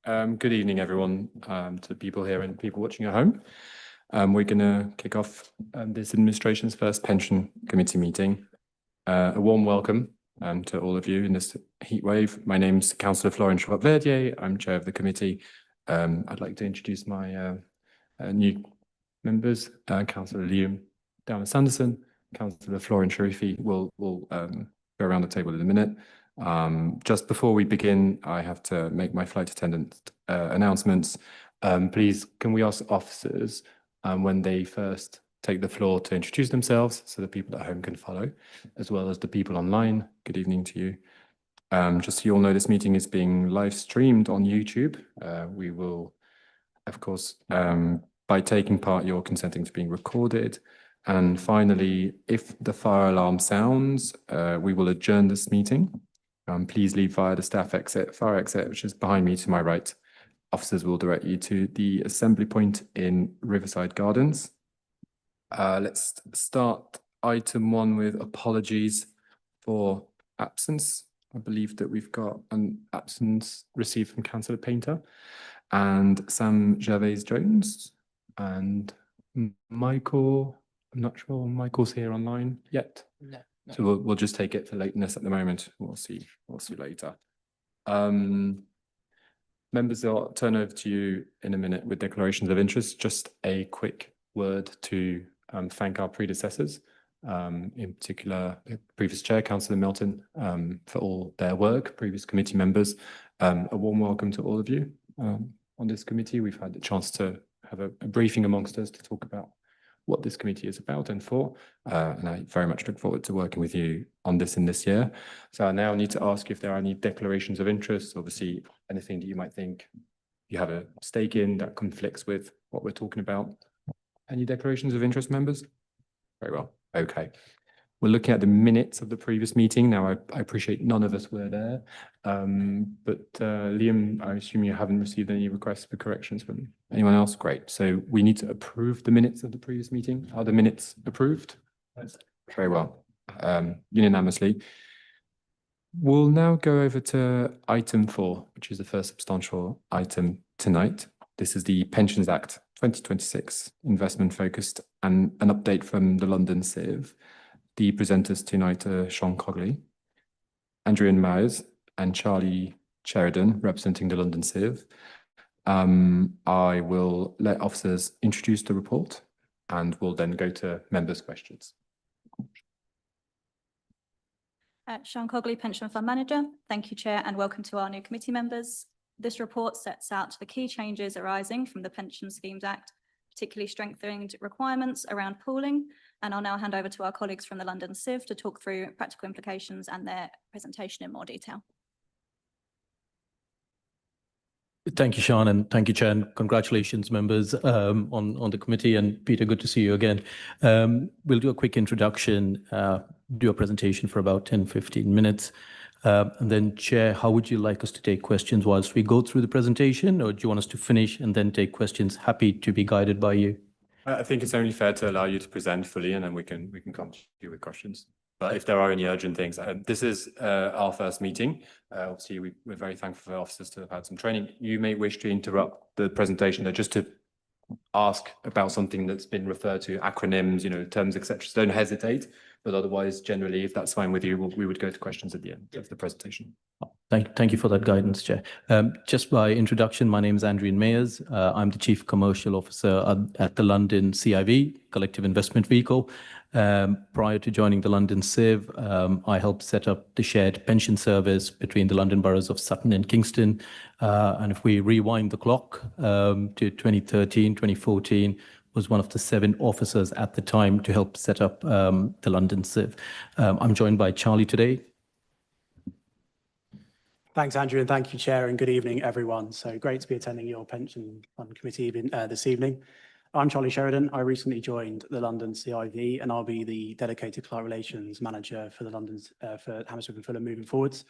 Good evening, everyone, to the people here and people watching at home. We're going to kick off this administration's first pension committee meeting. A warm welcome to all of you in this heat wave. My name's Councillor Florian Schwab-Verdier. I'm chair of the committee. I'd like to introduce my new members, Councillor Liam Downer-Sanderson, Councillor Florian Sharifi. We'll go around the table in a minute. Just before we begin, I have to make my flight attendant announcements. Please, can we ask officers when they first take the floor to introduce themselves so the people at home can follow, as well as the people online. Good evening to you. Just so you all know, this meeting is being live streamed on YouTube. We will, of course, by taking part, you're consenting to being recorded. And finally, if the fire alarm sounds, we will adjourn this meeting. Please leave via the staff exit, fire exit, which is behind me to my right. Officers will direct you to the assembly point in Riverside Gardens. Let's start item 1 with apologies for absence. I believe that we've got an absence received from Councillor Painter and Sam Gervais-Jones and Michael. I'm not sure Michael's here online yet. No. So we'll just take it for lateness at the moment. We'll see later. Members, I'll turn over to you in a minute with declarations of interest. Just a quick word to thank our predecessors, in particular, previous chair, Councillor Melton, for all their work, previous committee members. A warm welcome to all of you on this committee. We've had the chance to have a briefing amongst us to talk about what this committee is about and for, and I very much look forward to working with you on this in this year. So I now need to ask if there are any declarations of interest, obviously anything that you might think you have a stake in that conflicts with what we're talking about. Any declarations of interest, members? Very well, okay. We're looking at the minutes of the previous meeting. Now, I appreciate none of us were there, but Liam, I assume you haven't received any requests for corrections from anyone else? Great. So we need to approve the minutes of the previous meeting. Are the minutes approved? Yes. Very well, unanimously. We'll now go over to item 4, which is the first substantial item tonight. This is the Pensions Act 2026, investment focused, and an update from the London Civ. The presenters tonight are Sean Cogley, Andrew Myers, and Charlie Sheridan, representing the London Civ. I will let officers introduce the report and we'll then go to members' questions. Sean Cogley, Pension Fund Manager. Thank you, Chair, and welcome to our new committee members. This report sets out the key changes arising from the Pension Schemes Act, particularly strengthening requirements around pooling. And I'll now hand over to our colleagues from the London Civ to talk through practical implications and their presentation in more detail. Thank you, Sean, and thank you, Chair, and congratulations, members, on the committee. And Peter, good to see you again. We'll do a quick introduction, do a presentation for about 10-15 minutes. And then, Chair, how would you like us to take questions whilst we go through the presentation, or do you want us to finish and then take questions? Happy to be guided by you. I think it's only fair to allow you to present fully, and then we can come to you with questions. But if there are any urgent things, this is our first meeting. Obviously, we're very thankful for officers to have had some training. You may wish to interrupt the presentation just to ask about something that's been referred to, acronyms, terms, etc. So don't hesitate. But otherwise, generally, if that's fine with you, we would go to questions at the end of the presentation. Thank you for that guidance, Chair. Just by introduction, my name is Andrew Myers. I'm the Chief Commercial Officer at the London CIV, Collective Investment Vehicle. Prior to joining the London Civ, I helped set up the shared pension service between the London boroughs of Sutton and Kingston. And if we rewind the clock to 2013, 2014, was one of the 7 officers at the time to help set up the London Civ. I'm joined by Charlie today. Thanks, Andrew, and thank you, Chair, and good evening, everyone. So great to be attending your Pension Fund Committee this evening. I'm Charlie Sheridan. I recently joined the London CIV, and I'll be the dedicated client relations manager for the for Hammersmith and Fulham moving forwards.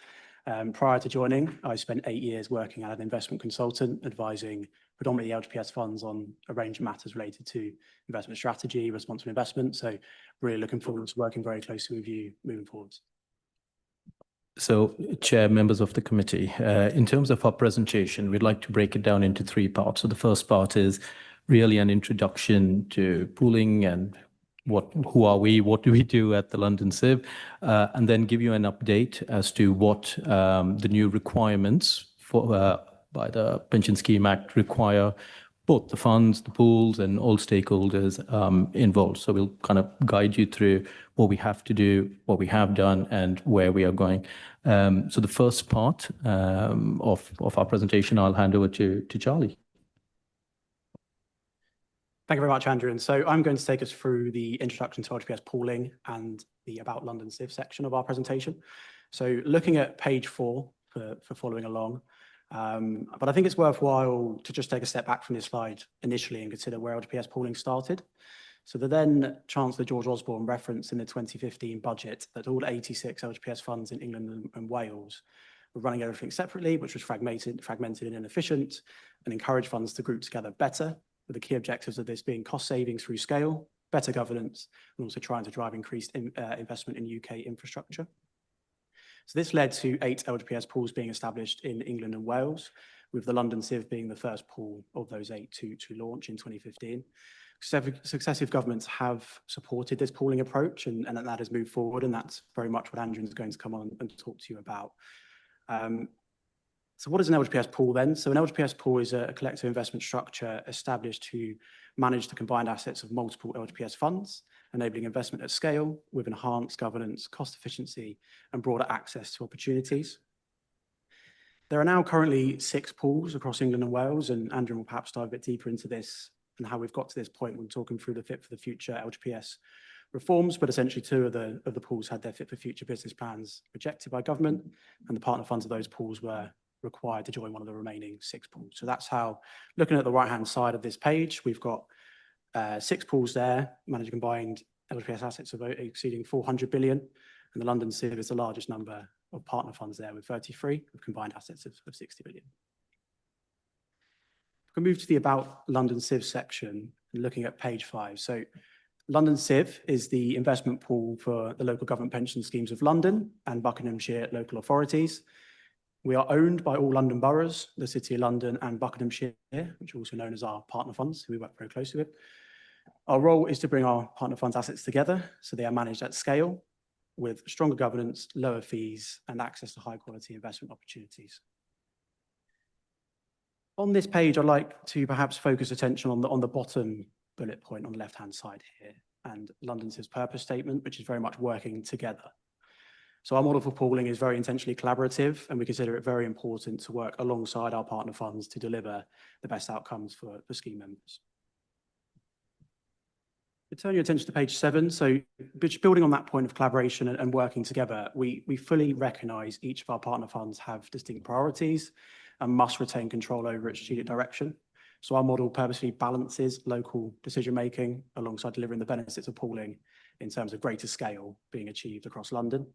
Prior to joining, I spent 8 years working as an investment consultant, advising predominantly LGPS funds on a range of matters related to investment strategy, responsible investment. So really looking forward to working very closely with you moving forwards. So, Chair, members of the committee, in terms of our presentation, we'd like to break it down into three parts. So the first part is really an introduction to pooling and who are we, what do we do at the London Civ, and then give you an update as to what the new requirements by the Pension Scheme Act require both the funds, the pools, and all stakeholders involved. So we'll kind of guide you through what we have to do, what we have done, and where we are going. So the first part of our presentation, I'll hand over to Charlie. Thank you very much, Andrew. And so I'm going to take us through the introduction to LGPS pooling and the About London Civ section of our presentation. So looking at page 4 for following along, but I think it's worthwhile to just take a step back from this slide initially and consider where LGPS pooling started. So the then Chancellor George Osborne referenced in the 2015 budget that all 86 LGPS funds in England and Wales were running everything separately, which was fragmented and inefficient, and encouraged funds to group together better, with the key objectives of this being cost savings through scale, better governance, and also trying to drive increased investment in UK infrastructure. So this led to 8 LGPS pools being established in England and Wales, with the London Civ being the first pool of those 8 to launch in 2015. Successive governments have supported this pooling approach, and that has moved forward, and that's very much what Andrew is going to come on and talk to you about. So what is an LGPS pool then? So an LGPS pool is a collective investment structure established to manage the combined assets of multiple LGPS funds, enabling investment at scale with enhanced governance, cost efficiency, and broader access to opportunities. There are now currently 6 pools across England and Wales, and Andrew will perhaps dive a bit deeper into this and how we've got to this point when talking through the Fit for the Future LGPS reforms, but essentially 2 of the pools had their Fit for Future business plans rejected by government, and the partner funds of those pools were required to join one of the remaining 6 pools. So that's how, looking at the right-hand side of this page, we've got 6 pools there, managing combined LGPS assets of exceeding 400 billion, and the London Civ is the largest number of partner funds there with 33, with combined assets of 60 billion. We can move to the About London Civ section, looking at page 5. So London Civ is the investment pool for the local government pension schemes of London and Buckinghamshire local authorities. We are owned by all London boroughs, the City of London and Buckinghamshire, which are also known as our partner funds, who we work very closely with. Our role is to bring our partner funds assets together so they are managed at scale with stronger governance, lower fees, and access to high quality investment opportunities. On this page, I'd like to perhaps focus attention on the bottom bullet point on the left-hand side here, and London Civ's purpose statement, which is very much working together. So our model for pooling is very intentionally collaborative, and we consider it very important to work alongside our partner funds to deliver the best outcomes for scheme members. To turn your attention to page 7, so building on that point of collaboration and working together, we fully recognise each of our partner funds have distinct priorities and must retain control over its strategic direction. So our model purposely balances local decision-making alongside delivering the benefits of pooling in terms of greater scale being achieved across London.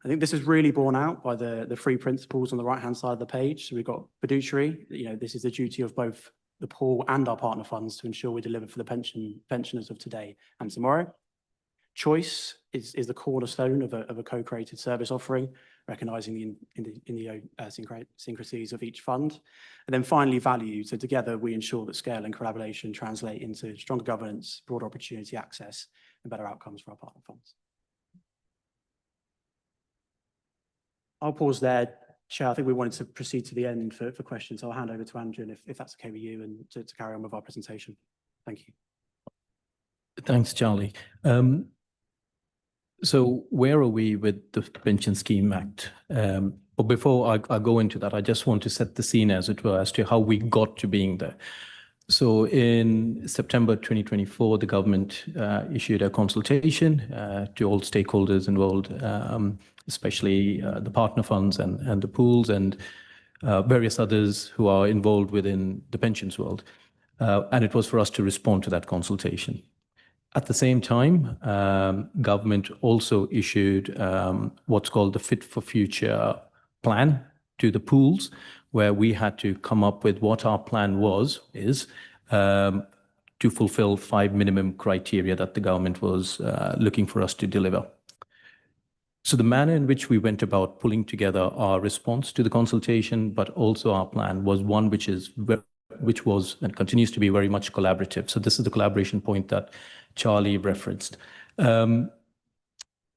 I think this is really borne out by the 3 principles on the right-hand side of the page. So we've got fiduciary, this is the duty of both the pool and our partner funds to ensure we deliver for the pensioners of today and tomorrow. Choice is the cornerstone of a co-created service offering, recognising the idiosyncrasies of each fund. And then finally, value. So together we ensure that scale and collaboration translate into stronger governance, broader opportunity access, and better outcomes for our partner funds. I'll pause there, Chair. I think we wanted to proceed to the end for questions. So I'll hand over to Andrew, and if that's okay with you, and to carry on with our presentation. Thank you. Thanks, Charlie. So where are we with the Pension Scheme Act? But before I go into that, I just want to set the scene, as it were, as to how we got to being there. So in September 2024, the government issued a consultation to all stakeholders involved, especially the partner funds and the pools and various others who are involved within the pensions world. And it was for us to respond to that consultation. At the same time, government also issued what's called the Fit for Future plan to the pools, where we had to come up with what our plan is to fulfill 5 minimum criteria that the government was looking for us to deliver. So the manner in which we went about pulling together our response to the consultation, but also our plan, was one which was and continues to be very much collaborative. So this is the collaboration point that Charlie referenced.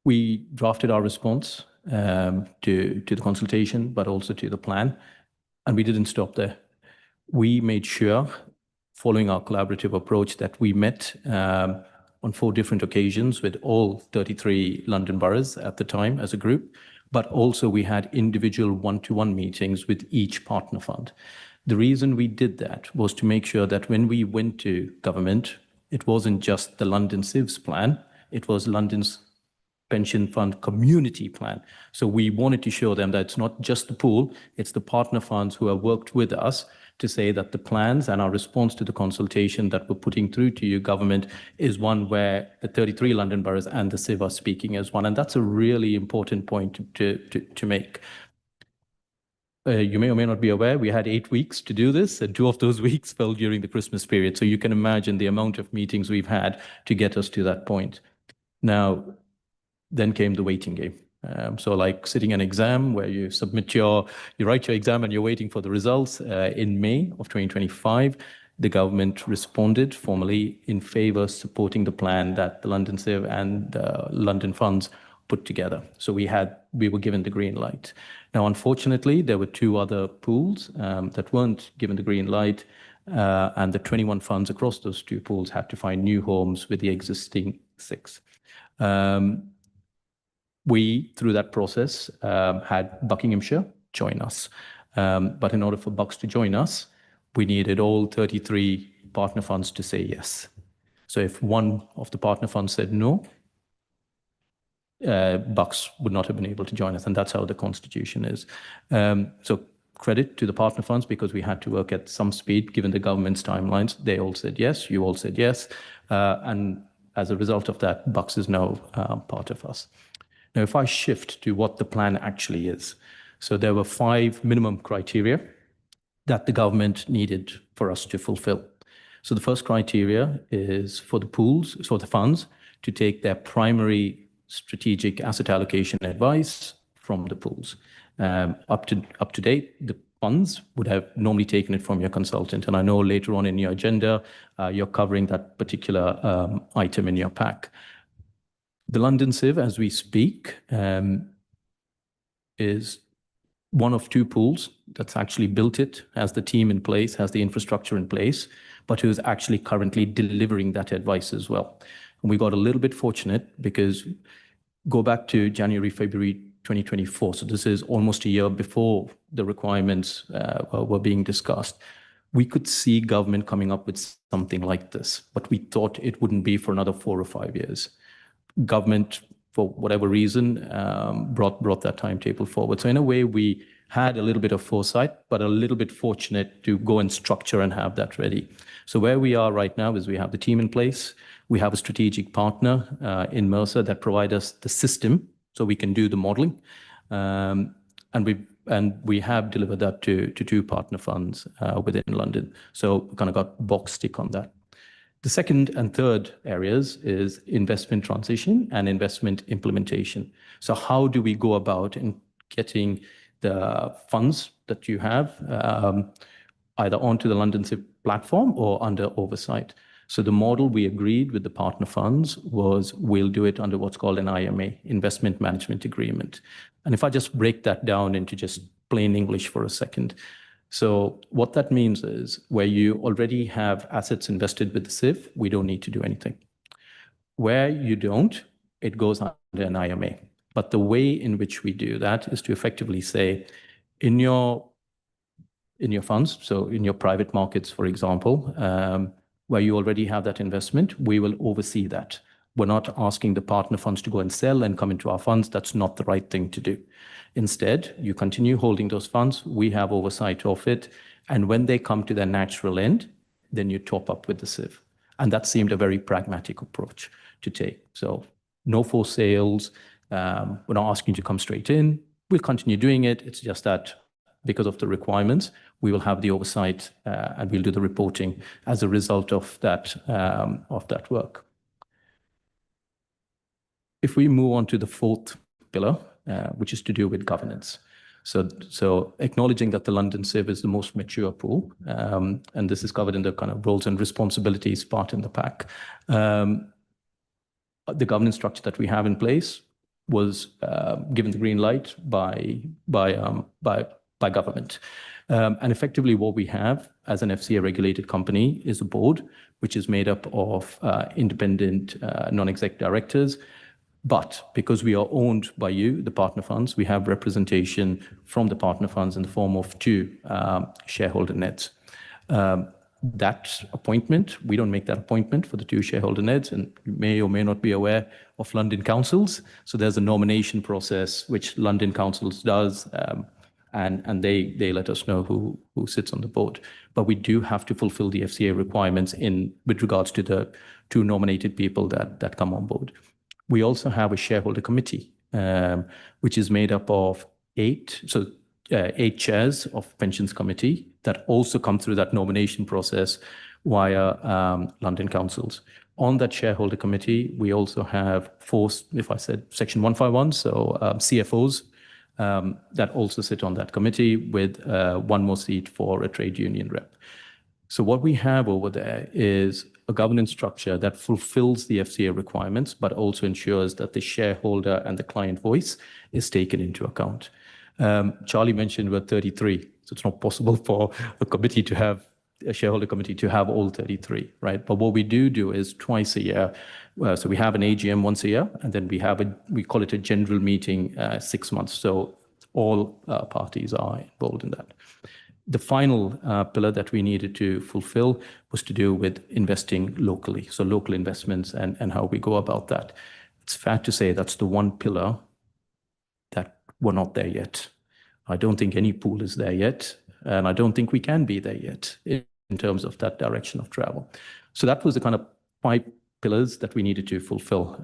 We drafted our response to the consultation, but also to the plan, and we didn't stop there. We made sure, following our collaborative approach, that we met on 4 different occasions with all 33 London boroughs at the time as a group, but also we had individual one-to-one meetings with each partner fund. The reason we did that was to make sure that when we went to government, it wasn't just the London Civs plan, it was London's pension fund community plan. So we wanted to show them that it's not just the pool, it's the partner funds who have worked with us to say that the plans and our response to the consultation that we're putting through to you, government, is one where the 33 London boroughs and the Civ are speaking as one. And that's a really important point to make. You may or may not be aware, we had 8 weeks to do this, and 2 of those weeks fell during the Christmas period. So you can imagine the amount of meetings we've had to get us to that point. Now, then came the waiting game. So like sitting an exam where you write your exam and you're waiting for the results. In May of 2025, the government responded formally in favor supporting the plan that the London Civ and London funds put together. So we were given the green light. Now, unfortunately, there were 2 other pools that weren't given the green light, and the 21 funds across those 2 pools had to find new homes with the existing 6. We, through that process, had Buckinghamshire join us. But in order for Bucks to join us, we needed all 33 partner funds to say yes. So if one of the partner funds said no, Bucks would not have been able to join us, and that's how the constitution is. So credit to the partner funds, because we had to work at some speed given the government's timelines. They all said yes, you all said yes, and as a result of that, Bucks is now part of us. Now, if I shift to what the plan actually is, so there were 5 minimum criteria that the government needed for us to fulfill. So the first criteria is for the pools, so the funds, to take their primary strategic asset allocation advice from the pools. Up to date, the funds would have normally taken it from your consultant. And I know later on in your agenda, you're covering that particular item in your pack. The London Civ, as we speak, is one of 2 pools that's actually built it, has the team in place, has the infrastructure in place, but who is actually currently delivering that advice as well. And we got a little bit fortunate because go back to January, February 2024. So this is almost a year before the requirements were being discussed. We could see government coming up with something like this, but we thought it wouldn't be for another 4 or 5 years. Government, for whatever reason, brought that timetable forward. So in a way, we had a little bit of foresight, but a little bit fortunate to go and structure and have that ready. So where we are right now is we have the team in place. We have a strategic partner in Mercer that provide us the system so we can do the modeling. And we have delivered that to 2 partner funds within London. So we kind of got box tick on that. The second and third areas is investment transition and investment implementation. So how do we go about in getting the funds that you have either onto the London Civ platform or under oversight? So the model we agreed with the partner funds was we'll do it under what's called an IMA, Investment Management Agreement. And if I just break that down into just plain English for a second. So what that means is where you already have assets invested with the Civ, we don't need to do anything. Where you don't, it goes under an IMA. But the way in which we do that is to effectively say, in your funds, so in your private markets, for example, where you already have that investment, we will oversee that. We're not asking the partner funds to go and sell and come into our funds. That's not the right thing to do. Instead, you continue holding those funds. We have oversight of it. And when they come to their natural end, then you top up with the Civ. And that seemed a very pragmatic approach to take. So no forced sales. We're not asking you to come straight in. We'll continue doing it. It's just that because of the requirements, we will have the oversight and we'll do the reporting as a result of that work. If we move on to the 4th pillar, which is to do with governance. So acknowledging that the London Civ is the most mature pool, and this is covered in the kind of roles and responsibilities part in the pack. The governance structure that we have in place was given the green light by government. And effectively what we have as an FCA regulated company is a board, which is made up of independent non-exec directors. But because we are owned by you, the partner funds, we have representation from the partner funds in the form of 2 shareholder neds. That appointment, we don't make that appointment for the 2 shareholder neds, and you may or may not be aware of London councils. So there's a nomination process which London councils does, and they let us know who sits on the board. But we do have to fulfill the FCA requirements with regards to the 2 nominated people that come on board. We also have a shareholder committee, which is made up of 8 chairs of pensions committee that also come through that nomination process via London councils. On that shareholder committee, we also have 4, if I said section 151, so CFOs that also sit on that committee with 1 more seat for a trade union rep. So what we have over there is a governance structure that fulfills the FCA requirements, but also ensures that the shareholder and the client voice is taken into account. Charlie mentioned we're 33, so it's not possible for a shareholder committee to have all 33, right? But what we do is twice a year. So we have an AGM once a year, and then we call it a general meeting 6 months. So all parties are involved in that. The final pillar that we needed to fulfill was to do with investing locally, so local investments and how we go about that. It's fair to say that's the one pillar that we're not there yet. I don't think any pool is there yet, and I don't think we can be there yet in terms of that direction of travel. So that was the kind of 5 pillars that we needed to fulfill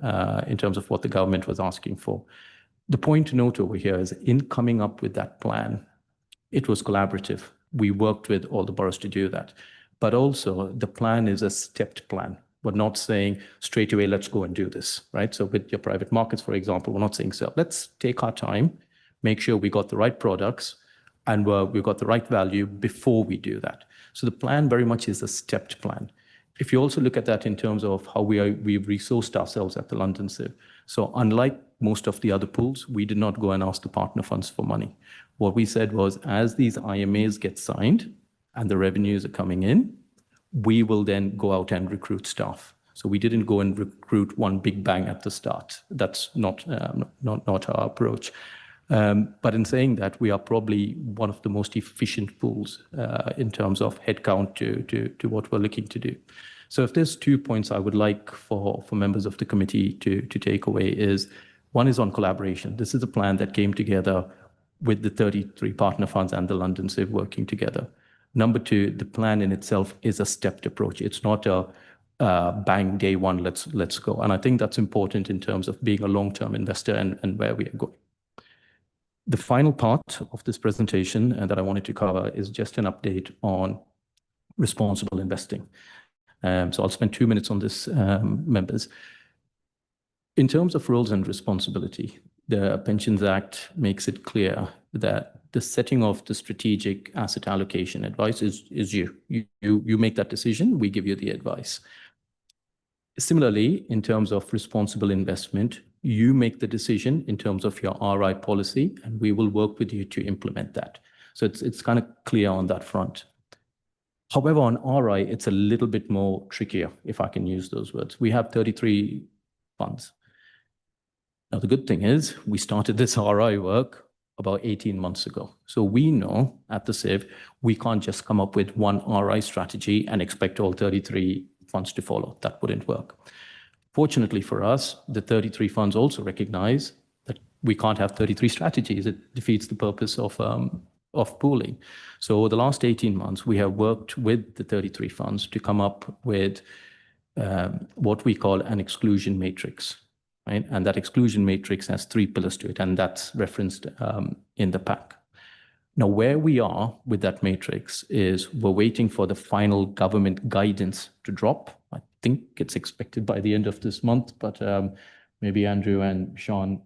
in terms of what the government was asking for. The point to note over here is in coming up with that plan, it was collaborative. We worked with all the boroughs to do that. But also the plan is a stepped plan. We're not saying straight away, let's go and do this, right? So with your private markets, for example, we're not saying, so let's take our time, make sure we got the right products and we've got the right value before we do that. So the plan very much is a stepped plan. If you also look at that in terms of how we've resourced ourselves at the London Civ. So unlike most of the other pools, we did not go and ask the partner funds for money. What we said was, as these IMAs get signed and the revenues are coming in, we will then go out and recruit staff. So we didn't go and recruit one big bang at the start. That's not our approach. But in saying that, we are probably one of the most efficient pools in terms of headcount to what we're looking to do. So if there's 2 points I would like for members of the committee to take away is, one is on collaboration. This is a plan that came together with the 33 partner funds and the London Civ working together. Number 2, the plan in itself is a stepped approach. It's not a bang day one, let's go. And I think that's important in terms of being a long-term investor and where we are going. The final part of this presentation that I wanted to cover is just an update on responsible investing. So I'll spend 2 minutes on this, members. In terms of roles and responsibility, the Pensions Act makes it clear that the setting of the strategic asset allocation advice is you. You make that decision, we give you the advice. Similarly, in terms of responsible investment, you make the decision in terms of your RI policy, and we will work with you to implement that. So it's kind of clear on that front. However, on RI, it's a little bit more trickier, if I can use those words. We have 33 funds. Now, the good thing is we started this RI work about 18 months ago. So we know at the Civ, we can't just come up with one RI strategy and expect all 33 funds to follow. That wouldn't work. Fortunately for us, the 33 funds also recognize that we can't have 33 strategies. It defeats the purpose of pooling. So over the last 18 months, we have worked with the 33 funds to come up with what we call an exclusion matrix. Right? And that exclusion matrix has 3 pillars to it, and that's referenced in the pack. Now, where we are with that matrix is we're waiting for the final government guidance to drop. I think it's expected by the end of this month, but maybe Andrew and Sean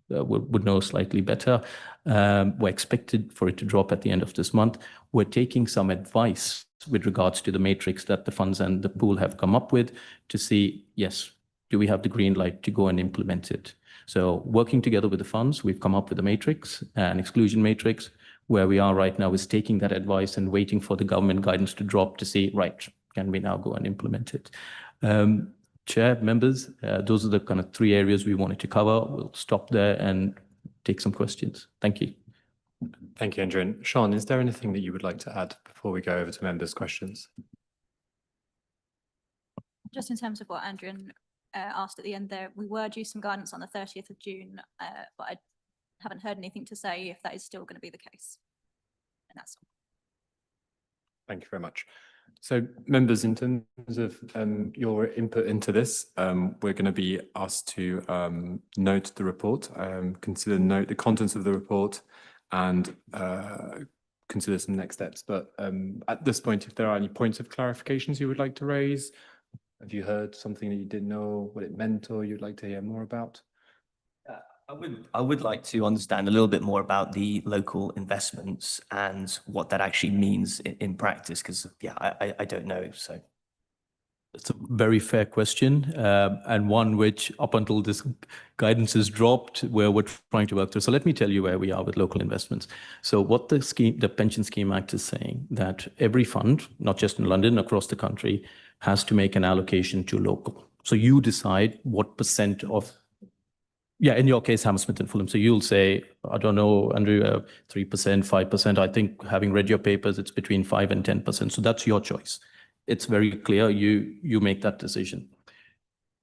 would know slightly better. We're expected for it to drop at the end of this month. We're taking some advice with regards to the matrix that the funds and the pool have come up with to see, yes, do we have the green light to go and implement it? So working together with the funds, we've come up with a matrix, an exclusion matrix. Where we are right now is taking that advice and waiting for the government guidance to drop to see, right, can we now go and implement it? Chair, members, those are the kind of 3 areas we wanted to cover. We'll stop there and take some questions. Thank you. Thank you, Andrew. And Sean, is there anything that you would like to add before we go over to members' questions? Just in terms of what Andrew asked at the end there, we were due some guidance on the 30th of June, but I haven't heard anything to say if that is still going to be the case. And that's all. Thank you very much. So members, in terms of your input into this, we're going to be asked to note the report, note the contents of the report, and consider some next steps. But at this point, if there are any points of clarifications you would like to raise, have you heard something that you didn't know what it meant or you'd like to hear more about? I would like to understand a little bit more about the local investments and what that actually means in practice, because yeah, I don't know. So it's a very fair question, and one which up until this guidance is dropped, where we're trying to work through. So let me tell you where we are with local investments. So what the Pension Scheme Act is saying, that every fund, not just in London, across the country, has to make an allocation to local. So you decide what percent of, yeah, in your case, Hammersmith and Fulham. So you'll say, I don't know, Andrew, 3%, 5%. I think having read your papers, it's between 5 and 10%. So that's your choice. It's very clear. You make that decision.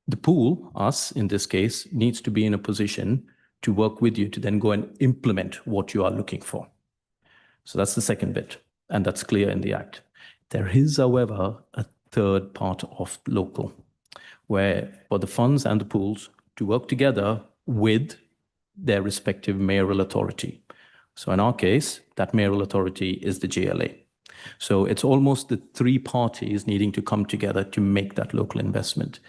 The pool, us in this case, needs to be in a position to work with you to then go and implement what you are looking for. So that's the second bit. And that's clear in the Act. There is, however, a third part of local, where for the funds and the pools to work together with their respective mayoral authority. So in our case, that mayoral authority is the GLA. So it's almost the 3 parties needing to come together to make that local investment.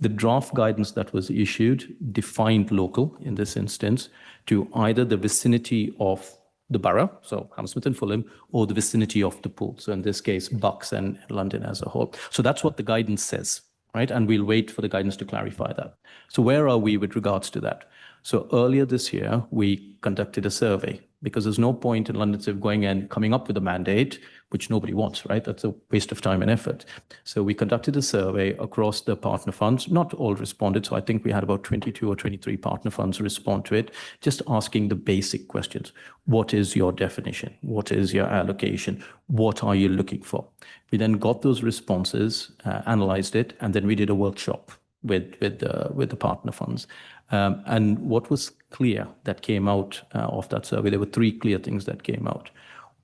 The draft guidance that was issued defined local in this instance to either the vicinity of the borough, so Hammersmith and Fulham, or the vicinity of the pool. So in this case, Bucks and London as a whole. So that's what the guidance says. Right? And we'll wait for the guidance to clarify that. So where are we with regards to that? So earlier this year, we conducted a survey because there's no point in London Civ going and coming up with a mandate, which nobody wants, right? That's a waste of time and effort. So we conducted a survey across the partner funds. Not all responded. So I think we had about 22 or 23 partner funds respond to it, just asking the basic questions. What is your definition? What is your allocation? What are you looking for? We then got those responses, analyzed it, and then we did a workshop with the partner funds. And what was clear that came out of that survey, there were 3 clear things that came out.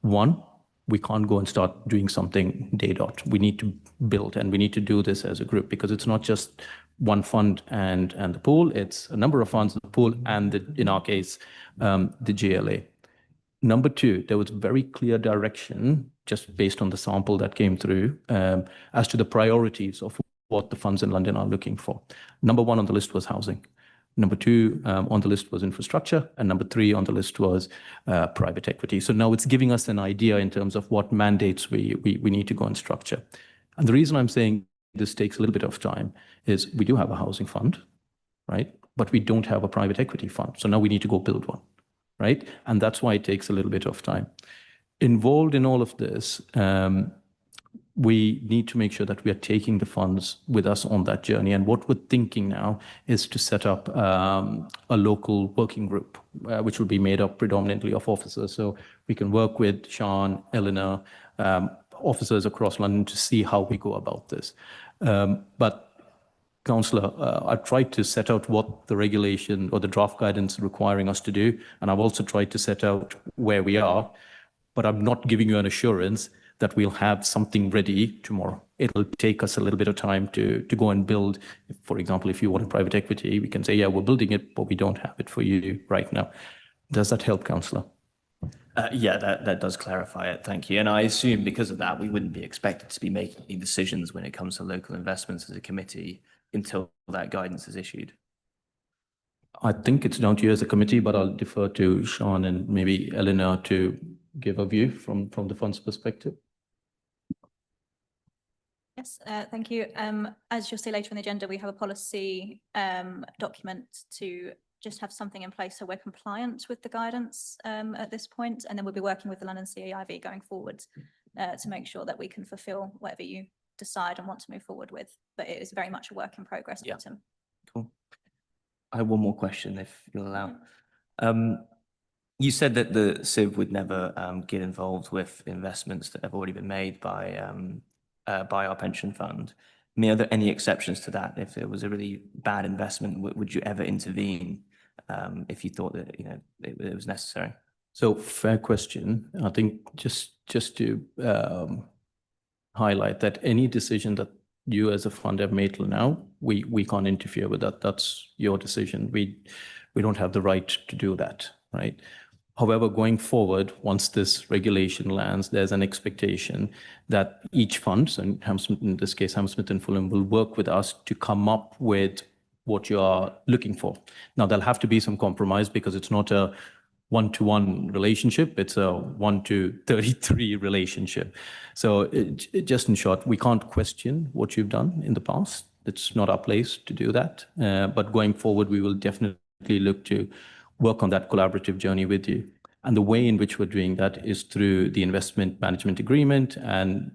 One, we can't go and start doing something day dot. We need to build, and we need to do this as a group, because it's not just one fund and the pool, it's a number of funds, the pool, and in our case, the GLA. Number 2, there was very clear direction, just based on the sample that came through, as to the priorities of what the funds in London are looking for. Number 1 on the list was housing. Number 2 on the list was infrastructure. And number 3 on the list was private equity. So now it's giving us an idea in terms of what mandates we need to go and structure. And the reason I'm saying this takes a little bit of time is we do have a housing fund, right? But we don't have a private equity fund. So now we need to go build one. Right? And that's why it takes a little bit of time. Involved in all of this, we need to make sure that we are taking the funds with us on that journey. And what we're thinking now is to set up a local working group, which will be made up predominantly of officers. So we can work with Sean, Eleanor, officers across London to see how we go about this. But Councillor, I've tried to set out what the regulation or the draft guidance requiring us to do, and I've also tried to set out where we are, but I'm not giving you an assurance that we'll have something ready tomorrow. It'll take us a little bit of time to go and build. For example, if you want private equity, we can say, yeah, we're building it, but we don't have it for you right now. Does that help, Councillor? Yeah, that does clarify it. Thank you. And I assume because of that, we wouldn't be expected to be making any decisions when it comes to local investments as a committee until that guidance is issued. I think it's down to you as a committee, but I'll defer to Sean and maybe Eleanor to give a view from the fund's perspective. Yes, thank you. As you'll see later in the agenda, we have a policy document to just have something in place so we're compliant with the guidance at this point, and then we'll be working with the London CIV going forward to make sure that we can fulfil whatever you decide and want to move forward with. But it is very much a work in progress Yeah. item. Cool. I have one more question, if you'll allow. You said that the CIV would never get involved with investments that have already been made by our pension fund. I mean, are there any exceptions to that? If there was a really bad investment, would you ever intervene if you thought that it was necessary? So fair question. I think just to highlight that any decision that you as a fund have made till now, we can't interfere with that. That's your decision. We don't have the right to do that, right? However, going forward, once this regulation lands, there's an expectation that each fund, so in this case, Hammersmith and Fulham, will work with us to come up with what you are looking for. Now, there'll have to be some compromise because it's not a one-to-one relationship, it's a 1-to-33 relationship. So just in short, we can't question what you've done in the past. It's not our place to do that. But going forward, we will definitely look to work on that collaborative journey with you. And the way in which we're doing that is through the investment management agreement and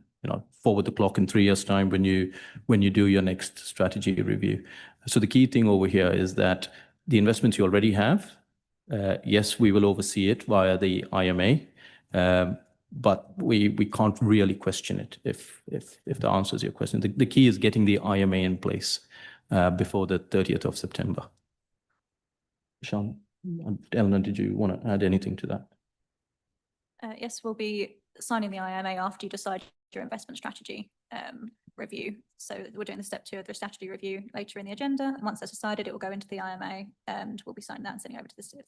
forward the clock in 3 years' time when you do your next strategy review. So the key thing over here is that the investments you already have, yes, we will oversee it via the IMA, but we can't really question it if the answer is your question. The key is getting the IMA in place before the 30th of September. Sean, Eleanor, did you want to add anything to that? Yes, we'll be signing the IMA after you decide your investment strategy review. So we're doing the step 2 of the strategy review later in the agenda. And once that's decided, it will go into the IMA and we'll be signing that and sending over to the CIV.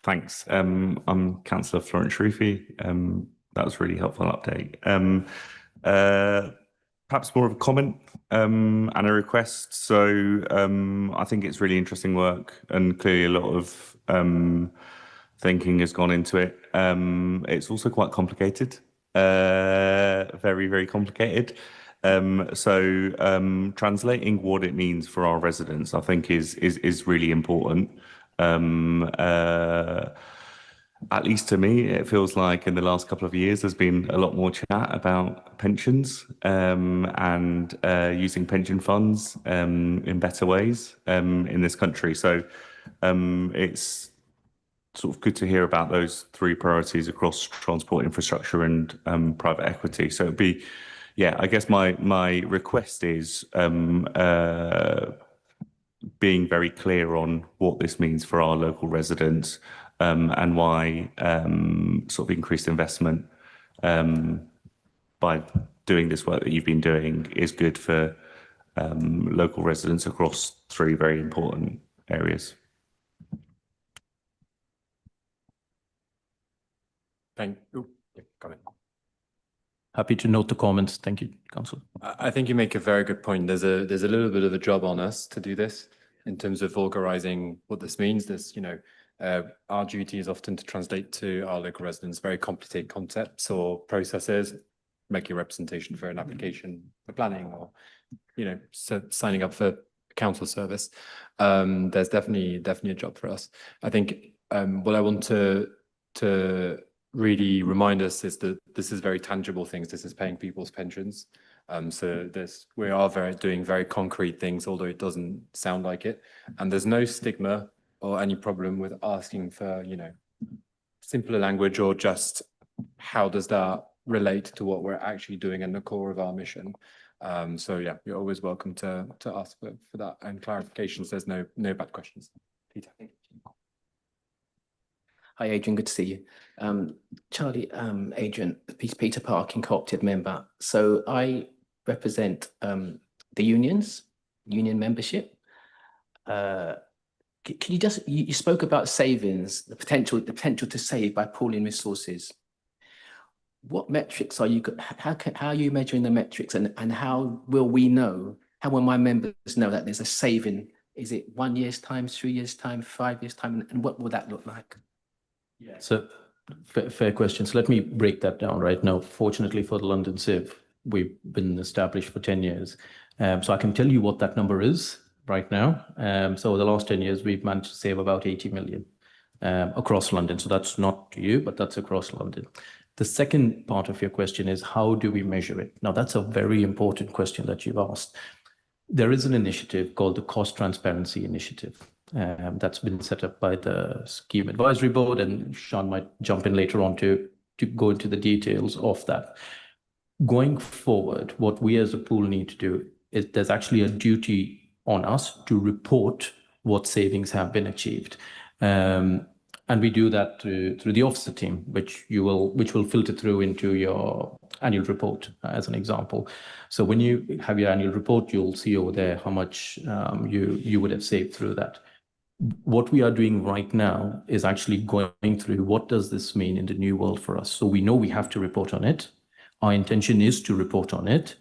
Thanks. I'm Councillor Florence Sharifi. That was a really helpful update. Perhaps more of a comment and a request. So I think it's really interesting work and clearly a lot of thinking has gone into it. It's also quite complicated, very, very complicated. So translating what it means for our residents, I think is really important. At least to me, it feels like in the last couple of years, there's been a lot more chat about pensions and using pension funds in better ways in this country. So it's sort of good to hear about those 3 priorities across transport, infrastructure and private equity. So it'd be, yeah, I guess my request is being very clear on what this means for our local residents and why sort of increased investment by doing this work that you've been doing is good for local residents across 3 very important areas. Thank you. Go ahead. Happy to note the comments. Thank you, Councillor. I think you make a very good point. There's a little bit of a job on us to do this in terms of vulgarizing what this means. Our duty is often to translate to our local residents very complicated concepts or processes, making a representation for an application for planning or, signing up for council service. There's definitely a job for us. I think what I want to really remind us is that this is very tangible things. This is paying people's pensions. So we are doing very concrete things, although it doesn't sound like it. And there's no stigma or any problem with asking for, simpler language or just how does that relate to what we're actually doing in the core of our mission. So yeah, you're always welcome to ask for that and clarifications. There's no bad questions. Peter. Hi, Adrian. Good to see you. Charlie, Adrian, Peter Parkin, co-opted member. So I represent the union membership. Can you you spoke about savings, the potential to save by pooling resources. what metrics are you, how are you measuring the metrics, and how will we know, how will my members know that there's a saving? Is it 1 year's time, 3 years' time, 5 years' time, and what will that look like? Yeah. So fair question. So let me break that down right now. Fortunately for the London Civ, we've been established for 10 years. So I can tell you what that number is right now. So over the last 10 years, we've managed to save about 80 million across London. So that's not to you, but that's across London. The second part of your question is, how do we measure it? Now, that's a very important question that you've asked. There is an initiative called the Cost Transparency Initiative. That's been set up by the Scheme Advisory Board, and Sean might jump in later on to go into the details of that. Going forward, what we as a pool need to do is there's actually a duty on us to report what savings have been achieved. And we do that through the officer team, which will filter through into your annual report, as an example. So when you have your annual report, you'll see over there how much you would have saved through that. What we are doing right now is actually going through what does this mean in the new world for us. So we know we have to report on it. Our intention is to report on it.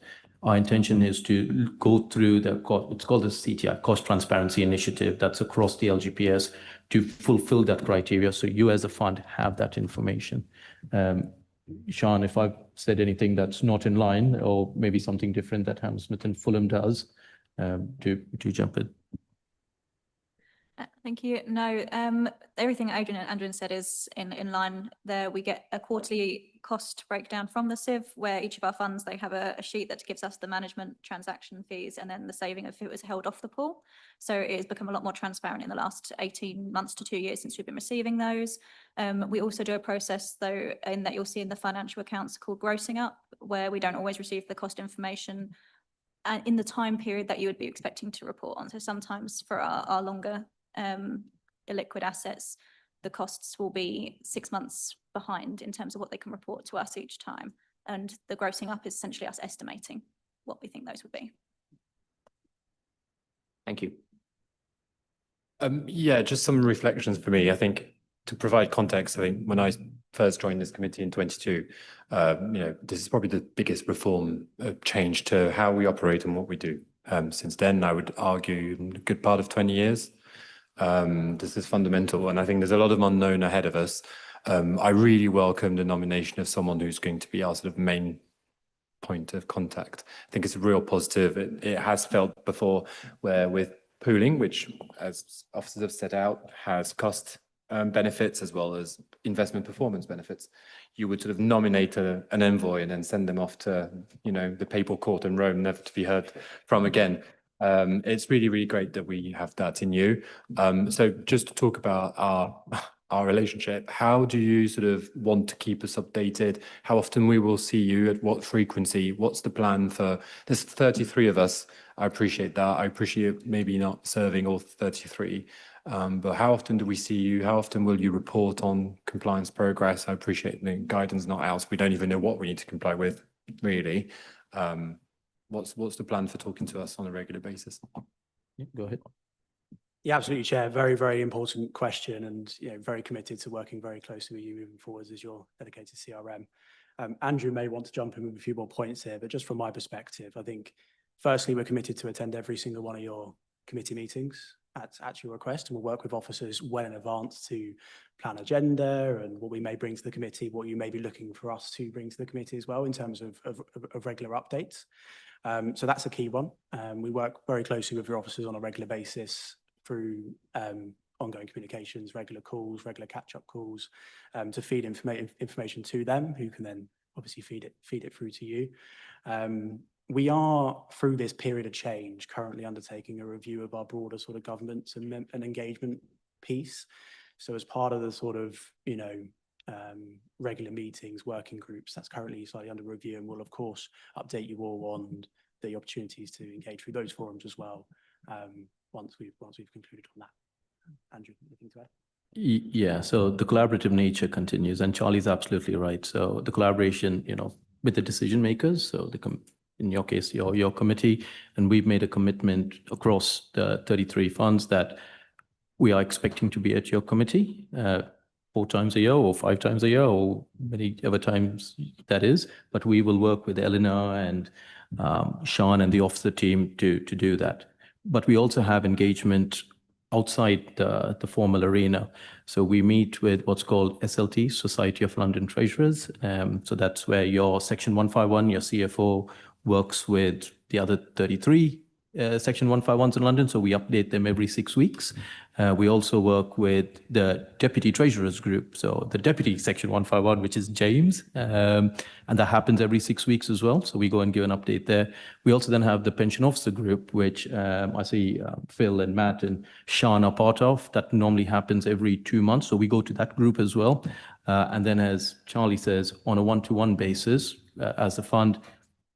Our intention is to go through it's called the CTI, Cost Transparency Initiative, that's across the LGPS, to fulfill that criteria. So you as a fund have that information. Sean, if I've said anything that's not in line, or maybe something different that Hammersmith and Fulham does, do jump in. Thank you. No, everything Adrian and Andrew said is in line there. We get a quarterly cost breakdown from the Civ, where each of our funds, they have a sheet that gives us the management transaction fees and then the saving if it was held off the pool. So it has become a lot more transparent in the last 18 months to 2 years since we've been receiving those. We also do a process, though, in that you'll see in the financial accounts called grossing up, where we don't always receive the cost information and in the time period that you would be expecting to report on. So sometimes for our longer illiquid assets, the costs will be 6 months behind in terms of what they can report to us each time. And the grossing up is essentially us estimating what we think those would be. Thank you. Yeah, just some reflections for me. I think to provide context, I think when I first joined this committee in 22, this is probably the biggest reform change to how we operate and what we do. Since then, I would argue a good part of 20 years. This is fundamental, and I think there's a lot of unknown ahead of us. I really welcome the nomination of someone who's going to be our sort of main point of contact. I think it's a real positive. It has felt before where with pooling, which as officers have set out, has cost benefits as well as investment performance benefits. You would sort of nominate an envoy and then send them off to, the papal court in Rome, never to be heard from again. It's really, really great that we have that in you. So just to talk about our relationship, how do you sort of want to keep us updated? How often we will see you, at what frequency? What's the plan for, there's 33 of us. I appreciate that. I appreciate maybe not serving all 33. But how often do we see you? How often will you report on compliance progress? I appreciate the guidance not out. We don't even know what we need to comply with, really. What's the plan for talking to us on a regular basis? Yeah, go ahead. Yeah, absolutely, Chair. Very, very important question, and very committed to working very closely with you moving forwards as your dedicated CRM. Andrew may want to jump in with a few more points here, but just from my perspective, I think firstly, we're committed to attend every single one of your committee meetings at your request, and we'll work with officers well in advance to plan agenda and what we may bring to the committee, what you may be looking for us to bring to the committee as well in terms of regular updates. So that's a key one. We work very closely with your officers on a regular basis through ongoing communications, regular calls, regular catch-up calls, to feed information to them, who can then obviously feed it through to you. We are, through this period of change, currently undertaking a review of our broader sort of governance and engagement piece. So as part of the sort of, regular meetings, working groups, that's currently slightly under review, and we'll of course update you all on the opportunities to engage through those forums as well, once we've concluded on that. Andrew, anything to add? Yeah, so the collaborative nature continues, and Charlie's absolutely right. So the collaboration, with the decision makers, so in your case, your committee, and we've made a commitment across the 33 funds that we are expecting to be at your committee. 4 times a year or 5 times a year or many other times that is. But we will work with Eleanor and Sean and the officer team to do that. But we also have engagement outside the formal arena. So we meet with what's called SLT, Society of London Treasurers. So that's where your Section 151, your CFO works with the other 33 Section 151s in London. So we update them every 6 weeks. We also work with the Deputy Treasurers Group. So the Deputy Section 151, which is James, and that happens every 6 weeks as well. So we go and give an update there. We also then have the Pension Officer Group, which I see Phil and Matt and Sean are part of. That normally happens every 2 months. So we go to that group as well. And then as Charlie says, on a one-to-one basis, as the fund,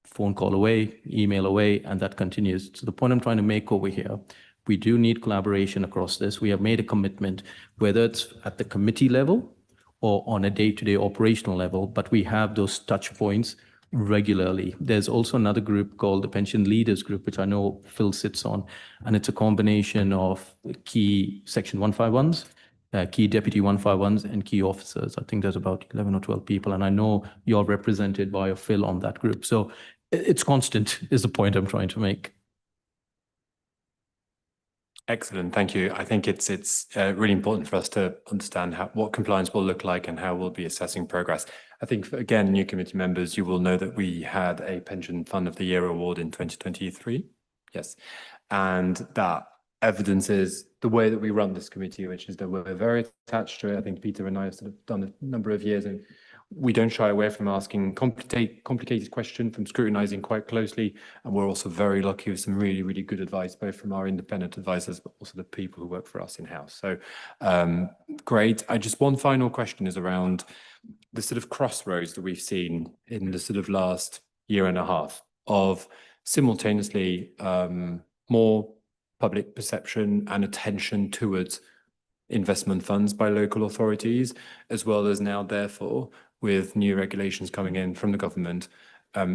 phone call away, email away, and that continues. So the point I'm trying to make over here, we do need collaboration across this. We have made a commitment, whether it's at the committee level or on a day-to-day operational level, but we have those touch points regularly. There's also another group called the Pension Leaders Group, which I know Phil sits on, and it's a combination of key Section 151s, key Deputy 151s, and key officers. I think there's about 11 or 12 people, and I know you're represented by a Phil on that group. So it's constant is the point I'm trying to make. Excellent, thank you. I think it's really important for us to understand what compliance will look like and how we'll be assessing progress. I think, again, new committee members, you will know that we had a Pension Fund of the Year award in 2023. Yes, and that evidences the way that we run this committee, which is that we're very attached to it. I think Peter and I have sort of done a number of years, and we don't shy away from asking complicated questions, from scrutinizing quite closely. And we're also very lucky with some really, really good advice, both from our independent advisors, but also the people who work for us in-house. So great. Just one final question is around the sort of crossroads that we've seen in the sort of last year and a half of simultaneously more public perception and attention towards investment funds by local authorities, as well as now, therefore, with new regulations coming in from the government,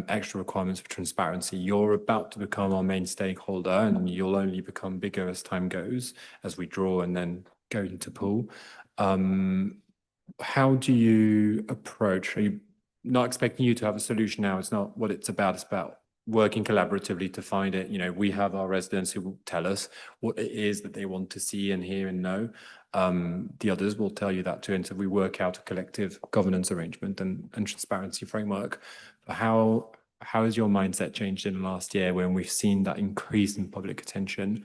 extra requirements for transparency. You're about to become our main stakeholder, and you'll only become bigger as time goes, as we draw and then go into pool. How do you approach? Are you not expecting you to have a solution now? It's not what it's about. It's about working collaboratively to find it. You know, we have our residents who will tell us what it is that they want to see and hear and know. The others will tell you that too. And so we work out a collective governance arrangement and transparency framework. But how has your mindset changed in the last year when we've seen that increase in public attention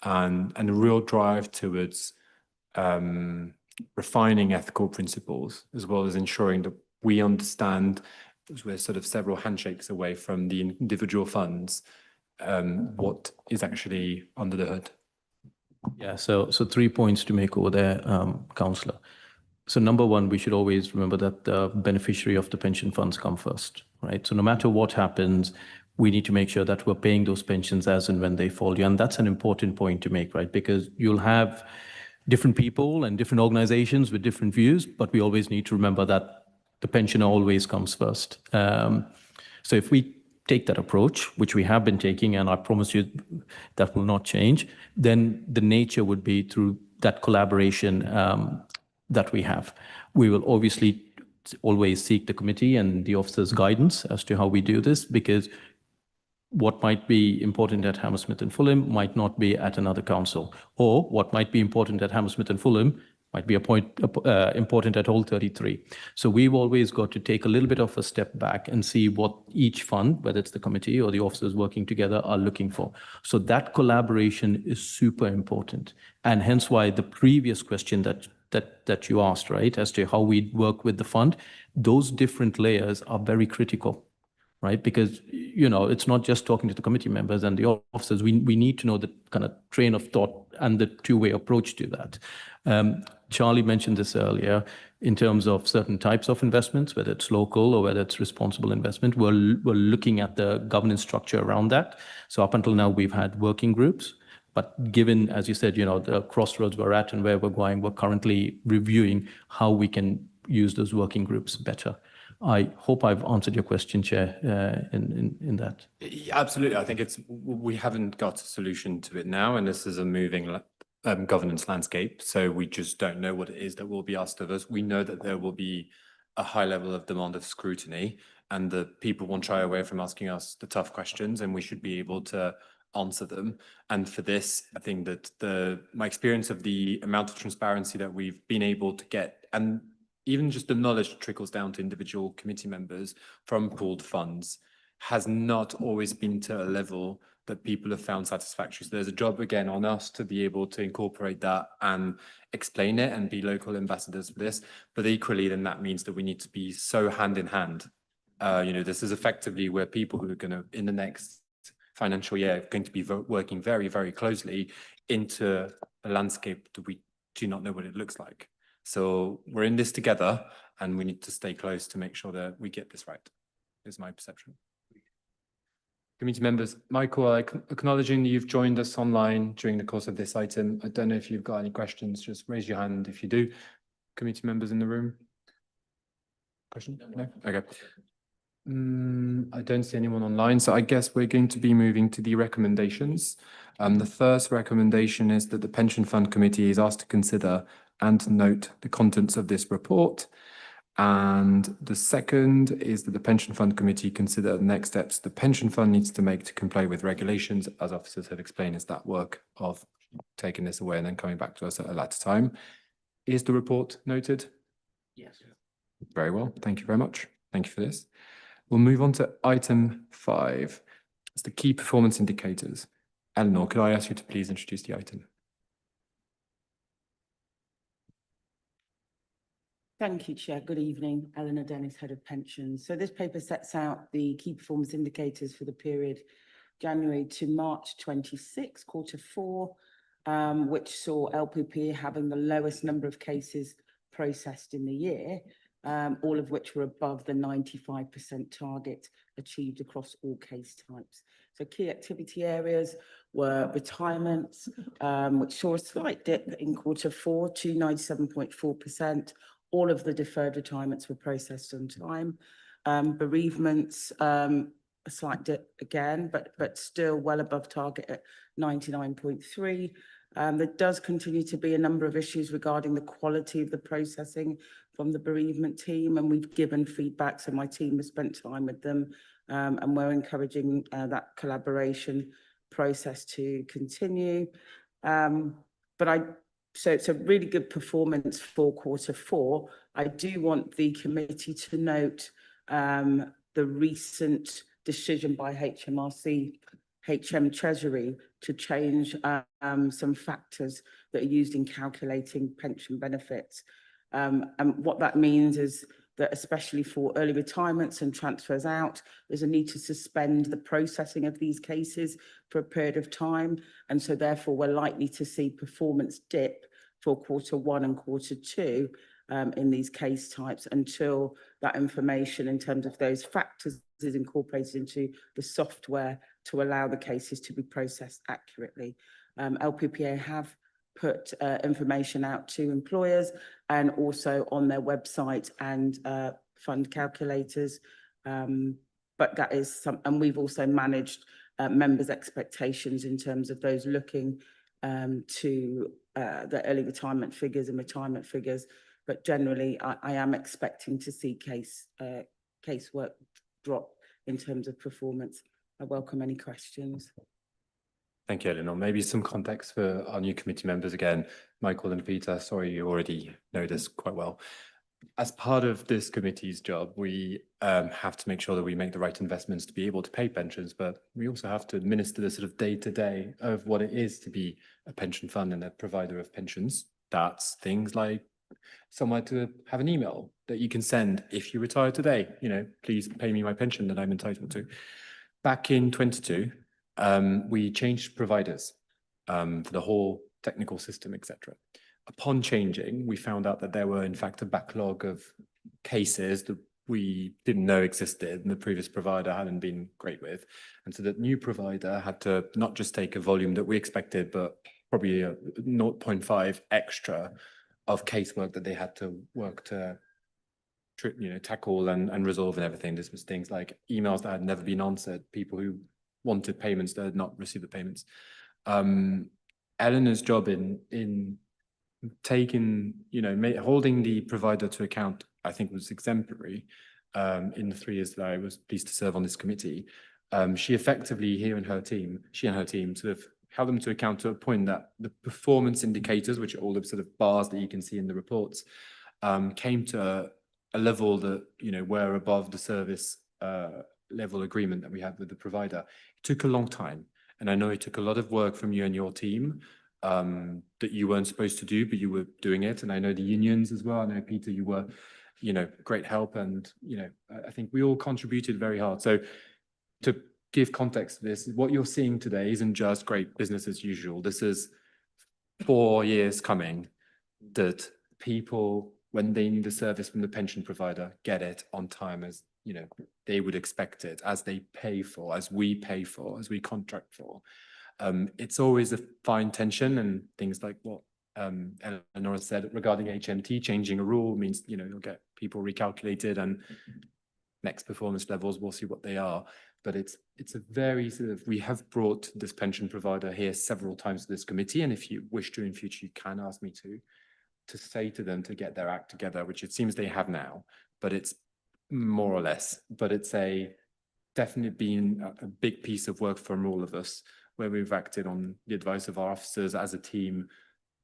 and a real drive towards refining ethical principles, as well as ensuring that we understand, as we're sort of several handshakes away from the individual funds, what is actually under the hood? Yeah, so 3 points to make over there, Councillor. So number one, we should always remember that the beneficiary of the pension funds come first, right? So no matter what happens, we need to make sure that we're paying those pensions as and when they fall due. And that's an important point to make, right? Because you'll have different people and different organizations with different views, but we always need to remember that the pensioner always comes first. So if we take that approach, which we have been taking, and I promise you that will not change, then the nature would be through that collaboration that we have. We will obviously always seek the committee and the officers' guidance as to how we do this, because what might be important at Hammersmith and Fulham might not be at another council, or what might be important at Hammersmith and Fulham might be important at all 33. So we've always got to take a little bit of a step back and see what each fund, whether it's the committee or the officers working together, are looking for. So that collaboration is super important. And hence why the previous question that you asked, right, as to how we work with the fund, those different layers are very critical, right? Because, you know, it's not just talking to the committee members and the officers. We need to know the kind of train of thought and the two-way approach to that. Charlie mentioned this earlier in terms of certain types of investments, whether it's local or whether it's responsible investment. We're looking at the governance structure around that. So up until now, we've had working groups. But given, as you said, you know, the crossroads we're at and where we're going, we're currently reviewing how we can use those working groups better. I hope I've answered your question, Chair, in that. Yeah, absolutely. I think we haven't got a solution to it now, and this is a moving governance landscape. So we just don't know what it is that will be asked of us. We know that there will be a high level of demand of scrutiny, and that people won't shy away from asking us the tough questions, and we should be able to answer them. And for this, I think that my experience of the amount of transparency that we've been able to get, and even just the knowledge that trickles down to individual committee members from pooled funds, has not always been to a level that people have found satisfactory. So there's a job again on us to be able to incorporate that and explain it and be local ambassadors for this. But equally, then that means that we need to be so hand in hand. This is effectively where people who are going to, in the next financial year, are going to be working very, very closely into a landscape that we do not know what it looks like. So we're in this together, and we need to stay close to make sure that we get this right, is my perception. Committee members, Michael, acknowledging that you've joined us online during the course of this item. I don't know if you've got any questions, just raise your hand if you do. Committee members in the room? Question? No? Okay. I don't see anyone online, so I guess we're going to be moving to the recommendations. The first recommendation is that the Pension Fund Committee is asked to consider and note the contents of this report. And the second is that the Pension Fund Committee consider the next steps the pension fund needs to make to comply with regulations, as officers have explained, is that work of taking this away and then coming back to us at a later time. Is the report noted? Yes. Very well. Thank you very much. Thank you for this. We'll move on to item 5. It's the key performance indicators. Eleanor, could I ask you to please introduce the item? Thank you, Chair. Good evening. Eleanor Dennis, Head of Pensions. So this paper sets out the key performance indicators for the period January to March 26, Q4, which saw LPP having the lowest number of cases processed in the year, all of which were above the 95% target achieved across all case types. So key activity areas were retirements, which saw a slight dip in Q4 to 97.4%. All of the deferred retirements were processed on time. Bereavements, a slight dip again, but still well above target at 99.3%. There does continue to be a number of issues regarding the quality of the processing from the bereavement team, and we've given feedback, so my team has spent time with them, and we're encouraging that collaboration process to continue. So it's a really good performance for Q4. I do want the committee to note the recent decision by HM Treasury to change some factors that are used in calculating pension benefits. And what that means is that especially for early retirements and transfers out, there's a need to suspend the processing of these cases for a period of time. And so therefore we're likely to see performance dip for Q1 and Q2 in these case types until that information in terms of those factors is incorporated into the software to allow the cases to be processed accurately. LPPA have put information out to employers and also on their website and fund calculators. But that is and we've also managed members' expectations in terms of those looking to the early retirement figures and retirement figures. But generally, I am expecting to see casework drop in terms of performance. I welcome any questions. Thank you, Eleanor. Maybe some context for our new committee members again. Michael and Peter, sorry, you already know this quite well. As part of this committee's job, we have to make sure that we make the right investments to be able to pay pensions, but we also have to administer the sort of day-to-day of what it is to be a pension fund and a provider of pensions. That's things like somewhere to have an email that you can send if you retire today, please pay me my pension that I'm entitled to. Back in 22, we changed providers for the whole technical system, etc. Upon changing, we found out that there were in fact a backlog of cases that we didn't know existed and the previous provider hadn't been great with. And so that new provider had to not just take a volume that we expected, but probably a 0.5 extra of casework that they had to work to tackle and resolve and everything. This was things like emails that had never been answered, people who wanted payments that had not received the payments. Eleanor's job in taking, holding the provider to account, I think was exemplary in the 3 years that I was pleased to serve on this committee. She effectively she and her team sort of held them to account to a point that the performance indicators, which are all the sort of bars that you can see in the reports, came to a level that, were above the service level agreement that we had with the provider. It took a long time. And I know it took a lot of work from you and your team that you weren't supposed to do, but you were doing it. And I know the unions as well. I know, Peter, you were, great help. And, I think we all contributed very hard. So to give context to this, what you're seeing today isn't just great business as usual. This is 4 years coming that people, when they need a service from the pension provider, get it on time as, they would expect it, as they pay for, as we pay for, as we contract for. It's always a fine tension, and things like what Eleanor said regarding HMT, changing a rule means, you'll get people recalculated, and next performance levels, we'll see what they are. But it's a very sort of, we have brought this pension provider here several times to this committee, and if you wish to in future, you can ask me to say to them to get their act together, which it seems they have now, but it's more or less, but it's definitely been a big piece of work from all of us, where we've acted on the advice of our officers as a team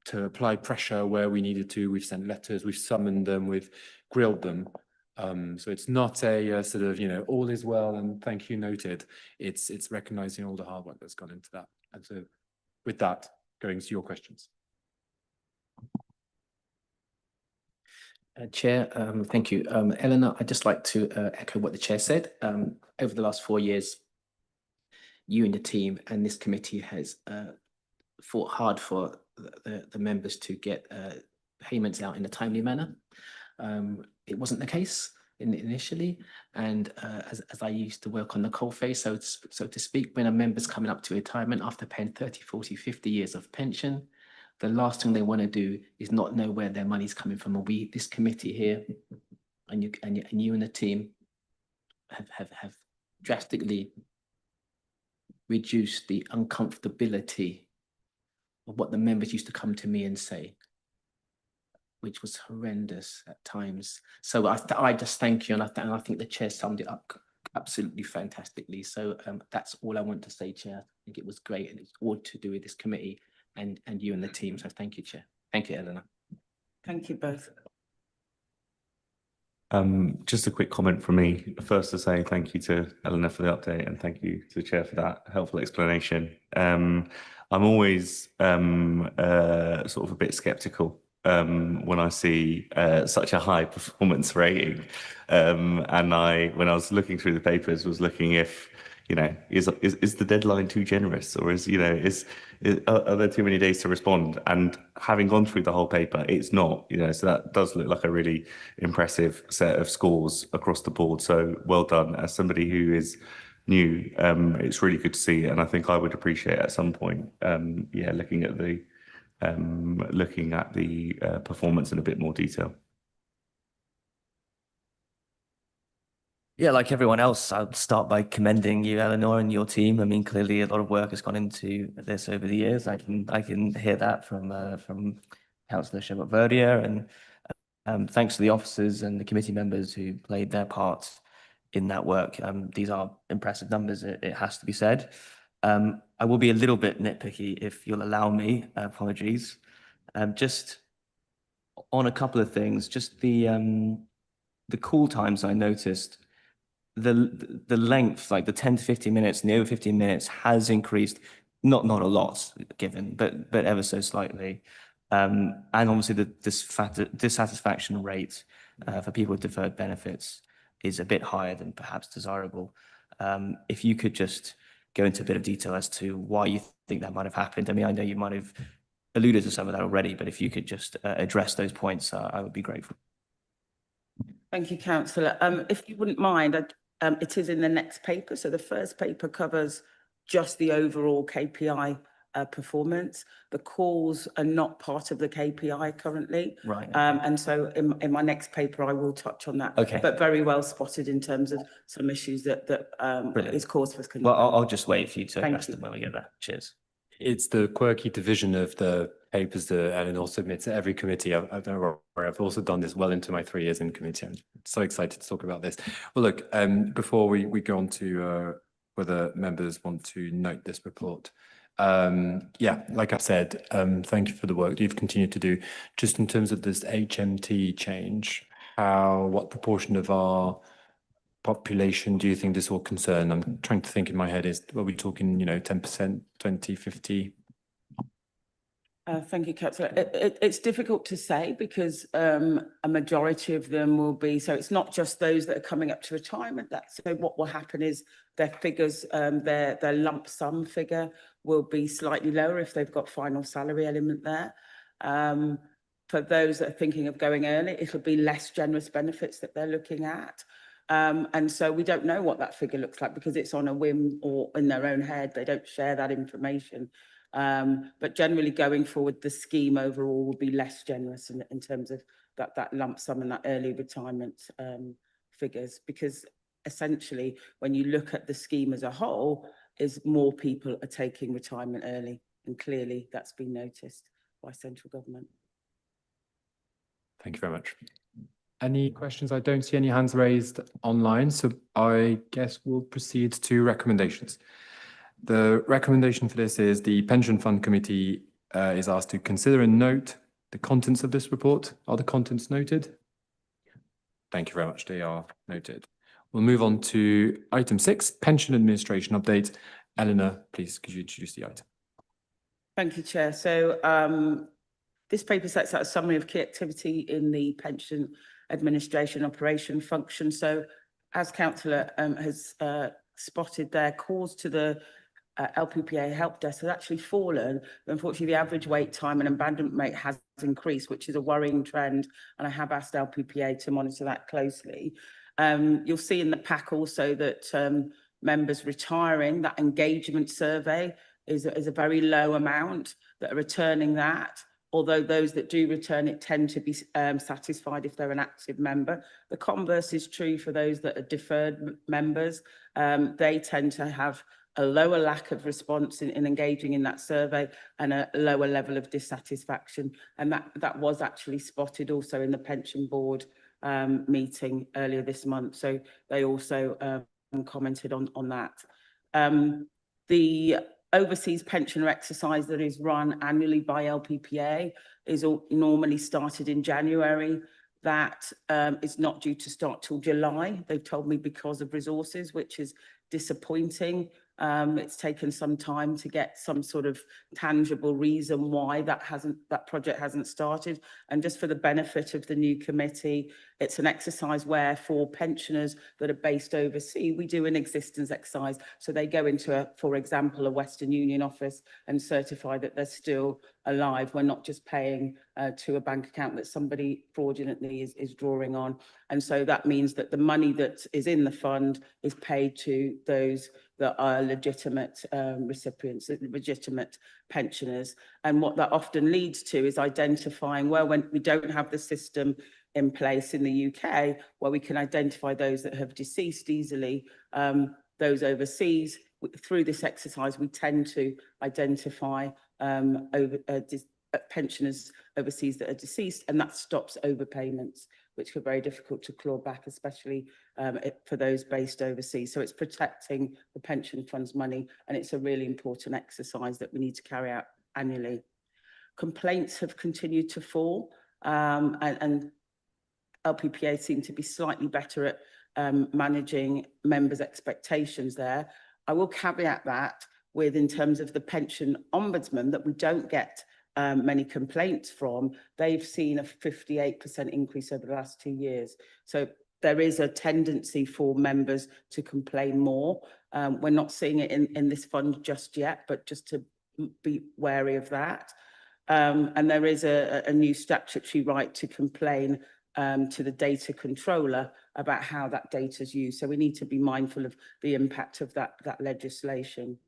to apply pressure where we needed to. We've sent letters, we've summoned them, we've grilled them. So it's not a sort of, all is well and thank you noted. It's recognizing all the hard work that's gone into that. And so with that, going to your questions. Chair, thank you. Eleanor, I'd just like to echo what the chair said. Over the last 4 years, you and the team and this committee has fought hard for the members to get payments out in a timely manner. It wasn't the case initially, and as I used to work on the coalface, so to speak, when a member's coming up to retirement after paying 30, 40, 50 years of pension, the last thing they want to do is not know where their money's coming from. And this committee here, and you and the team have drastically reduced the uncomfortability of what the members used to come to me and say, which was horrendous at times. So I just thank you, and I think the chair summed it up absolutely fantastically. So that's all I want to say, Chair. I think it was great, and it's all to do with this committee and you and the team. So thank you, Chair. Thank you, Eleanor. Thank you both. Just a quick comment from me. First, to say thank you to Eleanor for the update, and thank you to the chair for that helpful explanation. I'm always sort of a bit skeptical when I see such a high performance rating. And when I was looking through the papers, was looking if, is the deadline too generous, or are there too many days to respond? And having gone through the whole paper, it's not, so that does look like a really impressive set of scores across the board. So well done. As somebody who is new, it's really good to see, and I think I would appreciate at some point, looking at the performance in a bit more detail. Yeah, like everyone else, I'll start by commending you, Eleanor, and your team. I mean, clearly a lot of work has gone into this over the years. I can hear that from Councillor Shebot-Verdier, and thanks to the officers and the committee members who played their parts in that work. These are impressive numbers, it has to be said. I will be a little bit nitpicky if you'll allow me. Apologies. Just on a couple of things, just the call times I noticed. The length, like the 10 to 15 minutes, and the over 15 minutes has increased, not a lot given, but ever so slightly. And obviously the dissatisfaction rate for people with deferred benefits is a bit higher than perhaps desirable. If you could just go into a bit of detail as to why you think that might have happened. I mean, I know you might have alluded to some of that already, but if you could just address those points, I would be grateful. Thank you, Councillor. If you wouldn't mind, it is in the next paper. So the first paper covers just the overall KPI performance. The calls are not part of the KPI currently. Right. And so in my next paper, I will touch on that. Okay. But very well spotted in terms of some issues that is cause for concern. Well, I'll just wait for you to address them when we get there. Cheers. It's the quirky division of the papers that Eleanor submits at every committee. I've also done this well into my 3 years in committee. I'm so excited to talk about this. Well, look, before we go on to whether members want to note this report, yeah, like I said, thank you for the work you've continued to do. Just in terms of this HMT change, what proportion of our population do you think this will concern? I'm trying to think in my head, are we talking, 10%, 20, 50? Thank you, Councillor. It's difficult to say because a majority of them will be, so it's not just those that are coming up to retirement. So what will happen is their figures, their lump sum figure will be slightly lower if they've got final salary element there. For those that are thinking of going early, it'll be less generous benefits that they're looking at. And so we don't know what that figure looks like because it's on a whim or in their own head. They don't share that information. But generally going forward, the scheme overall will be less generous in terms of that lump sum and that early retirement figures, because essentially when you look at the scheme as a whole, is more people are taking retirement early, and clearly that's been noticed by central government. Thank you very much. Any questions? I don't see any hands raised online, so I guess we'll proceed to recommendations. The recommendation for this is the Pension Fund Committee is asked to consider and note the contents of this report. Are the contents noted? Thank you very much. They are noted. We'll move on to item 6, pension administration update. Eleanor, please, could you introduce the item? Thank you, Chair. So this paper sets out a summary of key activity in the pension administration operation function. So as Councillor has spotted there, calls to the LPPA help desk has actually fallen. Unfortunately, the average wait time and abandonment rate has increased, which is a worrying trend. And I have asked LPPA to monitor that closely. You'll see in the pack also that members retiring, that engagement survey is a very low amount that are returning that. Although those that do return it tend to be satisfied if they're an active member. The converse is true for those that are deferred members. They tend to have a lower lack of response in engaging in that survey and a lower level of dissatisfaction. And that was actually spotted also in the pension board meeting earlier this month. So they also commented on that. The overseas pensioner exercise that is run annually by LPPA is normally started in January. That is not due to start till July. They've told me because of resources, which is disappointing. It's taken some time to get some sort of tangible reason why that project hasn't started. And just for the benefit of the new committee, it's an exercise where for pensioners that are based overseas, we do an existence exercise. So they go into, for example, a Western Union office and certify that they're still alive. We're not just paying to a bank account that somebody fraudulently is drawing on. And so that means that the money that is in the fund is paid to those that are legitimate recipients, legitimate pensioners. And what that often leads to is identifying, well, when we don't have the system in place in the UK, where we can identify those that have deceased easily, those overseas. Through this exercise, we tend to identify pensioners overseas that are deceased, and that stops overpayments, which are very difficult to claw back, especially for those based overseas. So it's protecting the pension fund's money, and it's a really important exercise that we need to carry out annually. Complaints have continued to fall, and LPPA seem to be slightly better at managing members' expectations there. I will caveat that with, in terms of the pension ombudsman, that we don't get many complaints from. They've seen a 58% increase over the last 2 years. So there is a tendency for members to complain more. We're not seeing it in this fund just yet, but just to be wary of that. And there is a new statutory right to complain to the data controller about how that data is used. So we need to be mindful of the impact of that legislation.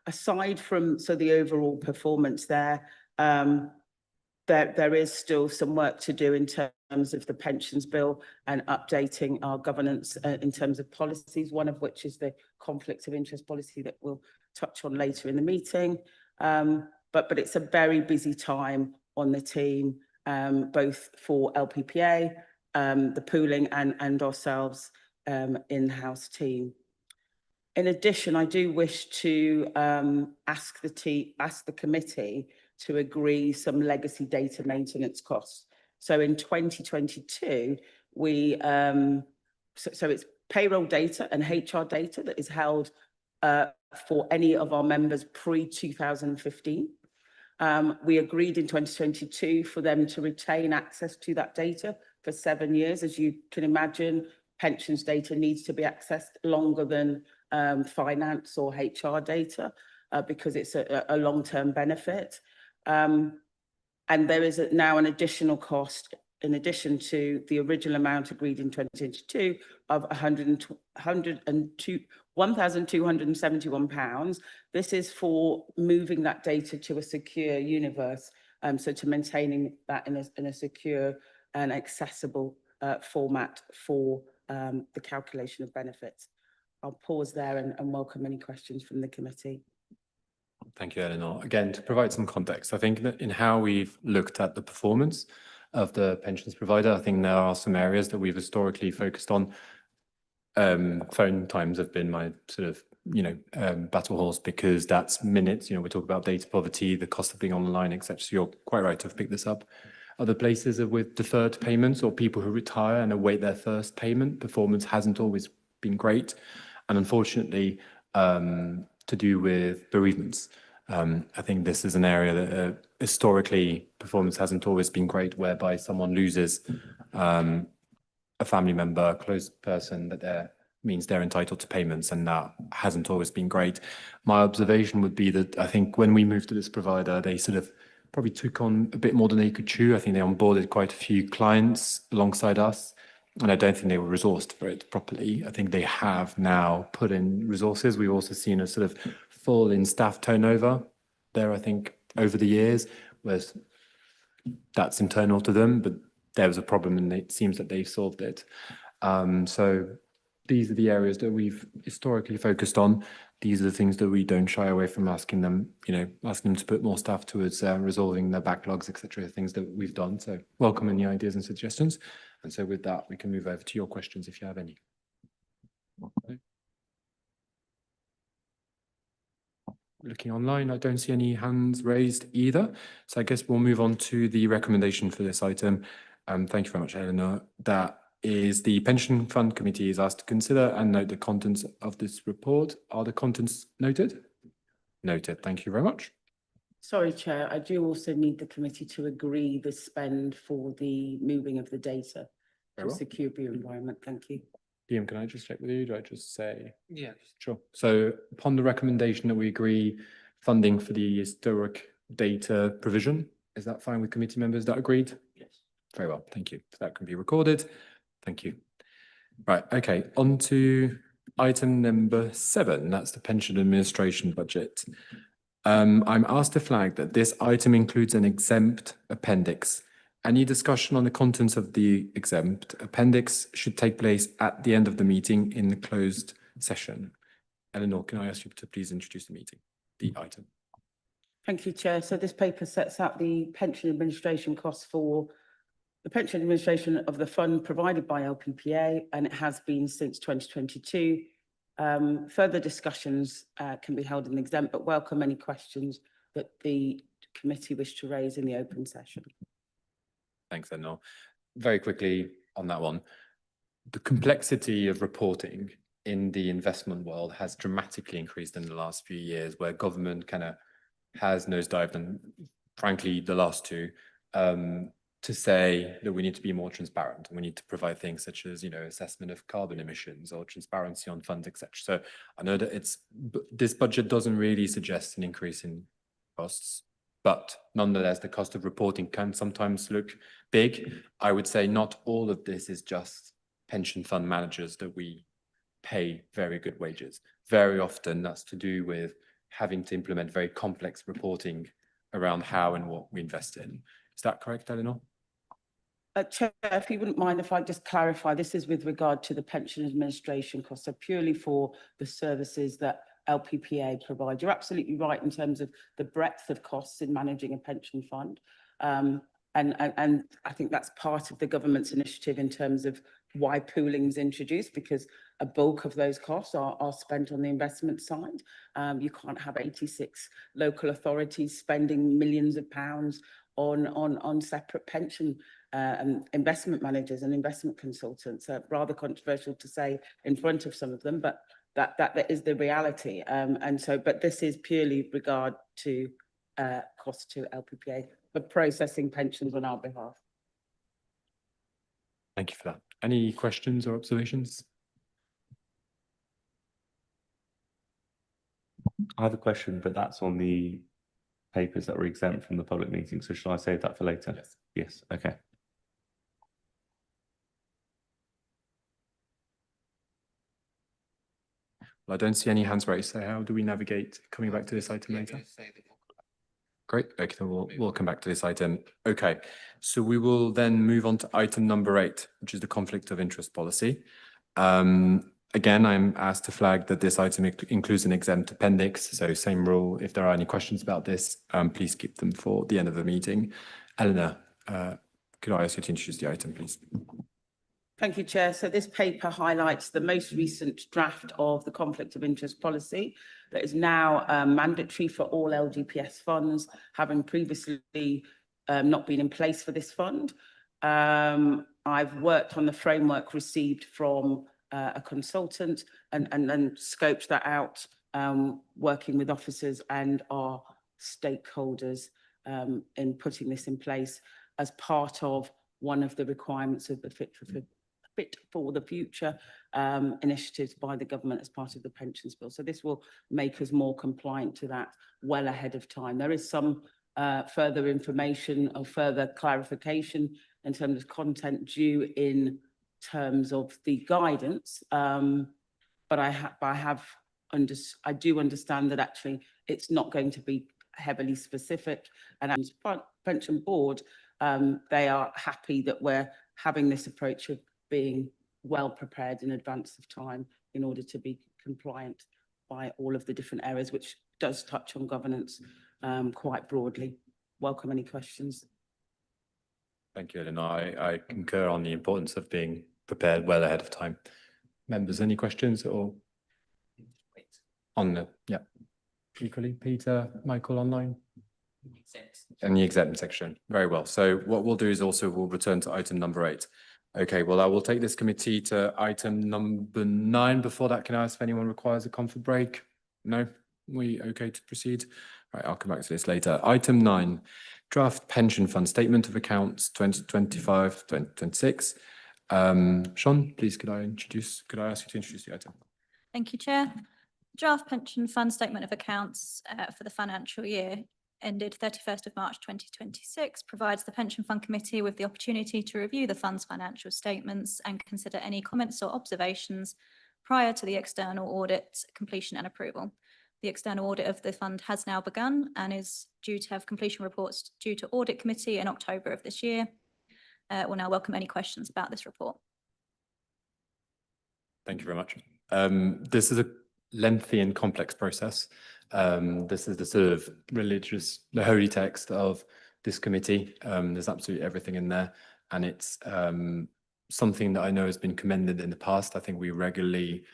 Aside from the overall performance there, there is still some work to do in terms of the pensions bill and updating our governance in terms of policies, one of which is the conflict of interest policy that we'll touch on later in the meeting. But it's a very busy time on the team, both for LPPA, the pooling and ourselves, in-house team. In addition, I do wish to ask the committee to agree some legacy data maintenance costs. So in 2022, we so it's payroll data and HR data that is held for any of our members pre-2015. We agreed in 2022 for them to retain access to that data for 7 years. As you can imagine, pensions data needs to be accessed longer than finance or HR data because it's a long-term benefit. And there is now an additional cost in addition to the original amount agreed in 2022 of £1,271. This is for moving that data to a secure universe, so to maintaining that in a secure and accessible format for the calculation of benefits. I'll pause there and welcome any questions from the committee. Thank you, Eleanor. Again, to provide some context, I think that in how we've looked at the performance of the pensions provider, I think there are some areas that we've historically focused on. Phone times have been my sort of, battle horse, because that's minutes. We talk about data poverty, the cost of being online, etc. So you're quite right to have picked this up. Other places are with deferred payments or people who retire and await their first payment. Performance hasn't always been great. And unfortunately, to do with bereavements. I think this is an area that historically performance hasn't always been great, whereby someone loses a family member, a close person that means they're entitled to payments, and that hasn't always been great. My observation would be that I think when we moved to this provider, they sort of probably took on a bit more than they could chew. I think they onboarded quite a few clients alongside us, and I don't think they were resourced for it properly. I think they have now put in resources. We've also seen a sort of fall in staff turnover there, I think, over the years, whereas that's internal to them, but there was a problem and it seems that they've solved it. So these are the areas that we've historically focused on. These are the things that we don't shy away from asking them, asking them to put more staff towards resolving their backlogs, etc., things that we've done. So welcome any ideas and suggestions. And so with that, we can move over to your questions if you have any. Okay. Looking online, I don't see any hands raised either. So I guess we'll move on to the recommendation for this item. Thank you very much, Eleanor. That is the Pension Fund Committee is asked to consider and note the contents of this report. Are the contents noted? Noted. Thank you very much. Sorry, Chair, I do also need the committee to agree the spend for the moving of the data to a secure environment. Thank you. Liam, can I just check with you? Do I just say? Yeah. Sure. So upon the recommendation that we agree funding for the historic data provision, is that fine with committee members? Is that agreed? Yes. Very well. Thank you. So that can be recorded. Thank you. Right. Okay. On to item number 7. That's the pension administration budget. I'm asked to flag that this item includes an exempt appendix. Any discussion on the contents of the exempt appendix should take place at the end of the meeting in the closed session. Eleanor, can I ask you to please introduce the item? Thank you, Chair. So this paper sets out the pension administration costs for the pension administration of the fund provided by LPPA, and it has been since 2022. Further discussions can be held in exempt, but welcome any questions that the committee wish to raise in the open session. Thanks, Eleanor. Very quickly on that one, the complexity of reporting in the investment world has dramatically increased in the last few years, where government kind of has nosedived, and frankly, the last two, to say that we need to be more transparent and we need to provide things such as, assessment of carbon emissions or transparency on funds, etc. So I know that this budget doesn't really suggest an increase in costs, but nonetheless, the cost of reporting can sometimes look big. I would say not all of this is just pension fund managers that we pay very good wages. Very often that's to do with having to implement very complex reporting around how and what we invest in. Is that correct, Eleanor? Chair, if you wouldn't mind if I just clarify, this is with regard to the pension administration costs, so purely for the services that LPPA provide. You're absolutely right in terms of the breadth of costs in managing a pension fund. And I think that's part of the government's initiative in terms of why pooling is introduced, because a bulk of those costs are spent on the investment side. You can't have 86 local authorities spending millions of pounds on separate pension investment managers and investment consultants. Rather controversial to say in front of some of them, but that is the reality. But this is purely regard to cost to LPPA for processing pensions on our behalf. Thank you for that. Any questions or observations? I have a question, but that's on the papers that were exempt from the public meeting. So shall I save that for later? Yes. Yes. Okay. Well, I don't see any hands raised. So how do we navigate coming back to this item later? Great. Okay, then we'll come back to this item. Okay, so we will then move on to item number 8, which is the conflict of interest policy. Again, I'm asked to flag that this item includes an exempt appendix. So same rule. If there are any questions about this, please keep them for the end of the meeting. Eleanor, could I ask you to introduce the item, please? Thank you, Chair. So this paper highlights the most recent draft of the conflict of interest policy that is now mandatory for all LGPS funds, having previously not been in place for this fund. I've worked on the framework received from a consultant and then scoped that out, working with officers and our stakeholders in putting this in place as part of one of the requirements of the Fit for the Future initiatives by the government as part of the pensions bill. So this will make us more compliant to that well ahead of time. There is some further information or further clarification in terms of content due in terms of the guidance, but I do understand that actually it's not going to be heavily specific. And as pension board, they are happy that we're having this approach of being well prepared in advance of time in order to be compliant by all of the different areas, which does touch on governance quite broadly. Welcome any questions. Thank you, Eleanor. I concur on the importance of being prepared well ahead of time. Members, any questions or on the, yeah, equally, Peter, Michael online? And the exempt section. Very well. So what we'll do is also we'll return to item number 8. Okay, well, I will take this committee to item number 9. Before that, can I ask if anyone requires a comfort break? No? We okay to proceed? Right, I'll come back to this later. Item 9, draft pension fund statement of accounts 2025-2026. Sean, please could I ask you to introduce the item? Thank you, Chair. Draft pension fund statement of accounts for the financial year ended 31st of March 2026 provides the Pension Fund Committee with the opportunity to review the fund's financial statements and consider any comments or observations prior to the external audit completion and approval. The external audit of the fund has now begun and is due to have completion reports due to Audit Committee in October of this year. We'll now welcome any questions about this report. Thank you very much. This is a lengthy and complex process. This is the sort of the holy text of this committee. There's absolutely everything in there. And it's something that I know has been commended in the past. I think we regularly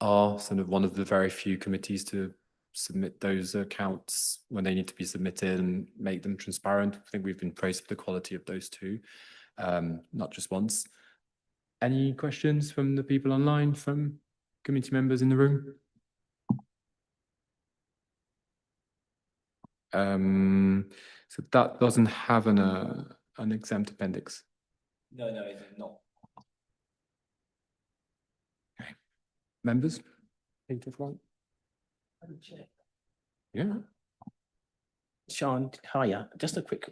are sort of one of the very few committees to submit those accounts when they need to be submitted and make them transparent. I think we've been praised for the quality of those too, not just once. Any questions from the people online, from committee members in the room? So that doesn't have an exempt appendix. No, it's not. Okay. Members? Peter Frank? Yeah. Sean, hiya. Just a quick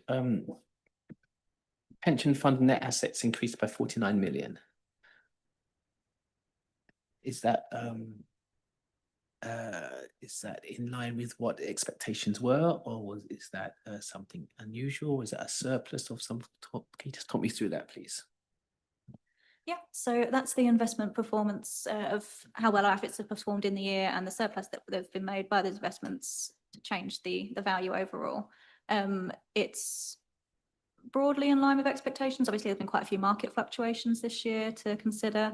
pension fund net assets increased by 49 million. Is that in line with what expectations were, or is that something unusual? Is that a surplus of some? Can you just talk me through that, please? Yeah, so that's the investment performance of how well our assets have performed in the year and the surplus that have been made by those investments to change the value overall. It's broadly in line with expectations. Obviously, there's been quite a few market fluctuations this year to consider,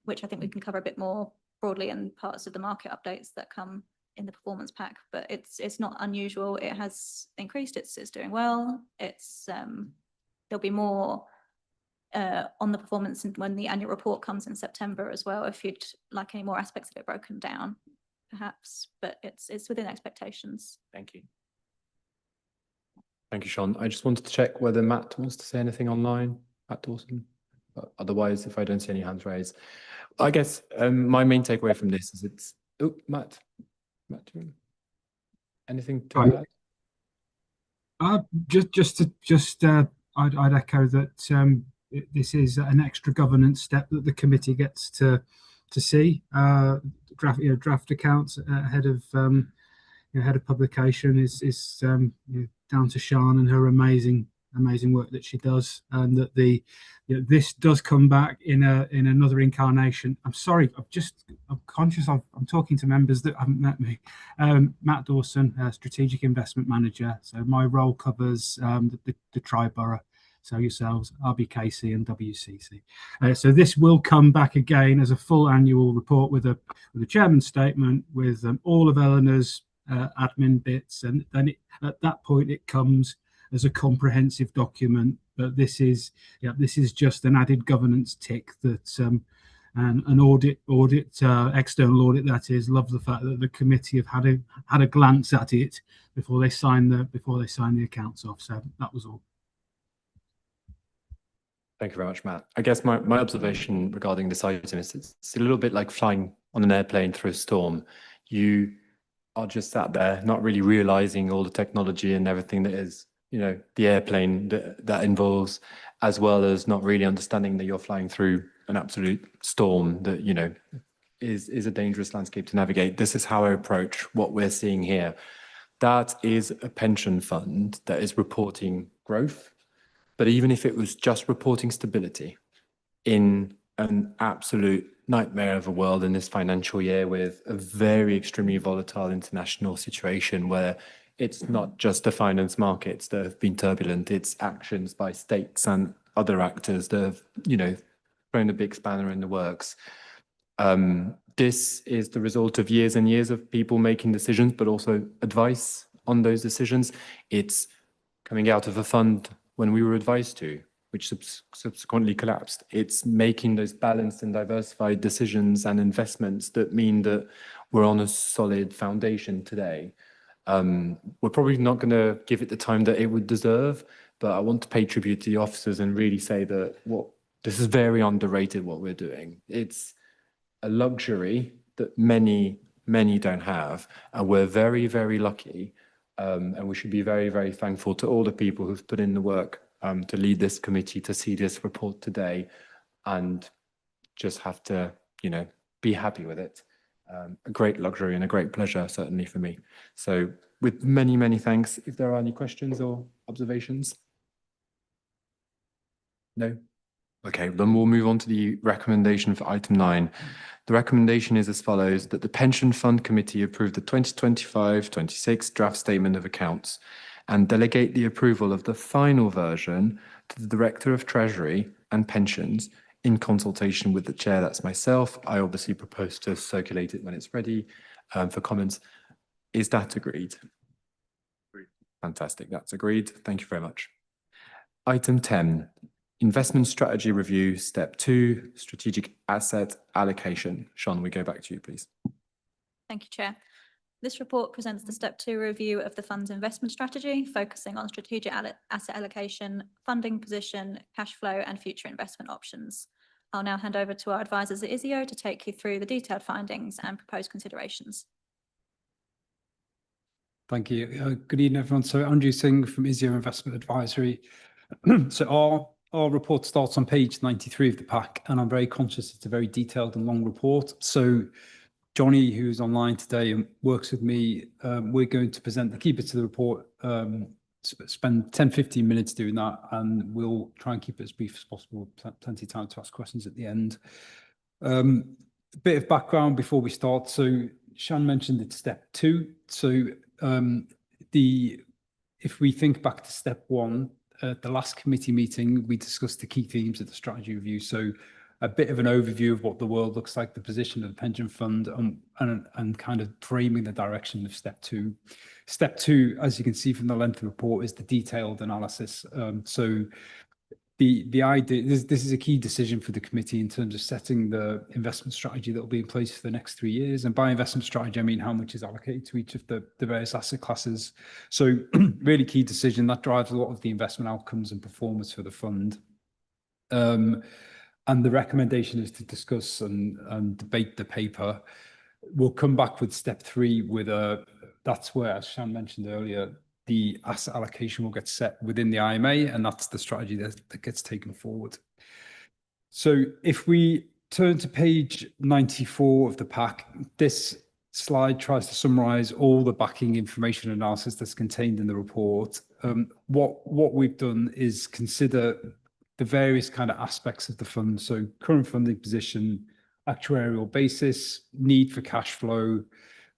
which I think we can cover a bit more broadly in parts of the market updates that come in the performance pack, but it's not unusual. It has increased, it's doing well. It's there'll be more on the performance when the annual report comes in September as well, if you'd like any more aspects of it broken down, perhaps, but it's within expectations. Thank you. Thank you, Sean. I just wanted to check whether Matt wants to say anything online, Matt Dawson. But otherwise, if I don't see any hands raised, I guess my main takeaway from this is it's, oh, Matt, anything to add? I'd echo that this is an extra governance step that the committee gets to see. Draft accounts ahead of publication is down to Sian and her amazing work that she does, and that this does come back in another incarnation. I'm sorry, I'm conscious I'm talking to members that haven't met me. Matt Dawson, Strategic Investment Manager. So my role covers the Tri-Borough, so yourselves, RBKC and WCC. So this will come back again as a full annual report with a chairman's statement, with all of Eleanor's admin bits, and then at that point it comes as a comprehensive document. But this is just an added governance tick that an audit external audit, that is, love the fact that the committee have had a glance at it before they sign the accounts off. So that was all. Thank you very much, Matt. I guess my observation regarding this item is it's a little bit like flying on an airplane through a storm. You are just sat there, not really realizing all the technology and everything that is, the airplane that involves, as well as not really understanding that you're flying through an absolute storm that, is a dangerous landscape to navigate. This is how I approach what we're seeing here. That is a pension fund that is reporting growth. But even if it was just reporting stability in an absolute nightmare of a world in this financial year, with a very extremely volatile international situation where it's not just the finance markets that have been turbulent, it's actions by states and other actors that have, thrown a big spanner in the works. This is the result of years and years of people making decisions, but also advice on those decisions. It's coming out of a fund when we were advised to, which subsequently collapsed. It's making those balanced and diversified decisions and investments that mean that we're on a solid foundation today. We're probably not going to give it the time that it would deserve, but I want to pay tribute to the officers and really say that this is very underrated what we're doing. It's a luxury that many don't have, and we're very, very lucky. And we should be very, very thankful to all the people who've put in the work to lead this committee, to see this report today, and just have to, be happy with it. A great luxury and a great pleasure, certainly for me. So with many, many thanks. If there are any questions or observations? No? Okay, then we'll move on to the recommendation for item 9. The recommendation is as follows: that the Pension Fund Committee approve the 2025-26 draft statement of accounts and delegate the approval of the final version to the Director of Treasury and Pensions in consultation with the chair. That's myself. I obviously propose to circulate it when it's ready for comments. Is that agreed? Agreed. Fantastic, that's agreed. Thank you very much. Item 10. Investment strategy review, step 2, strategic asset allocation. Sean, we go back to you, please. Thank you, Chair. This report presents the step 2 review of the fund's investment strategy, focusing on strategic asset allocation, funding position, cash flow, and future investment options. I'll now hand over to our advisors at ISIO to take you through the detailed findings and proposed considerations. Thank you. Good evening, everyone. So Andrew Singh from ISIO Investment Advisory. So our report starts on page 93 of the pack, and I'm very conscious it's a very detailed and long report. So Johnny, who's online today and works with me, we're going to present the key bits of the report spend 10, 15 minutes doing that, and we'll try and keep it as brief as possible. Plenty of time to ask questions at the end. A bit of background before we start. So Shan mentioned it's step 2. So if we think back to step 1, at the last committee meeting, we discussed the key themes of the strategy review. So a bit of an overview of what the world looks like, the position of the pension fund, and kind of framing the direction of step 2. Step 2, as you can see from the length of the report, is the detailed analysis. So the idea, this is a key decision for the committee in terms of setting the investment strategy that will be in place for the next 3 years. And by investment strategy, I mean how much is allocated to each of the various asset classes. So really key decision that drives a lot of the investment outcomes and performance for the fund. And the recommendation is to discuss and debate the paper. We'll come back with step 3 with that's where, as Shan mentioned earlier, the asset allocation will get set within the IMA, and that's the strategy that gets taken forward. So if we turn to page 94 of the pack, this slide tries to summarize all the backing information analysis that's contained in the report. What we've done is consider the various kind of aspects of the fund. So current funding position, actuarial basis, need for cash flow,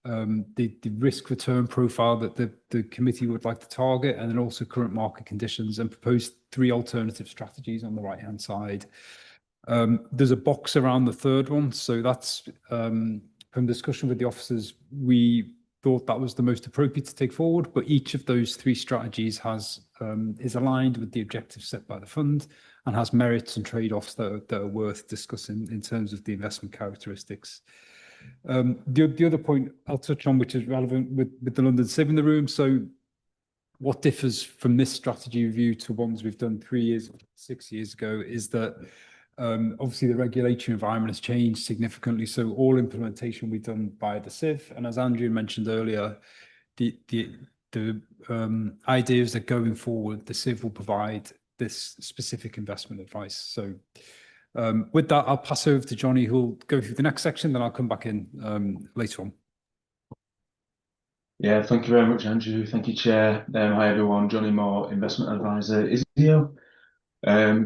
the risk return profile that the committee would like to target, and then also current market conditions, and proposed 3 alternative strategies on the right hand side. There's a box around the third one. So that's from discussion with the officers, we thought that was the most appropriate to take forward, but each of those 3 strategies is aligned with the objectives set by the fund and has merits and trade-offs that are worth discussing in terms of the investment characteristics. The other point I'll touch on, which is relevant with the London Civ in the room. So what differs from this strategy review to ones we've done 3 years, 6 years ago, is that obviously the regulatory environment has changed significantly. So all implementation we've done by the Civ, and as Andrew mentioned earlier, the idea is that going forward, the Civ will provide this specific investment advice. So with that, I'll pass over to Johnny, who'll go through the next section, then I'll come back in later on. Yeah, thank you very much, Andrew. Thank you, Chair. Hi, everyone. Johnny Moore, Investment Advisor, ISIO.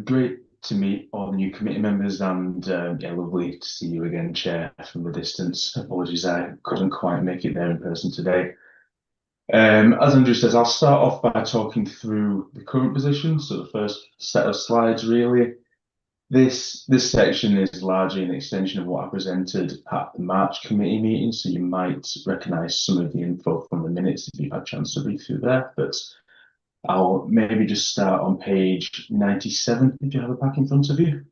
Great to meet all the new committee members, and yeah, lovely to see you again, Chair, from the distance. Apologies, I couldn't quite make it there in person today. As Andrew says, I'll start off by talking through the current position. So the first set of slides, really. This section is largely an extension of what I presented at the March committee meeting, so you might recognise some of the info from the minutes if you've had a chance to read through there, but I'll maybe just start on page 97 if you have a pack in front of you.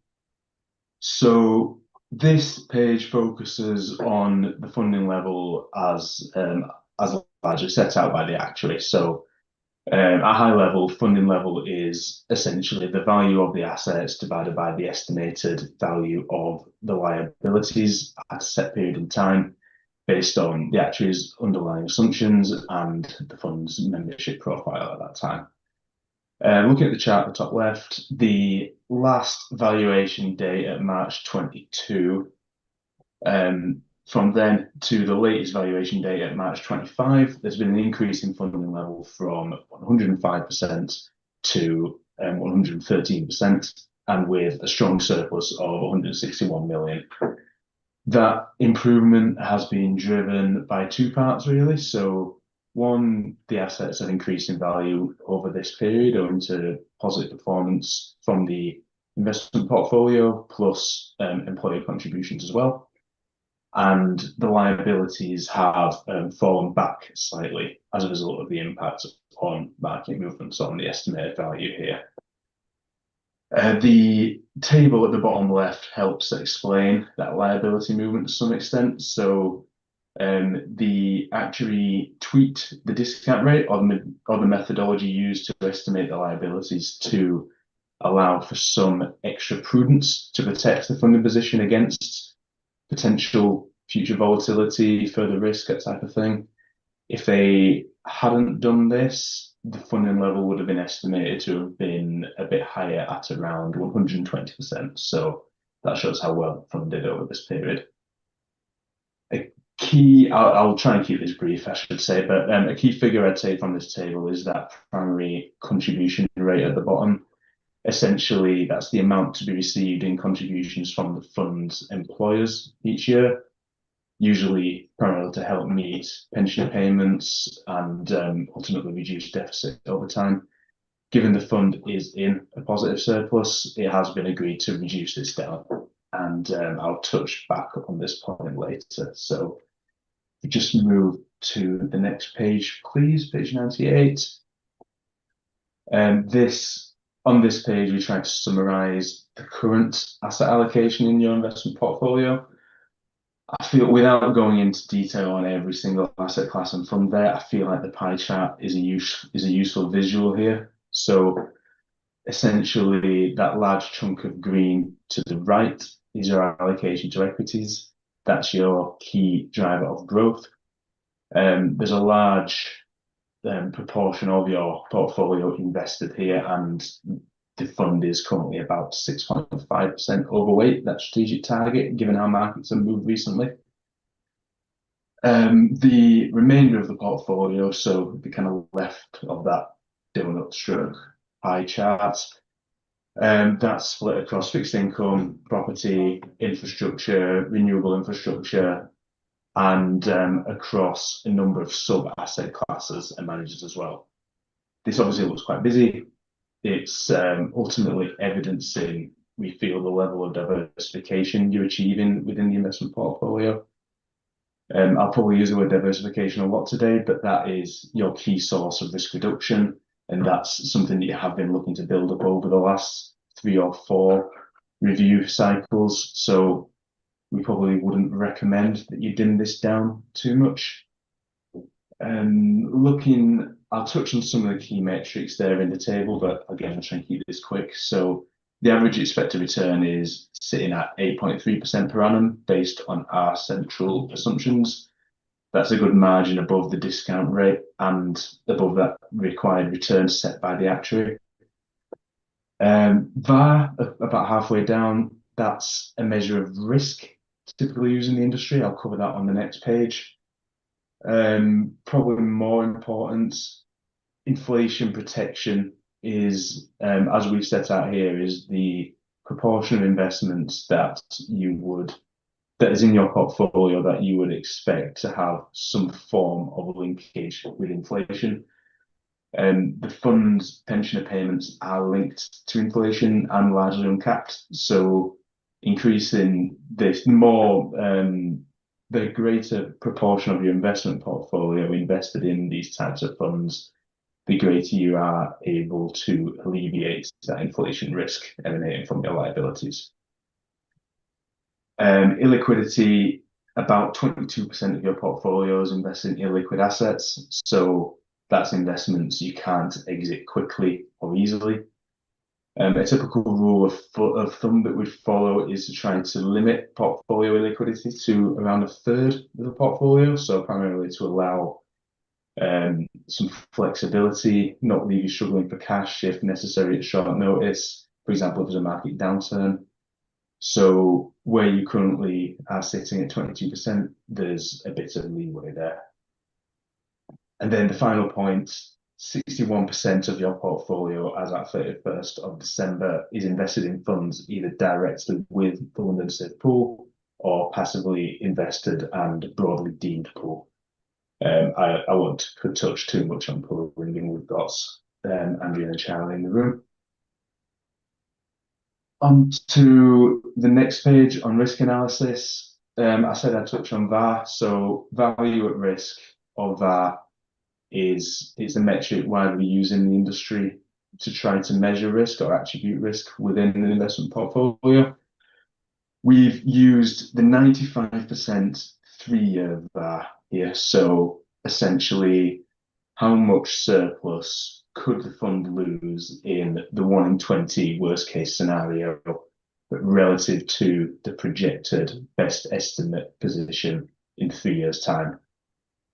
So this page focuses on the funding level as largely set out by the actuary. So at high level, funding level is essentially the value of the assets divided by the estimated value of the liabilities at a set period in time, based on the actuary's underlying assumptions and the fund's membership profile at that time. Looking at the chart at the top left, the last valuation date at March 22, from then to the latest valuation date at March 25, there's been an increase in funding level from 105% to 113%, and with a strong surplus of 161 million. That improvement has been driven by 2 parts, really. So one, the assets have increased in value over this period owing to positive performance from the investment portfolio, plus employer contributions as well. And the liabilities have fallen back slightly as a result of the impact on market movements on the estimated value here. The table at the bottom left helps explain that liability movement to some extent. So the actuary tweaked the discount rate or the methodology used to estimate the liabilities to allow for some extra prudence to protect the funding position against potential future volatility, further risk, that type of thing. If they hadn't done this, the funding level would have been estimated to have been a bit higher at around 120%. So that shows how well funded over this period. I'll try and keep this brief, I should say, but a key figure I'd take from this table is that primary contribution rate at the bottom. Essentially, that's the amount to be received in contributions from the fund's employers each year, usually primarily to help meet pension payments and ultimately reduce deficit over time. Given the fund is in a positive surplus, it has been agreed to reduce this down, and I'll touch back on this point later. So if we just move to the next page, please, page 98. On this page, we try to summarize the current asset allocation in your investment portfolio. I feel, without going into detail on every single asset class and fund there, I feel like the pie chart is a useful visual here. So essentially, that large chunk of green to the right is your allocation to equities. That's your key driver of growth. There's a large proportion of your portfolio invested here, and the fund is currently about 6.5% overweight that strategic target, given how markets have moved recently. The remainder of the portfolio, so the kind of left of that donut stroke pie chart, that's split across fixed income, property, infrastructure, renewable infrastructure, and across a number of sub-asset classes and managers as well. This obviously looks quite busy. It's ultimately evidencing, we feel, the level of diversification you're achieving within the investment portfolio. I'll probably use the word diversification a lot today, but that is your key source of risk reduction, and that's something that you have been looking to build up over the last 3 or 4 review cycles. So we probably wouldn't recommend that you dim this down too much. I'll touch on some of the key metrics there in the table, but again, I'll try and keep this quick. So the average expected return is sitting at 8.3% per annum based on our central assumptions. That's a good margin above the discount rate and above that required return set by the actuary. VAR, about halfway down, that's a measure of risk typically used in the industry. I'll cover that on the next page. Probably more important, inflation protection is, as we've set out here, is the proportion of investments that is in your portfolio that you would expect to have some form of linkage with inflation. The fund's pensioner payments are linked to inflation and largely uncapped. So increasing this the greater proportion of your investment portfolio invested in these types of funds, the greater you are able to alleviate that inflation risk emanating from your liabilities. Illiquidity, about 22% of your portfolio is invested in illiquid assets. So that's investments you can't exit quickly or easily. A typical rule of thumb that we'd follow is to try to limit portfolio illiquidity to around 1/3 of the portfolio. So primarily to allow some flexibility, not leave you struggling for cash if necessary at short notice, for example, if there's a market downturn. So where you currently are sitting at 22%, there's a bit of leeway there. And then the final point, 61% of your portfolio as at 31st of December is invested in funds either directly with the London Safe Pool or passively invested and broadly deemed pool. I won't touch too much on pool lending. We've got Andrea and Charlie in the room. On to the next page on risk analysis. I said I'd touch on VAR. So value at risk, or VAR, is a metric widely used in the industry to try to measure risk or attribute risk within an investment portfolio. We've used the 95% 3-year VAR here. So essentially, how much surplus could the fund lose in the 1 in 20 worst case scenario, but relative to the projected best estimate position in 3 years' time?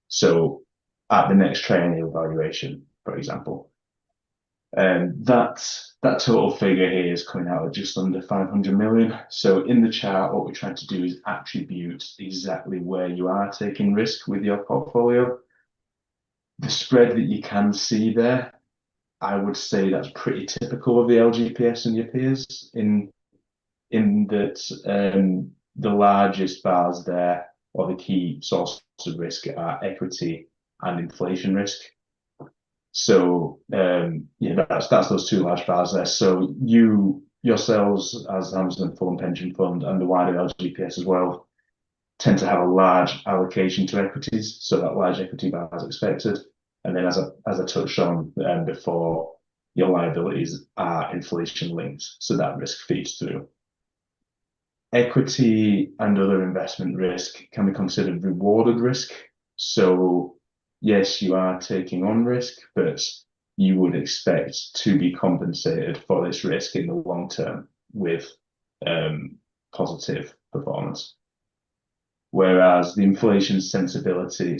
So at the next triennial valuation, for example. That total figure here is coming out at just under 500 million. So in the chart, what we're trying to do is attribute exactly where you are taking risk with your portfolio. The spread that you can see there, I would say that's pretty typical of the LGPS and your peers in that the largest bars there, or the key sources of risk, are equity and inflation risk. So yeah, that's those two large bars there. So you yourselves as Hammersmith Fulham Pension Fund and the wider LGPS as well tend to have a large allocation to equities. So that large equity bar is expected. And then as I touched on before, your liabilities are inflation linked. So that risk feeds through. Equity and other investment risk can be considered rewarded risk. So yes, you are taking on risk, but you would expect to be compensated for this risk in the long term with positive performance. Whereas the inflation sensitivity,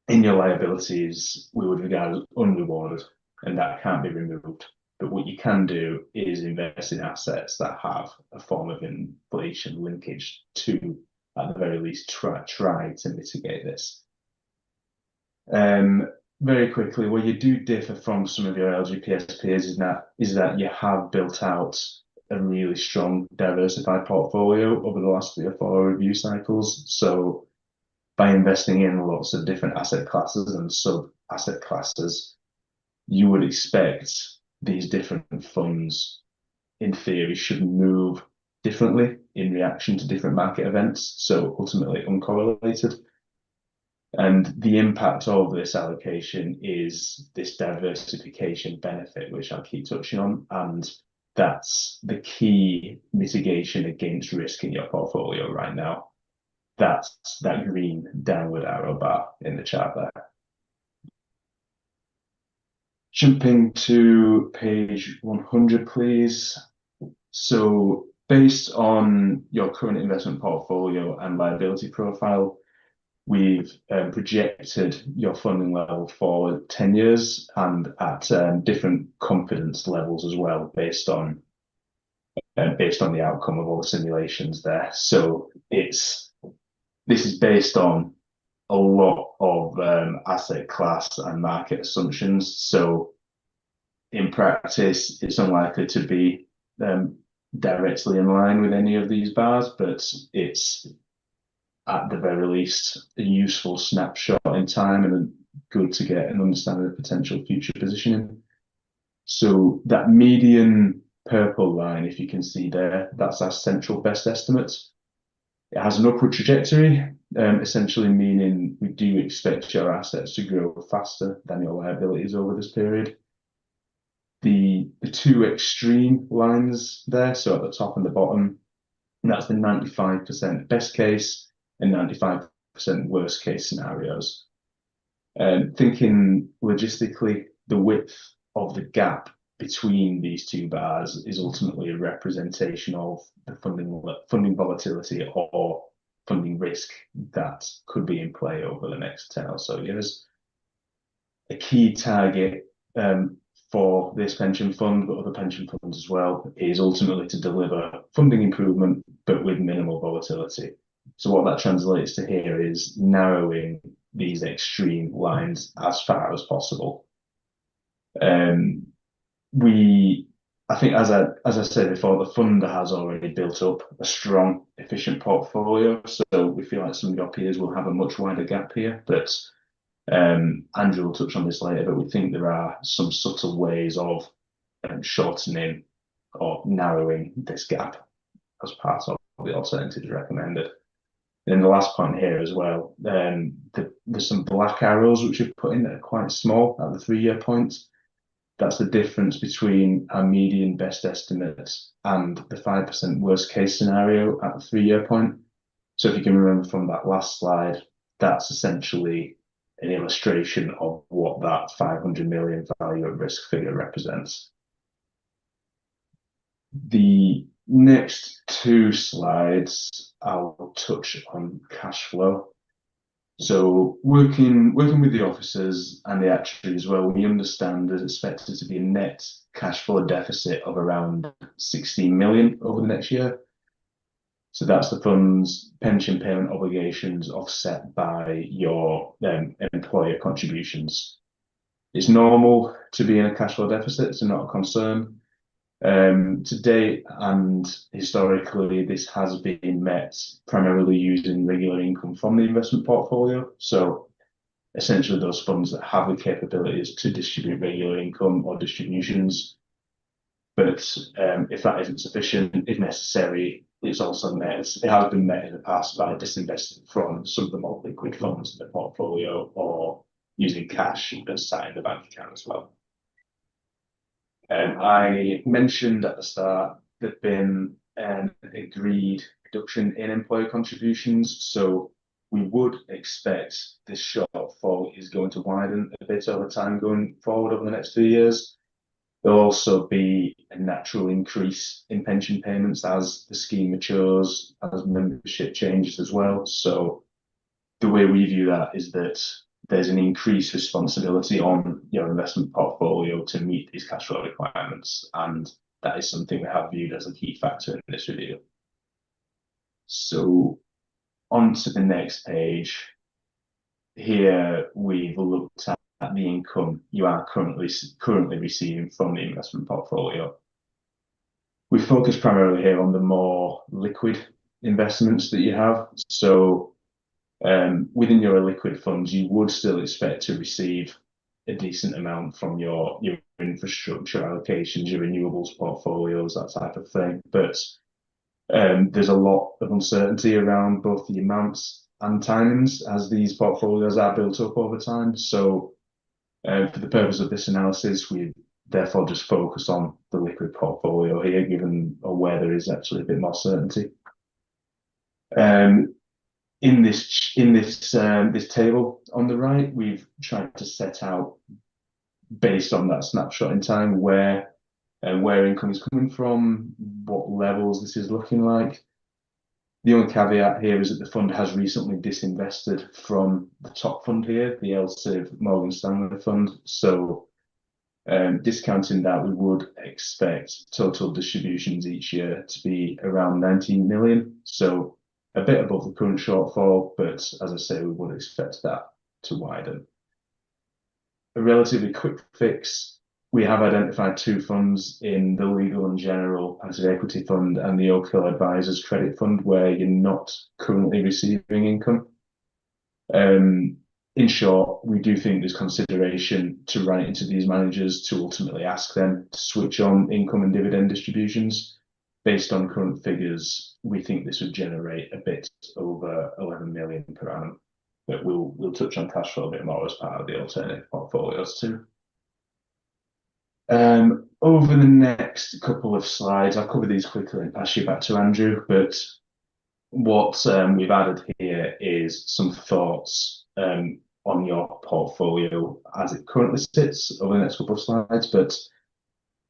in your liabilities, we would regard as unrewarded, and that can't be removed. But what you can do is invest in assets that have a form of inflation linkage to, at the very least, try to mitigate this. Very quickly, where you do differ from some of your LGPS peers is that you have built out a really strong diversified portfolio over the last 3 or 4 review cycles. So by investing in lots of different asset classes and sub-asset classes, you would expect these different funds, in theory, should move differently in reaction to different market events, so ultimately uncorrelated. And the impact of this allocation is this diversification benefit, which I'll keep touching on, and that's the key mitigation against risk in your portfolio right now. That's that green downward arrow bar in the chart there. Jumping to page 100, please. So based on your current investment portfolio and liability profile, we've projected your funding level for 10 years and at different confidence levels as well, based on the outcome of all the simulations there. So this is based on a lot of asset class and market assumptions. So in practice, it's unlikely to be directly in line with any of these bars, but it's at the very least a useful snapshot in time and good to get an understanding of potential future positioning. So that median purple line, if you can see there, that's our central best estimate. It has an upward trajectory, essentially meaning we do expect your assets to grow faster than your liabilities over this period. The two extreme lines there, so at the top and the bottom, and that's the 95% best case and 95% worst case scenarios. Thinking logistically, the width of the gap between these two bars is ultimately a representation of the funding volatility or funding risk that could be in play over the next 10 or so years. A key target for this pension fund, but other pension funds as well, is ultimately to deliver funding improvement, but with minimal volatility. So what that translates to here is narrowing these extreme lines as far as possible. I think, as I said before, the fund has already built up a strong, efficient portfolio. So we feel like some of your peers will have a much wider gap here. But Andrew will touch on this later, but we think there are some subtle ways of shortening or narrowing this gap as part of the alternatives recommended. And the last point here as well, there's some black arrows which we've put in that are quite small at the 3-year point. That's the difference between our median best estimate and the 5% worst case scenario at the 3-year point. So if you can remember from that last slide, that's essentially an illustration of what that 500 million value at risk figure represents. The next 2 slides, I'll touch on cash flow. So working with the officers and the actuary as well, we understand there's expected to be a net cash flow deficit of around 16 million over the next year. So that's the fund's pension payment obligations offset by your employer contributions. It's normal to be in a cash flow deficit, so not a concern. To date and historically, this has been met primarily using regular income from the investment portfolio. So essentially those funds that have the capabilities to distribute regular income or distributions. But if that isn't sufficient, if necessary, it's also met. It has been met in the past by disinvesting from some of the more liquid funds in the portfolio or using cash that's sat in the bank account as well. I mentioned at the start there'd been an agreed reduction in employer contributions, so we would expect this shortfall is going to widen a bit over time going forward over the next 2 years. There'll also be a natural increase in pension payments as the scheme matures, as membership changes as well. So the way we view that is that there's an increased responsibility on your investment portfolio to meet these cash flow requirements, and that is something we have viewed as a key factor in this review. So on to the next page. Here we've looked at the income you are currently receiving from the investment portfolio. We focus primarily here on the more liquid investments that you have. So within your liquid funds, you would still expect to receive a decent amount from your infrastructure allocations, your renewables portfolios, that type of thing. But there's a lot of uncertainty around both the amounts and timings as these portfolios are built up over time. So for the purpose of this analysis, we therefore just focus on the liquid portfolio here, given where there is actually a bit more certainty. In this table on the right, we've tried to set out, based on that snapshot in time, where income is coming from, what levels this is looking like. The only caveat here is that the fund has recently disinvested from the top fund here, the LSIV Morgan Stanley fund. So discounting that, we would expect total distributions each year to be around 19 million. So a bit above the current shortfall, but as I say, we would expect that to widen. A relatively quick fix, we have identified 2 funds in the Legal and General Passive Equity Fund and the Oak Hill Advisors Credit Fund where you're not currently receiving income. In short, we do think there's consideration to write into these managers to ultimately ask them to switch on income and dividend distributions. Based on current figures, we think this would generate a bit over 11 million per annum. But we'll touch on cash flow a bit more as part of the alternative portfolios too. Over the next couple of slides, I'll cover these quickly and pass you back to Andrew. But what we've added here is some thoughts on your portfolio as it currently sits over the next couple of slides. But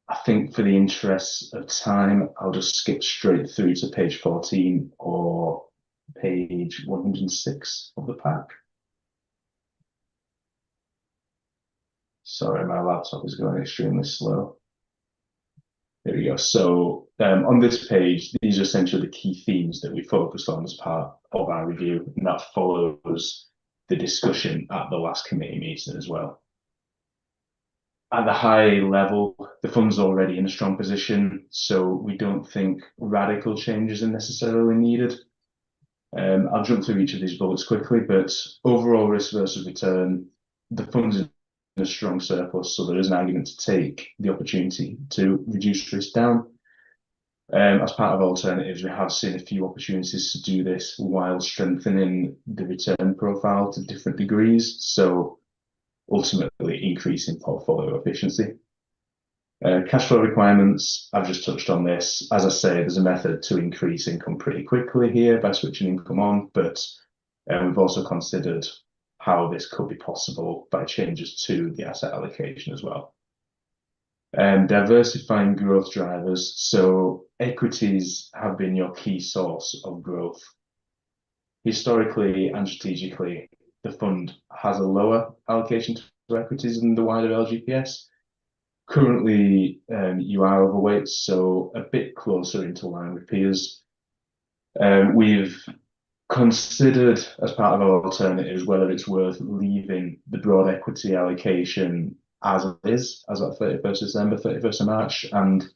I think for the interests of time, I'll just skip straight through to page 14 or page 106 of the pack. Sorry, my laptop is going extremely slow. There we go. So on this page, these are essentially the key themes that we focused on as part of our review, and that follows the discussion at the last committee meeting as well. At the high level, the fund's already in a strong position, so we don't think radical changes are necessarily needed. I'll jump through each of these bullets quickly, but overall risk versus return, the fund's in a strong surplus, so there is an argument to take the opportunity to reduce risk down. As part of alternatives, we have seen a few opportunities to do this while strengthening the return profile to different degrees, so ultimately increasing portfolio efficiency. Cash flow requirements, I've just touched on this. As I say, there's a method to increase income pretty quickly here by switching income on, but we've also considered how this could be possible by changes to the asset allocation as well. Diversifying growth drivers. So equities have been your key source of growth. Historically and strategically, the fund has a lower allocation to equities than the wider LGPS. Currently, you are overweight, so a bit closer into line with peers. We've considered as part of our alternatives whether it's worth leaving the broad equity allocation as it is, as at 31st December, 31st of March, and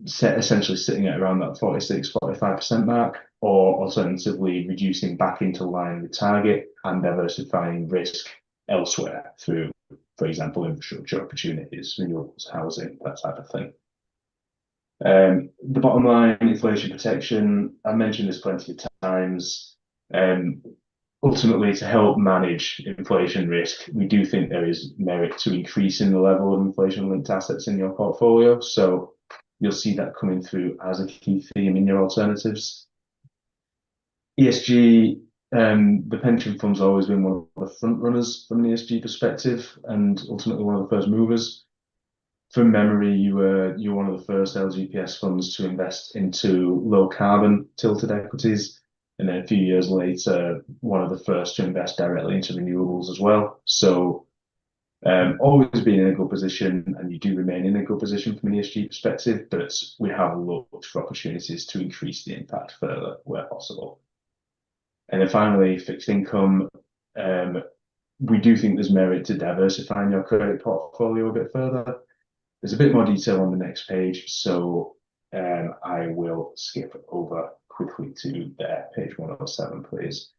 essentially sitting at around that 46-45% mark, or alternatively reducing back into line with target and diversifying risk elsewhere through, for example, infrastructure opportunities, renewables, housing, that type of thing. The bottom line, inflation protection, I mentioned this plenty of times. Ultimately, to help manage inflation risk, we do think there is merit to increasing the level of inflation-linked assets in your portfolio. So you'll see that coming through as a key theme in your alternatives. ESG, the pension fund's always been one of the front runners from an ESG perspective, and ultimately one of the first movers. From memory, you're one of the first LGPS funds to invest into low carbon tilted equities, and then a few years later, one of the first to invest directly into renewables as well. So always been in a good position, and you do remain in a good position from an ESG perspective, but we have looked for opportunities to increase the impact further where possible. And then finally, fixed income. We do think there's merit to diversifying your credit portfolio a bit further. There's a bit more detail on the next page, so I will skip over quickly to there, page 107, please.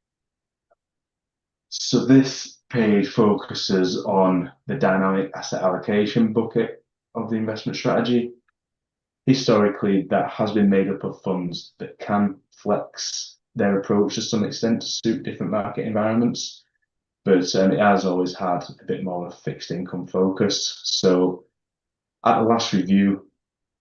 So this page focuses on the dynamic asset allocation bucket of the investment strategy. Historically, that has been made up of funds that can flex their approach to some extent to suit different market environments, but it has always had a bit more of a fixed income focus. So at the last review,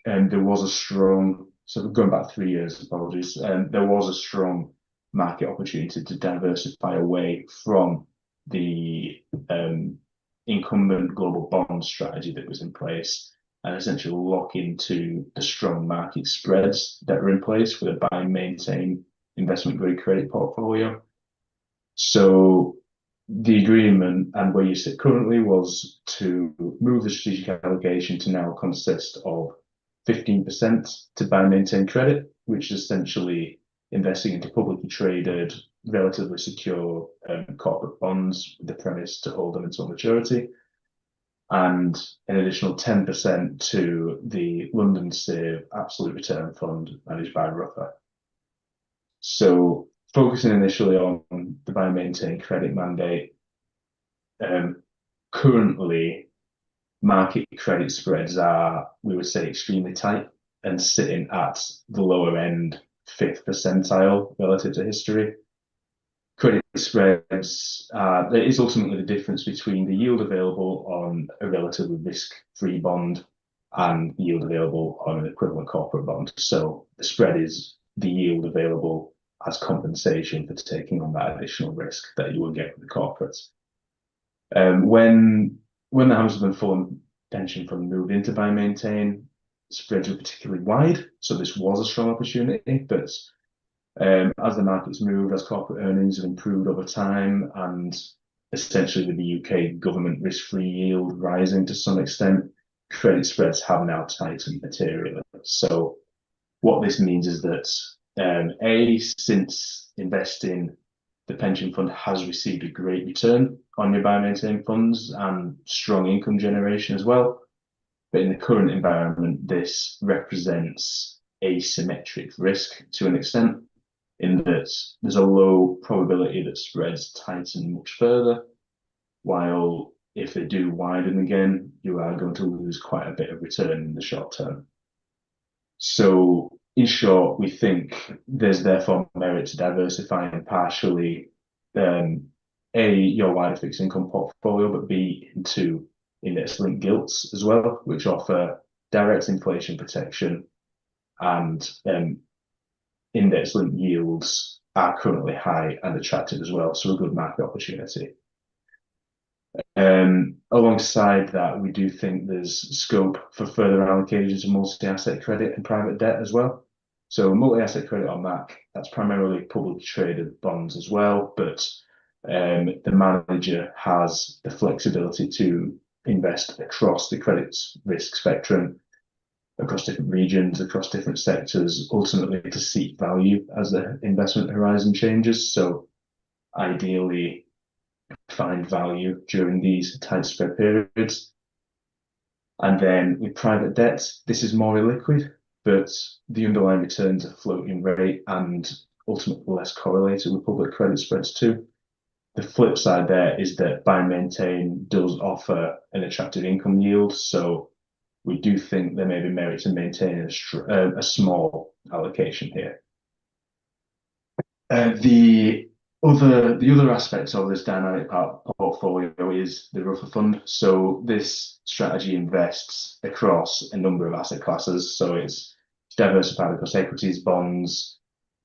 there was a strong, so going back 3 years, apologies, there was a strong market opportunity to diversify away from the incumbent global bond strategy that was in place and essentially lock into the strong market spreads that were in place for the buy and maintain investment grade credit portfolio. So the agreement and where you sit currently was to move the strategic allocation to now consist of 15% to buy and maintain credit, which is essentially investing into publicly traded, relatively secure corporate bonds with the premise to hold them until maturity, and an additional 10% to the London Save Absolute Return Fund managed by Ruffer. So focusing initially on the buy and maintain credit mandate, currently market credit spreads are, we would say, extremely tight and sitting at the lower end 5th percentile relative to history. Credit spreads, there is ultimately the difference between the yield available on a relatively risk-free bond and yield available on an equivalent corporate bond. So the spread is the yield available as compensation for taking on that additional risk that you will get with the corporates. When the Hammersmith and Fulham pension fund moved into buy and maintain, spreads were particularly wide, so this was a strong opportunity. But as the markets moved, as corporate earnings have improved over time, and essentially with the UK government risk-free yield rising to some extent, credit spreads have now tightened materially. So what this means is that since investing, the pension fund has received a great return on your buy and maintain funds and strong income generation as well. But in the current environment, this represents asymmetric risk to an extent, in that there's a low probability that spreads tighten much further, while if they do widen again, you are going to lose quite a bit of return in the short term. So in short, we think there's therefore merit to diversifying partially your wider fixed income portfolio, but B, into index-linked gilts as well, which offer direct inflation protection, and index-linked yields are currently high and attractive as well, so a good market opportunity. Alongside that, we do think there's scope for further allocations to multi-asset credit and private debt as well. So multi-asset credit on that, that's primarily publicly traded bonds as well, but the manager has the flexibility to invest across the credit risk spectrum, across different regions, across different sectors, ultimately to seek value as the investment horizon changes. So ideally find value during these tight spread periods. And then with private debt, this is more illiquid, but the underlying returns are floating rate and ultimately less correlated with public credit spreads too. The flip side there is that buy and maintain does offer an attractive income yield, so we do think there may be merit to maintaining a small allocation here. The other aspect of this dynamic portfolio is the Ruffer Fund. So this strategy invests across a number of asset classes. So it's diversified across equities, bonds.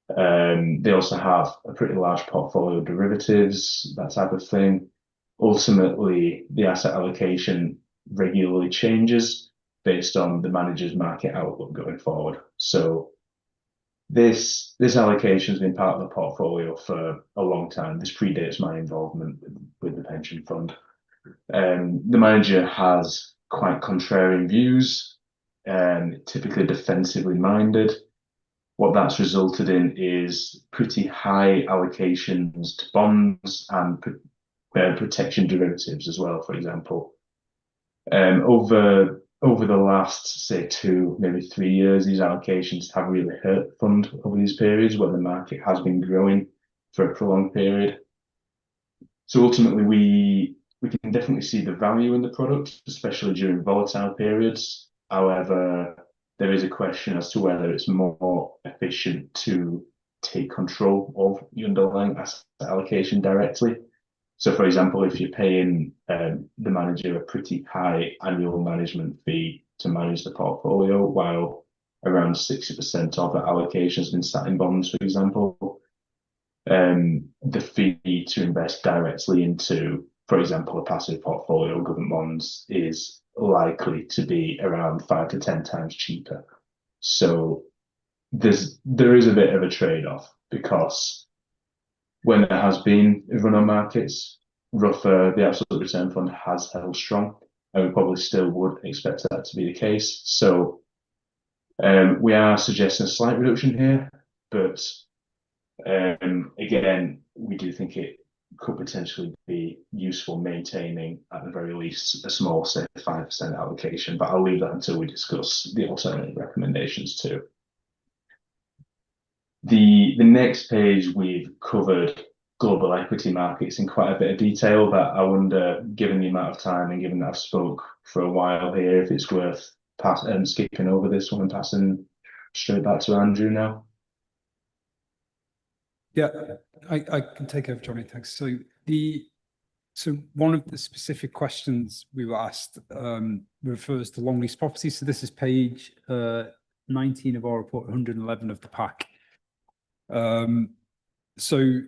They also have a pretty large portfolio of derivatives, that type of thing. Ultimately, the asset allocation regularly changes based on the manager's market outlook going forward. So this allocation has been part of the portfolio for a long time. This predates my involvement with the pension fund. The manager has quite contrarian views, typically defensively minded. What that's resulted in is pretty high allocations to bonds and protection derivatives as well, for example. Over the last, say, 2, maybe 3 years, these allocations have really hurt the fund over these periods where the market has been growing for a prolonged period. So ultimately, we can definitely see the value in the product, especially during volatile periods. However, there is a question as to whether it's more efficient to take control of the underlying asset allocation directly. So, for example, if you're paying the manager a pretty high annual management fee to manage the portfolio, while around 60% of the allocation has been sat in bonds, for example, the fee to invest directly into, for example, a passive portfolio of government bonds is likely to be around 5 to 10 times cheaper. So there is a bit of a trade-off, because when there has been a run on markets, Ruffer, the absolute return fund, has held strong, and we probably still would expect that to be the case. So we are suggesting a slight reduction here, but again, we do think it could potentially be useful maintaining, at the very least, a small, say, 5% allocation, but I'll leave that until we discuss the alternative recommendations too. The next page, we've covered global equity markets in quite a bit of detail, but I wonder, given the amount of time and given that I've spoke for a while here, if it's worth skipping over this one and passing straight back to Andrew now. Yeah, I can take over, Johnny, thanks. So one of the specific questions we were asked refers to long lease properties. So this is page 19 of our report, 111 of the pack. So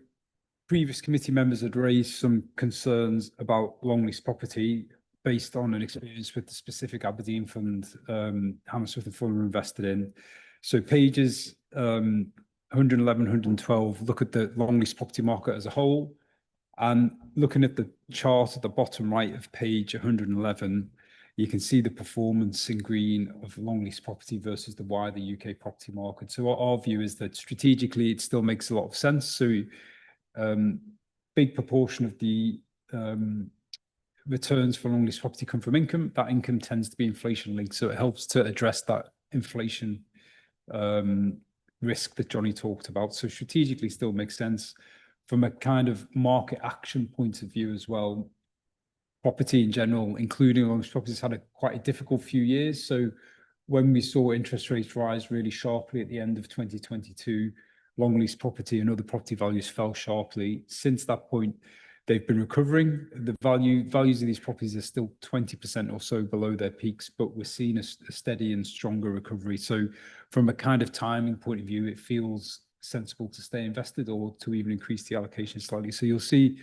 previous committee members had raised some concerns about long lease property based on an experience with the specific Aberdeen fund Hammersmith and Fulham invested in. So pages 111, 112 look at the long lease property market as a whole, and looking at the chart at the bottom right of page 111, you can see the performance in green of long lease property versus the wider UK property market. So our view is that strategically it still makes a lot of sense. So big proportion of the returns for long lease property come from income. That income tends to be inflation linked, so it helps to address that inflation risk that Johnny talked about. So strategically still makes sense. From a kind of market action point of view as well, property in general, including long lease properties, had quite a difficult few years. So when we saw interest rates rise really sharply at the end of 2022, long lease property and other property values fell sharply. Since that point, they've been recovering. The values of these properties are still 20% or so below their peaks, but we're seeing a steady and stronger recovery. So from a kind of timing point of view, it feels sensible to stay invested or to even increase the allocation slightly. So you'll see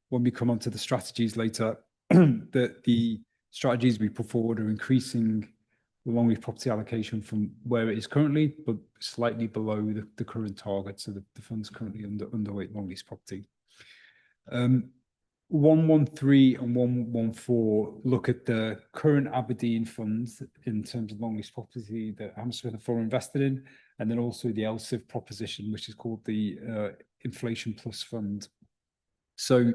when we come onto the strategies later that the strategies we put forward are increasing the long lease property allocation from where it is currently, but slightly below the current target. So the fund's currently underweight long lease property. 113 and 114 look at the current Aberdeen funds in terms of long lease property that Hammersmith and Fulham invested in, and then also the LSIV proposition, which is called the Inflation Plus Fund. So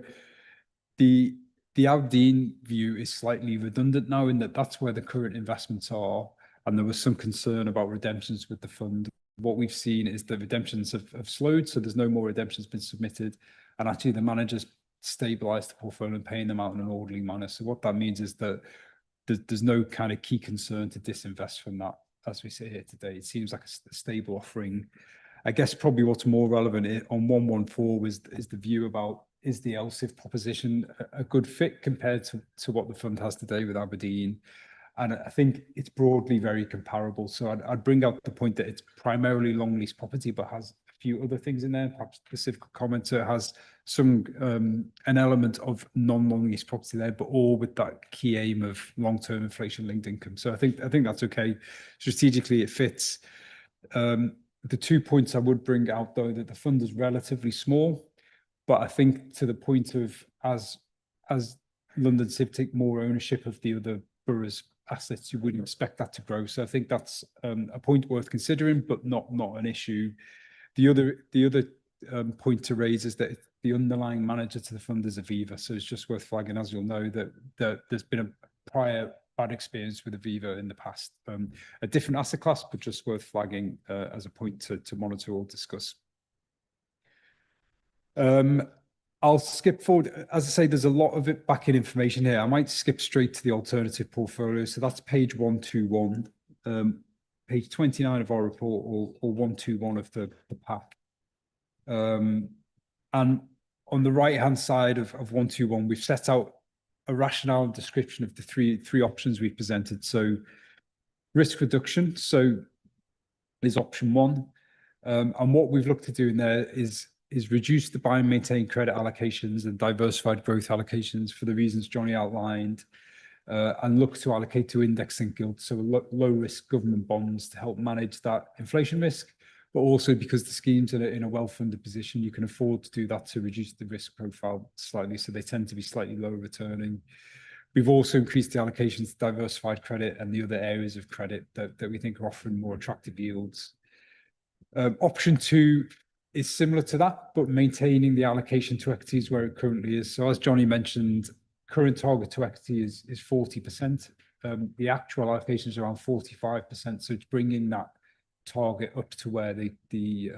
the Aberdeen view is slightly redundant now in that that's where the current investments are, and there was some concern about redemptions with the fund. What we've seen is the redemptions have slowed, so there's no more redemptions been submitted, and actually the managers stabilized the portfolio and paying them out in an orderly manner. So what that means is that there's no kind of key concern to disinvest from that as we sit here today. It seems like a stable offering. I guess probably what's more relevant on 114 is the view about, is the LSIV proposition a good fit compared to what the fund has today with Aberdeen? And I think it's broadly very comparable. So I'd bring out the point that it's primarily long lease property, but has a few other things in there. Perhaps specific comment. So it has some an element of non-long lease property there, but all with that key aim of long-term inflation-linked income. So I think that's okay. Strategically, it fits. The 2 points I would bring out, though, that the fund is relatively small, but I think to the point of as London Civ take more ownership of the other boroughs' assets, you wouldn't expect that to grow. So I think that's a point worth considering, but not an issue. The other point to raise is that the underlying manager to the fund is Aviva. So it's just worth flagging, as you'll know, that there's been a prior bad experience with Aviva in the past. A different asset class, but just worth flagging as a point to monitor or discuss. I'll skip forward. As I say, there's a lot of it back in information here. I might skip straight to the alternative portfolio. So that's page 121, page 29 of our report, or 121 of the pack. And on the right-hand side of 121, we've set out a rationale and description of the three options we've presented. So risk reduction, so is option one. And what we've looked to do in there is reduce the buy and maintain credit allocations and diversified growth allocations for the reasons Johnny outlined, and look to allocate to index and gilt, so low risk government bonds to help manage that inflation risk, but also because the schemes are in a well-funded position, you can afford to do that to reduce the risk profile slightly, so they tend to be slightly lower returning. We've also increased the allocations to diversified credit and the other areas of credit that we think are offering more attractive yields. Option two is similar to that, but maintaining the allocation to equities where it currently is. So as Johnny mentioned, current target to equity is 40%. The actual allocation is around 45%. So it's bringing that target up to where the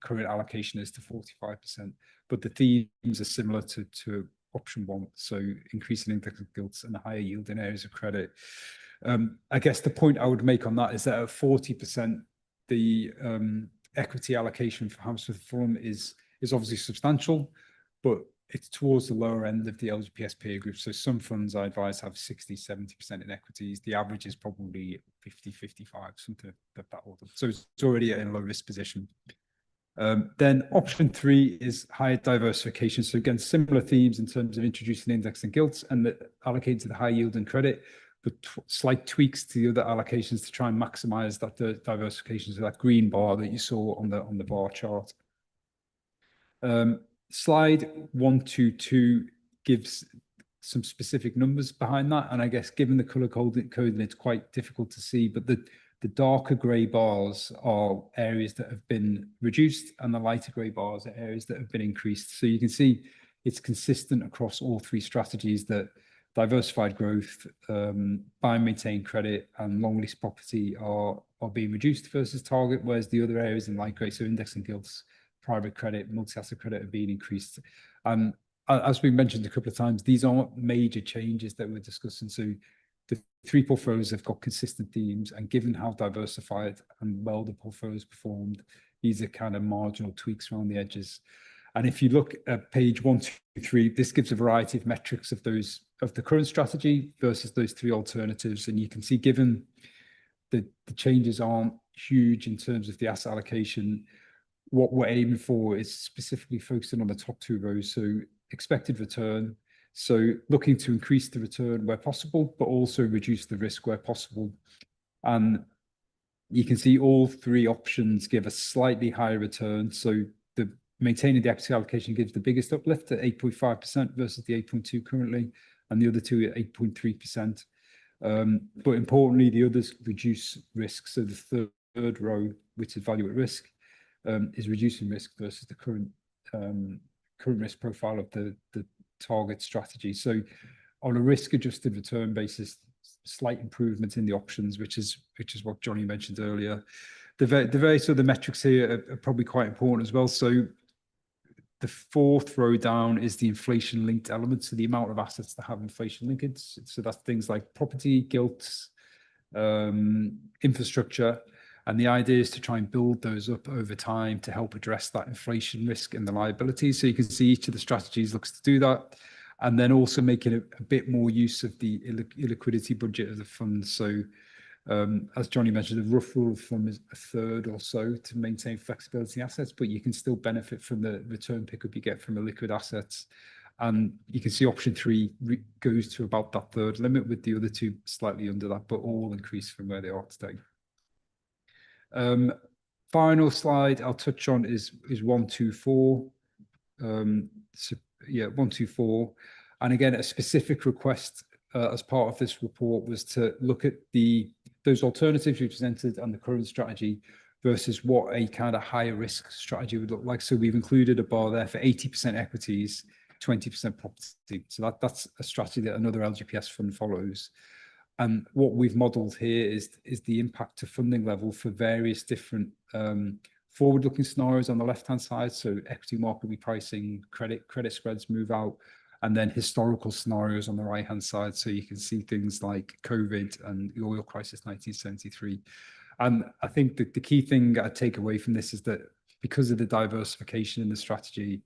current allocation is to 45%. But the themes are similar to option one. So increasing index of gilts and higher yield in areas of credit. I guess the point I would make on that is that at 40%, the equity allocation for Hammersmith Fulham is obviously substantial, but it's towards the lower end of the LGPS peer group. So some funds I advise have 60, 70% in equities. The average is probably 50, 55, something of that order. So it's already in a low risk position. Then option three is higher diversification. So again, similar themes in terms of introducing index and gilts and allocating to the high yield and credit, but slight tweaks to the other allocations to try and maximize that diversification. So that green bar that you saw on the bar chart. Slide 122 gives some specific numbers behind that. And I guess given the color coding, it's quite difficult to see, but the darker gray bars are areas that have been reduced and the lighter gray bars are areas that have been increased. So you can see it's consistent across all three strategies that diversified growth, buy and maintain credit, and long lease property are being reduced versus target, whereas the other areas in light grey, so index and gilts, private credit, multi-asset credit, are being increased. As we mentioned a couple of times, these aren't major changes that we're discussing. So the three portfolios have got consistent themes, and given how diversified and well the portfolios performed, these are kind of marginal tweaks around the edges. And if you look at page 123, this gives a variety of metrics of the current strategy versus those three alternatives. And you can see, given the changes aren't huge in terms of the asset allocation, what we're aiming for is specifically focusing on the top two rows. So expected return. So looking to increase the return where possible, but also reduce the risk where possible. And you can see all three options give a slightly higher return. So the maintaining the equity allocation gives the biggest uplift at 8.5% versus the 8.2 currently, and the other two at 8.3%. But importantly, the others reduce risk. So the third row, which is value at risk, is reducing risk versus the current risk profile of the target strategy. So on a risk-adjusted return basis, slight improvement in the options, which is what Johnny mentioned earlier. The various other metrics here are probably quite important as well. So the fourth row down is the inflation-linked elements, so the amount of assets that have inflation linkage. So that's things like property, gilts, infrastructure. And the idea is to try and build those up over time to help address that inflation risk in the liabilities. So you can see each of the strategies looks to do that. And then also making a bit more use of the illiquidity budget of the fund. So as Johnny mentioned, the rough rule of thumb is a third or so to maintain flexibility in assets, but you can still benefit from the return pickup you get from illiquid assets. And you can see option 3 goes to about that third limit, with the other two slightly under that, but all increase from where they are today. Final slide I'll touch on is 124. So yeah, 124. And again, a specific request as part of this report was to look at those alternatives we presented and the current strategy versus what a kind of higher risk strategy would look like. So we've included a bar there for 80% equities, 20% property. So that's a strategy that another LGPS fund follows. And what we've modeled here is the impact to funding level for various different forward-looking scenarios on the left-hand side. So equity market repricing, credit spreads move out, and then historical scenarios on the right-hand side. So you can see things like COVID and the oil crisis 1973. And I think that the key thing I take away from this is that because of the diversification in the strategy,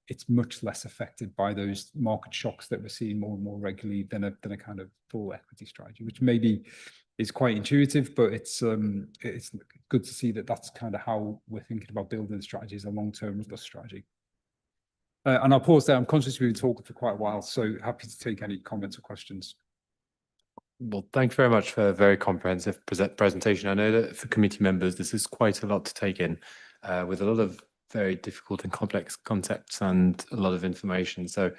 it's much less affected by those market shocks that we're seeing more and more regularly than a kind of full equity strategy, which maybe is quite intuitive, but it's good to see that that's kind of how we're thinking about building strategies, a long-term robust strategy. And I'll pause there. I'm conscious we've been talking for quite a while, so happy to take any comments or questions. Well, thank you very much for a very comprehensive presentation. I know that for committee members, this is quite a lot to take in, with a lot of very difficult and complex concepts and a lot of information. So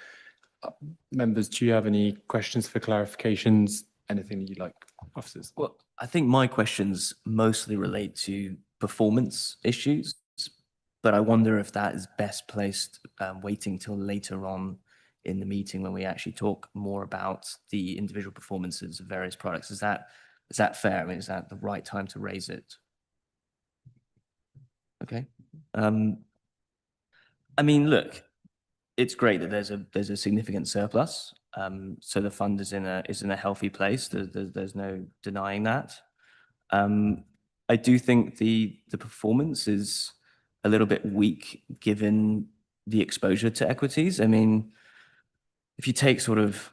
members, do you have any questions for clarifications? Anything that you'd like, officers? Well, I think my questions mostly relate to performance issues, but I wonder if that is best placed waiting till later on in the meeting when we actually talk more about the individual performances of various products. Is that fair? I mean, is that the right time to raise it? Okay. I mean, look, it's great that there's a significant surplus. So the fund is in a healthy place. There's no denying that. I do think the performance is a little bit weak given the exposure to equities. I mean, if you take sort of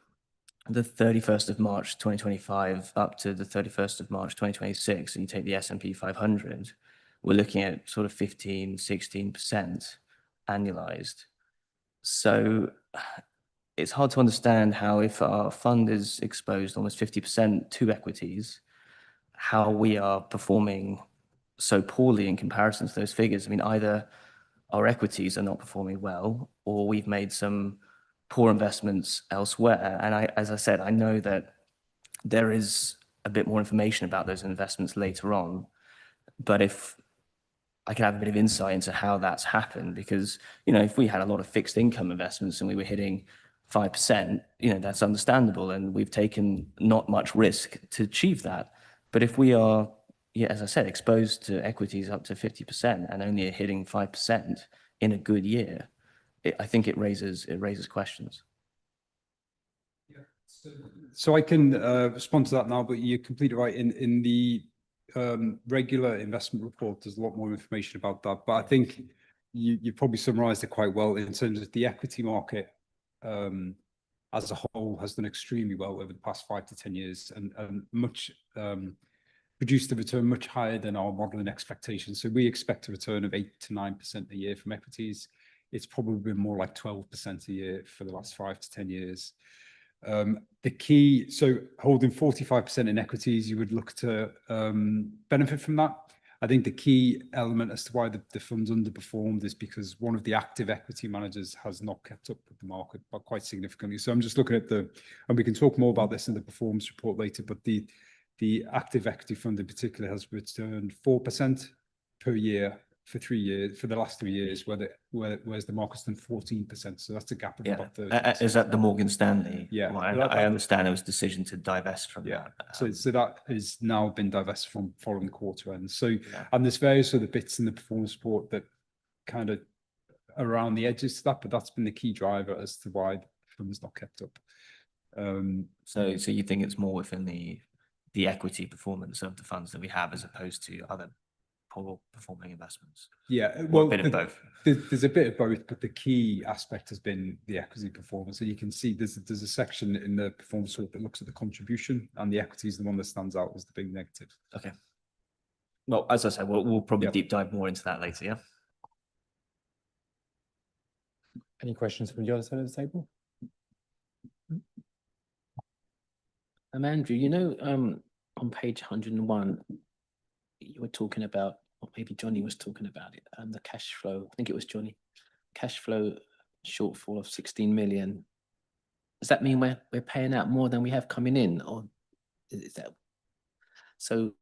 the 31st of March 2025 up to the 31st of March 2026, and you take the S&P 500, we're looking at sort of 15, 16% annualized. So it's hard to understand how, if our fund is exposed almost 50% to equities, how we are performing so poorly in comparison to those figures. I mean, either our equities are not performing well, or we've made some poor investments elsewhere. And as I said, I know that there is a bit more information about those investments later on, but if I could have a bit of insight into how that's happened, because, you know, if we had a lot of fixed income investments and we were hitting 5%, you know, that's understandable, and we've taken not much risk to achieve that. But if we are, yeah, as I said, exposed to equities up to 50% and only hitting 5% in a good year, I think it raises questions. Yeah. So I can respond to that now, but you're completely right. In the regular investment report, there's a lot more information about that. But I think you probably summarised it quite well in terms of the equity market as a whole has done extremely well over the past 5 to 10 years, and produced a return much higher than our modelling expectations. So we expect a return of 8 to 9% a year from equities. It's probably been more like 12% a year for the last 5 to 10 years. The key, so holding 45% in equities, you would look to benefit from that. I think the key element as to why the fund's underperformed is because one of the active equity managers has not kept up with the market but quite significantly. So I'm just looking at and we can talk more about this in the performance report later, but the active equity fund in particular has returned 4% per year for 3 years, for the last 3 years, whereas the market's done 14%. So that's a gap of about 30%. Is that the Morgan Stanley? Yeah. Well, I understand there was a decision to divest from that. So that has now been divested from following quarter end. So, and there's various other bits in the performance report that kind of around the edges to that, but that's been the key driver as to why the fund's not kept up. So you think it's more within the equity performance of the funds that we have as opposed to other poor performing investments? Yeah, well, a bit of both. There's a bit of both, but the key aspect has been the equity performance. So you can see there's a section in the performance report that looks at the contribution, and the equity is the one that stands out as the big negative. Okay. Well, as I said, we'll probably deep dive more into that later. Yeah. Any questions from the other side of the table? Andrew, you know, on page 101, you were talking about, or maybe Johnny was talking about it, the cash flow. I think it was Johnny. Cash flow shortfall of 16 million. Does that mean we're paying out more than we have coming in, or is that so?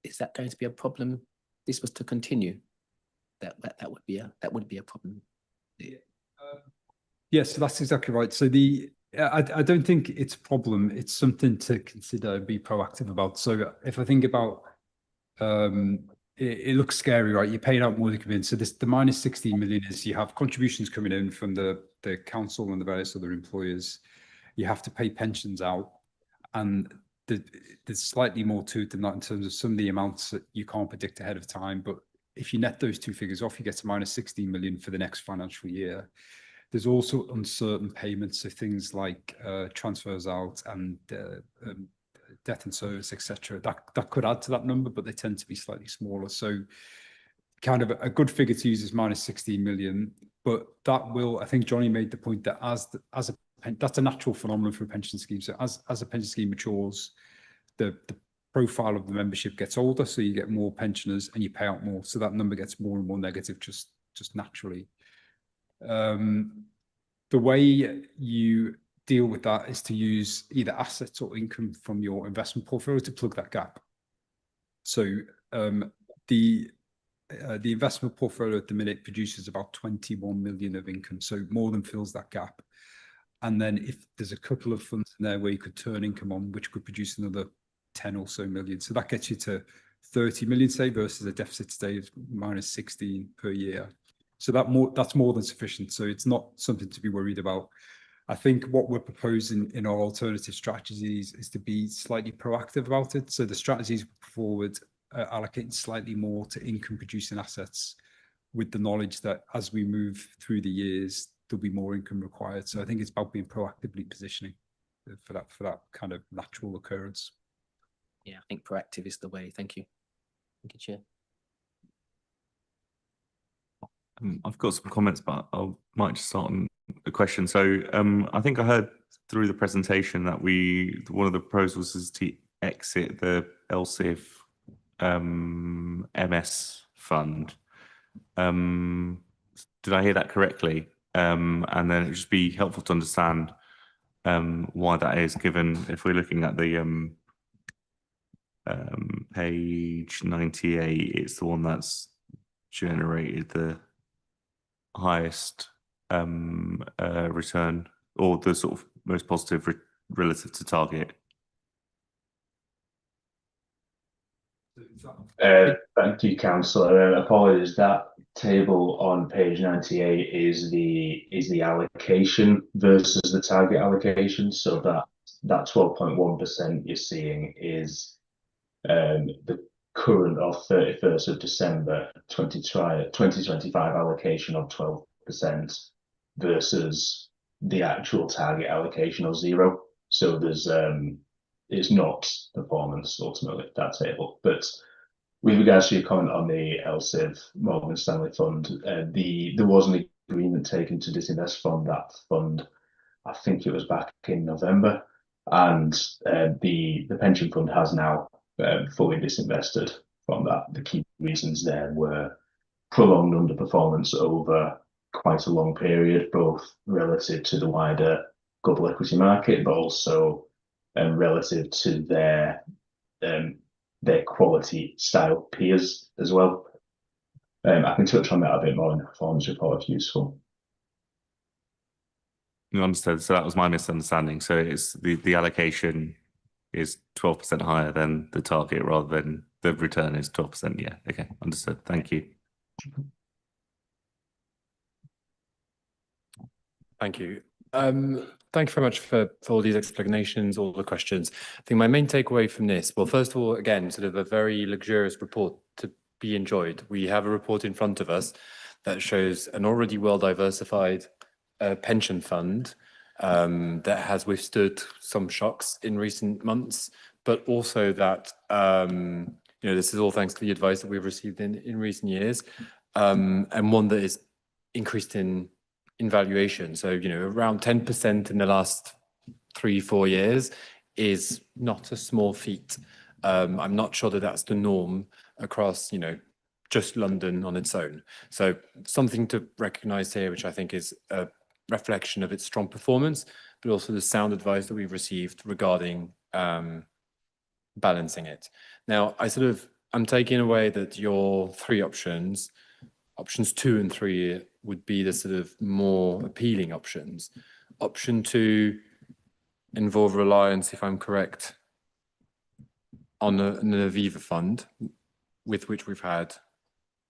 Is that going to be a problem? This was to continue. That would be a problem. Yes, so that's exactly right. So I don't think it's a problem. It's something to consider and be proactive about. So if I think about it looks scary, right? You're paying out more than come in. So the minus 16 million is you have contributions coming in from the council and the various other employers. You have to pay pensions out, and there's slightly more to it than that in terms of some of the amounts that you can't predict ahead of time. But if you net those two figures off, you get to minus 16 million for the next financial year. There's also uncertain payments, so things like transfers out and debt and service, etc. That could add to that number, but they tend to be slightly smaller. So kind of a good figure to use is minus 16 million, but that will, I think Johnny made the point that that's a natural phenomenon for a pension scheme. So as a pension scheme matures, the profile of the membership gets older, so you get more pensioners and you pay out more. So that number gets more and more negative just naturally. The way you deal with that is to use either assets or income from your investment portfolio to plug that gap. So the investment portfolio at the minute produces about 21 million of income, so more than fills that gap. And then if there's a couple of funds in there where you could turn income on, which could produce another 10 or so million. So that gets you to 30 million, say, versus a deficit today of minus 16 per year. So that's more than sufficient. So it's not something to be worried about. I think what we're proposing in our alternative strategies is to be slightly proactive about it. So the strategies forward allocating slightly more to income producing assets with the knowledge that as we move through the years, there'll be more income required. So I think it's about being proactively positioning for that kind of natural occurrence. Yeah, I think proactive is the way. Thank you. Thank you, Chair. I've got some comments, but I might just start on a question. So I think I heard through the presentation that one of the proposals is to exit the LCIV MS fund. Did I hear that correctly? And then it'd just be helpful to understand why that is, given if we're looking at the page 98, it's the one that's generated the highest return, or the sort of most positive relative to target. Thank you, Councillor. Apologies, that table on page 98 is the allocation versus the target allocation. So that 12.1% you're seeing is the current or 31st of December 2025 allocation of 12% versus the actual target allocation of 0. So there's it's not performance ultimately, that table. But with regards to your comment on the LCIV Morgan Stanley fund, there was an agreement taken to disinvest from that fund I think it was back in November, and the pension fund has now fully disinvested from that. The key reasons there were prolonged underperformance over quite a long period, both relative to the wider global equity market, but also relative to their quality style peers as well. I can touch on that a bit more in the performance report if useful. Understood. So that was my misunderstanding. So it's the allocation is 12% higher than the target rather than the return is 12%. Yeah. Okay. Understood. Thank you. Thank you. Thank you very much for all these explanations, all the questions. I think my main takeaway from this, well, first of all, again, sort of a very luxurious report to be enjoyed. We have a report in front of us that shows an already well-diversified pension fund that has withstood some shocks in recent months, but also that, this is all thanks to the advice that we've received in recent years, and one that is increased in valuation. So, around 10% in the last 3-4 years is not a small feat. I'm not sure that that's the norm across, just London on its own. So something to recognize here, which I think is a reflection of its strong performance, but also the sound advice that we've received regarding balancing it. Now, I'm taking away that your three options 2 and 3 would be the sort of more appealing options. Option 2 involve reliance, if I'm correct, on an Aviva fund with which we've had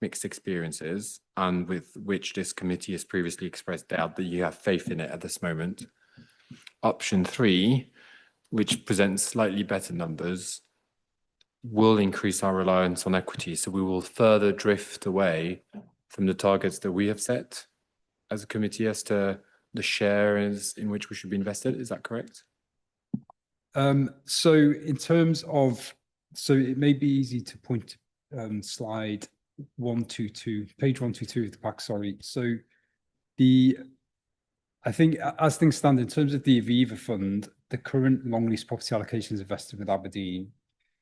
mixed experiences and with which this committee has previously expressed doubt that you have faith in it at this moment. Option 3, which presents slightly better numbers, will increase our reliance on equity. So we will further drift away from the targets that we have set as a committee as to the shares in which we should be invested. Is that correct? So in terms of, so it may be easy to point slide 122, page 122 of the pack, sorry. So I think as things stand in terms of the Aviva fund, the current long lease property allocation is invested with Aberdeen.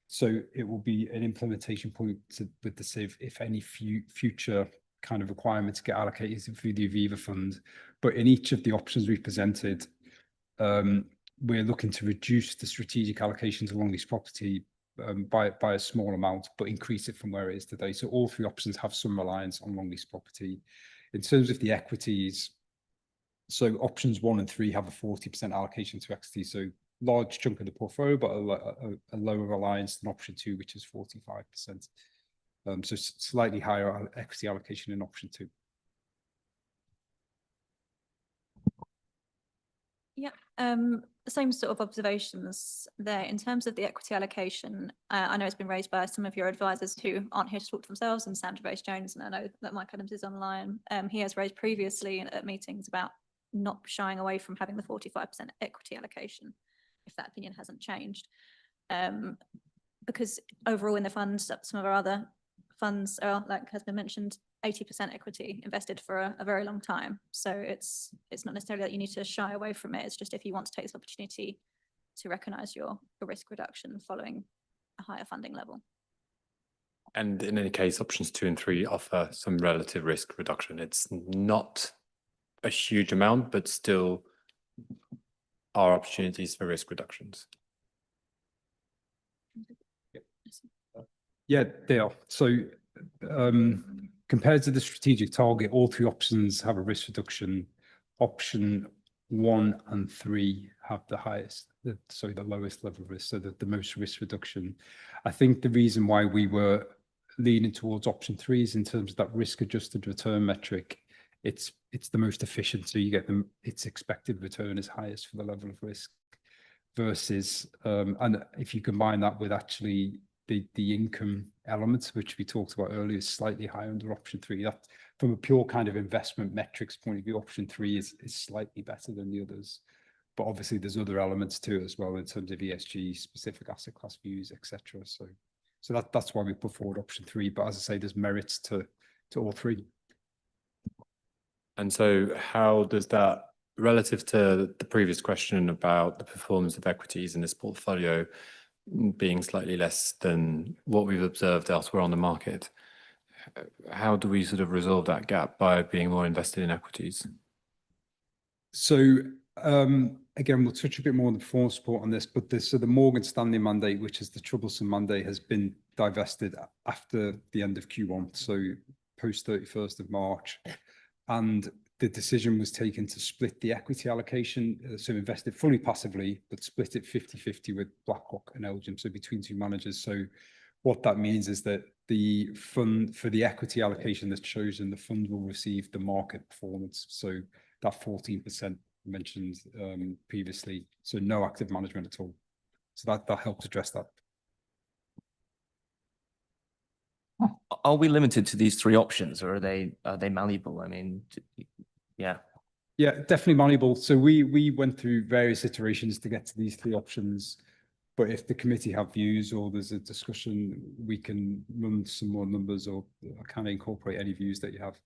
So it will be an implementation point with the CIV if any future kind of requirements get allocated through the Aviva fund. But in each of the options we've presented, we're looking to reduce the strategic allocation to long lease property by a small amount, but increase it from where it is today. So all three options have some reliance on long lease property. In terms of the equities, so options 1 and 3 have a 40% allocation to equity. So large chunk of the portfolio, but a lower reliance than option 2, which is 45%. So slightly higher equity allocation in option 2. Yep. Same sort of observations there. In terms of the equity allocation, I know it's been raised by some of your advisors who aren't here to talk to themselves, and Sam Jones, and I know that Mike Adams is online. He has raised previously at meetings about not shying away from having the 45% equity allocation, if that opinion hasn't changed. Because overall in the funds, some of our other funds are, like has been mentioned, 80% equity invested for a very long time. So it's not necessarily that you need to shy away from it. It's just if you want to take this opportunity to recognise your risk reduction following a higher funding level. And in any case, options 2 and 3 offer some relative risk reduction. It's not a huge amount, but still are opportunities for risk reductions. Yeah, they are. So compared to the strategic target, all three options have a risk reduction. Option 1 and 3 have the lowest level of risk, so the most risk reduction. I think the reason why we were leaning towards option 3 is in terms of that risk adjusted return metric. It's the most efficient, so you get its expected return is highest for the level of risk versus, and if you combine that with actually the income elements, which we talked about earlier, is slightly higher under option 3. That from a pure kind of investment metrics point of view, option 3 is slightly better than the others. But obviously there's other elements too as well in terms of ESG, specific asset class views, etc. So that's why we put forward option 3. But as I say, there's merits to all three. And so how does that relative to the previous question about the performance of equities in this portfolio being slightly less than what we've observed elsewhere on the market, how do we sort of resolve that gap by being more invested in equities? So again, we'll touch a bit more on the performance report on this, but the Morgan Stanley mandate, which is the troublesome mandate, has been divested after the end of Q1, so post 31st of March. And the decision was taken to split the equity allocation, so invested fully passively, but split it 50-50 with BlackRock and Elgin, so between two managers. So what that means is that the fund, for the equity allocation that's chosen, the fund will receive the market performance. So that 14% mentioned previously, so no active management at all. So that helps address that. Are we limited to these three options, or are they malleable? I mean, yeah. Yeah, definitely malleable. So we went through various iterations to get to these three options. But if the committee have views or there's a discussion, we can run some more numbers or kind of incorporate any views that you have.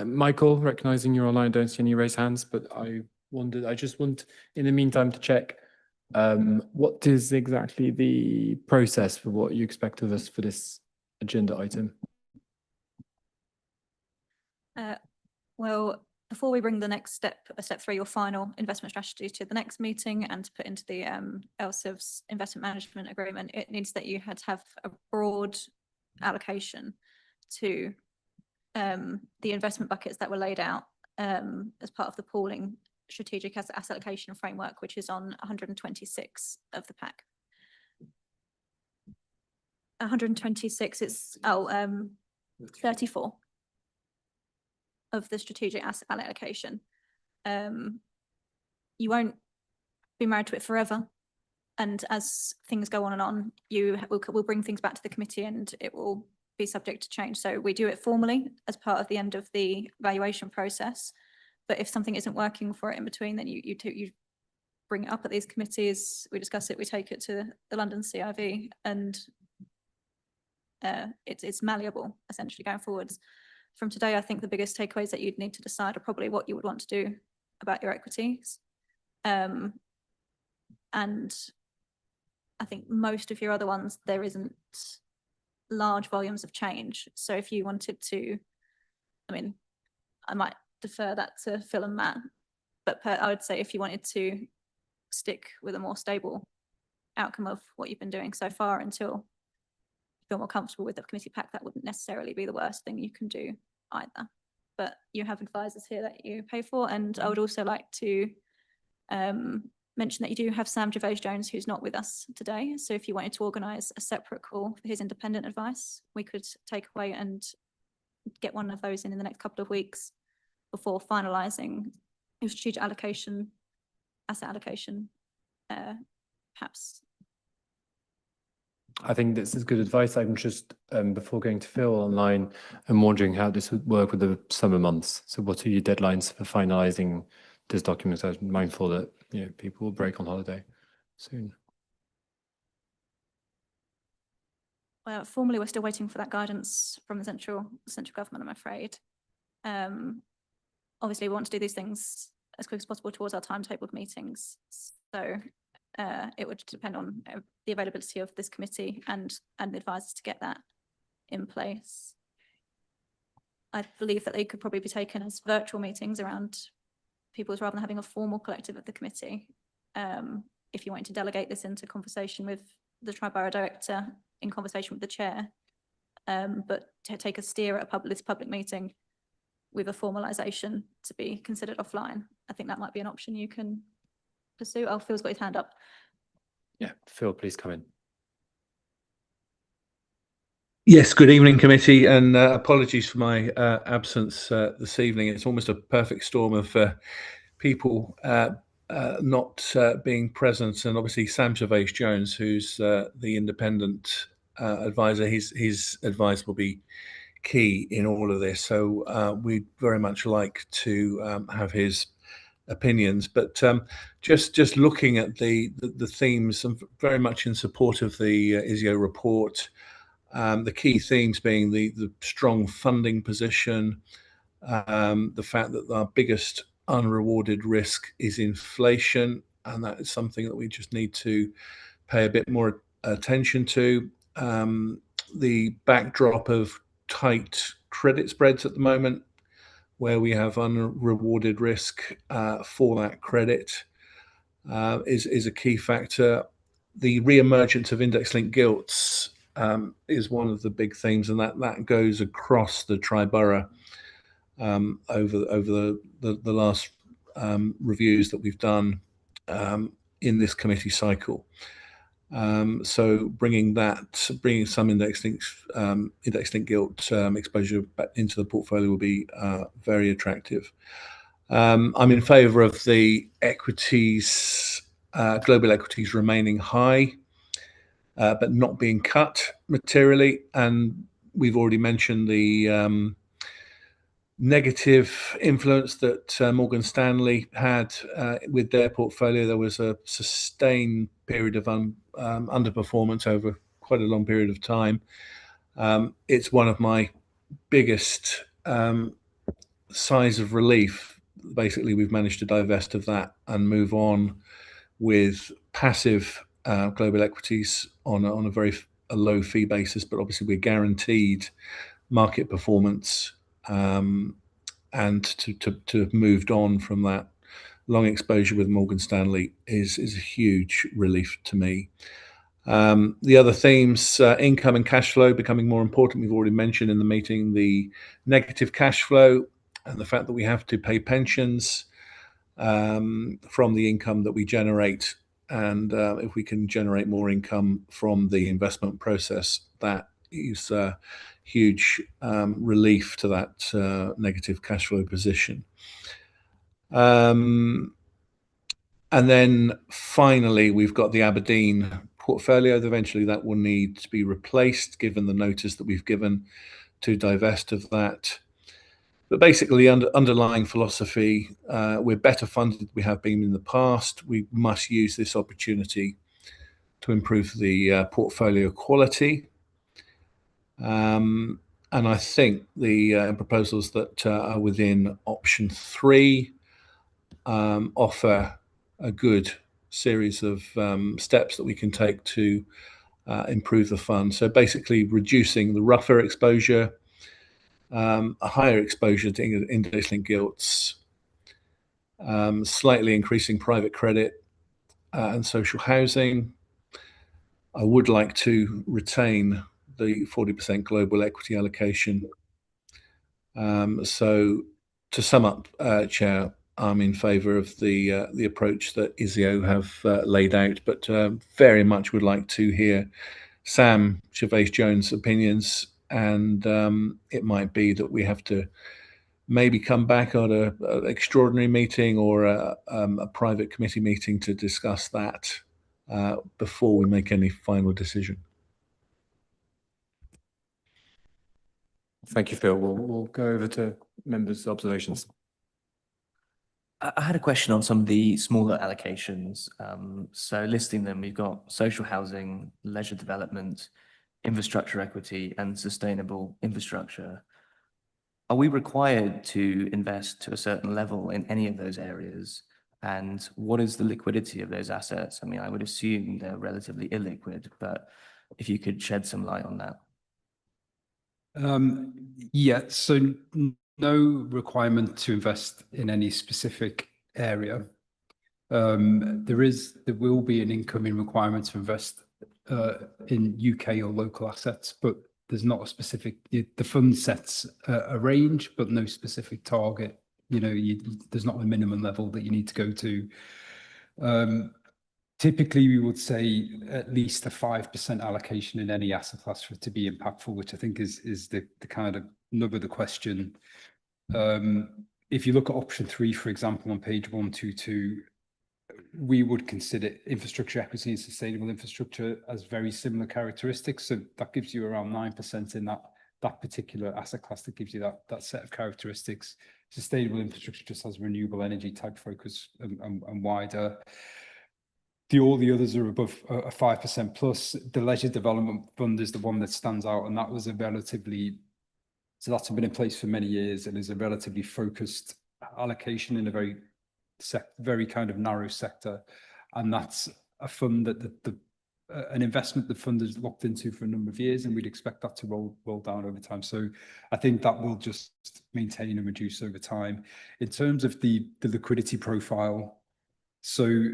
Michael, recognizing you're online, don't see any raised hands, but I just want in the meantime to check what is exactly the process for what you expect of us for this agenda item? Well, before we bring the next step, step 3, your final investment strategy to the next meeting and to put into the LSIV's investment management agreement, it needs that you had to have a broad allocation to the investment buckets that were laid out as part of the pooling strategic asset allocation framework, which is on 126 of the pack. 126 is 34 of the strategic asset allocation. You won't be married to it forever, and as things go on and on, we'll bring things back to the committee and it will be subject to change. So we do it formally as part of the end of the evaluation process. But if something isn't working for it in between, then you bring it up at these committees, we discuss it, we take it to the London CIV, and it's malleable essentially going forwards. From today, I think the biggest takeaways that you'd need to decide are probably what you would want to do about your equities. And I think most of your other ones, there isn't large volumes of change. So if you wanted to, I mean, I might defer that to Phil and Matt, but I would say if you wanted to stick with a more stable outcome of what you've been doing so far until you feel more comfortable with the committee pack, that wouldn't necessarily be the worst thing you can do either. But you have advisors here that you pay for, and I would also like to mention that you do have Sam Gervais-Jones, who's not with us today. So if you wanted to organise a separate call for his independent advice, we could take away and get one of those in the next couple of weeks before finalising your strategic allocation, asset allocation, perhaps. I think this is good advice. I'm just, before going to Phil online, I'm wondering how this would work with the summer months. So what are your deadlines for finalising this document? I'm mindful that people will break on holiday soon. Well, formally, we're still waiting for that guidance from the central government, I'm afraid. Obviously, we want to do these things as quick as possible towards our timetabled meetings. So it would depend on the availability of this committee and the advisors to get that in place. I believe that they could probably be taken as virtual meetings around people's rather than having a formal collective of the committee. If you want to delegate this into conversation with the Tri-Borough Director in conversation with the chair, but to take a steer at this public meeting with a formalisation to be considered offline, I think that might be an option you can pursue. Oh, Phil's got his hand up. Yeah, Phil, please come in. Yes, good evening, committee, and apologies for my absence this evening. It's almost a perfect storm of people not being present, and obviously Sam Gervais-Jones, who's the independent advisor, his advice will be key in all of this. So we'd very much like to have his opinions. But just looking at the themes, I'm very much in support of the ISIO report. The key themes being the strong funding position, the fact that our biggest unrewarded risk is inflation, and that is something that we just need to pay a bit more attention to. The backdrop of tight credit spreads at the moment, where we have unrewarded risk for that credit, is a key factor. The re-emergence of index-linked gilts is one of the big themes, and that goes across the Triborough over the last reviews that we've done in this committee cycle. So bringing some index-linked gilt exposure back into the portfolio will be very attractive. I'm in favour of the equities, global equities remaining high, but not being cut materially. And we've already mentioned the negative influence that Morgan Stanley had with their portfolio. There was a sustained period of underperformance over quite a long period of time. It's one of my biggest sighs of relief. Basically, we've managed to divest of that and move on with passive global equities on a very low fee basis, but obviously we're guaranteed market performance. And to have moved on from that long exposure with Morgan Stanley is a huge relief to me. The other themes, income and cash flow becoming more important. We've already mentioned in the meeting the negative cash flow and the fact that we have to pay pensions from the income that we generate. And if we can generate more income from the investment process, that is huge relief to that negative cash flow position. And then finally, we've got the Aberdeen portfolio. Eventually, that will need to be replaced given the notice that we've given to divest of that. But basically, underlying philosophy, we're better funded than we have been in the past. We must use this opportunity to improve the portfolio quality. And I think the proposals that are within option 3 offer a good series of steps that we can take to improve the fund. So basically reducing the rougher exposure, a higher exposure to index-linked gilts, slightly increasing private credit and social housing. I would like to retain the 40% global equity allocation. So to sum up, Chair, I'm in favour of the approach that ISIO have laid out, but very much would like to hear Sam Gervais-Jones' opinions, and it might be that we have to maybe come back on an extraordinary meeting or a private committee meeting to discuss that before we make any final decision. Thank you, Phil. We'll go over to members' observations. I had a question on some of the smaller allocations. So listing them, we've got social housing, leisure development, infrastructure equity, and sustainable infrastructure. Are we required to invest to a certain level in any of those areas? And what is the liquidity of those assets? I mean, I would assume they're relatively illiquid, but if you could shed some light on that. Yeah, so no requirement to invest in any specific area. There will be an incoming requirement to invest in UK or local assets, but there's not a specific, the fund sets a range, but no specific target. You know, there's not a minimum level that you need to go to. Typically, we would say at least a 5% allocation in any asset class for it to be impactful, which I think is the kind of nub of the question. If you look at option 3, for example, on page 122, we would consider infrastructure equity and sustainable infrastructure as very similar characteristics. So that gives you around 9% in that particular asset class that gives you that set of characteristics. sustainable infrastructure just has renewable energy type focus and wider. All the others are above a 5% plus. The Leisure Development Fund is the one that stands out, and that was a relatively, so that's been in place for many years and is a relatively focused allocation in a very kind of narrow sector. And that's a fund that an investment the fund has locked into for a number of years, and we'd expect that to roll down over time. So I think that will just maintain and reduce over time. In terms of the liquidity profile, so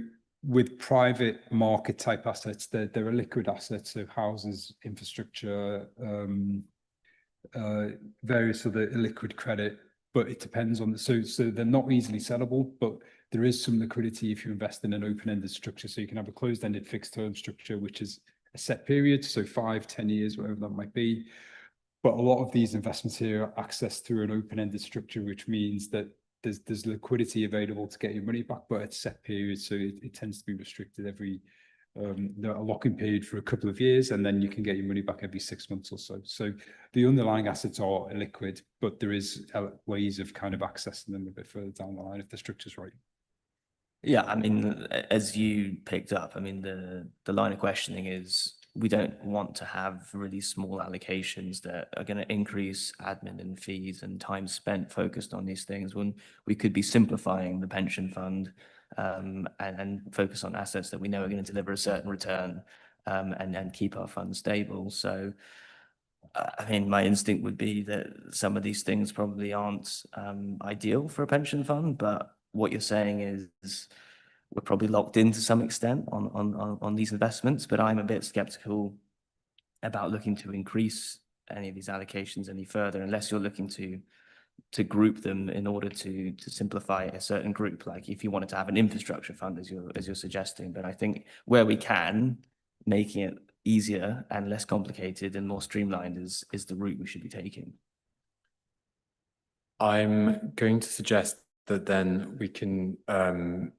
with private market type assets, there are liquid assets, so houses, infrastructure, various other illiquid credit, but it depends on so they're not easily sellable, but there is some liquidity if you invest in an open-ended structure. So you can have a closed-ended fixed term structure, which is a set period, so 5, 10 years, whatever that might be. But a lot of these investments here are accessed through an open-ended structure, which means that there's liquidity available to get your money back, but it's set periods, so it tends to be restricted every a lock-in period for a couple of years, and then you can get your money back every 6 months or so. So the underlying assets are illiquid, but there is ways of kind of accessing them a bit further down the line if the structure's right. Yeah, I mean, as you picked up, I mean, the line of questioning is we don't want to have really small allocations that are going to increase admin and fees and time spent focused on these things, when we could be simplifying the pension fund and focus on assets that we know are going to deliver a certain return and keep our funds stable. So, I mean, my instinct would be that some of these things probably aren't ideal for a pension fund, but what you're saying is we're probably locked in to some extent on these investments, but I'm a bit skeptical about looking to increase any of these allocations any further, unless you're looking to group them in order to simplify a certain group, like if you wanted to have an infrastructure fund as you're suggesting. But I think where we can, making it easier and less complicated and more streamlined is the route we should be taking. I'm going to suggest that then we can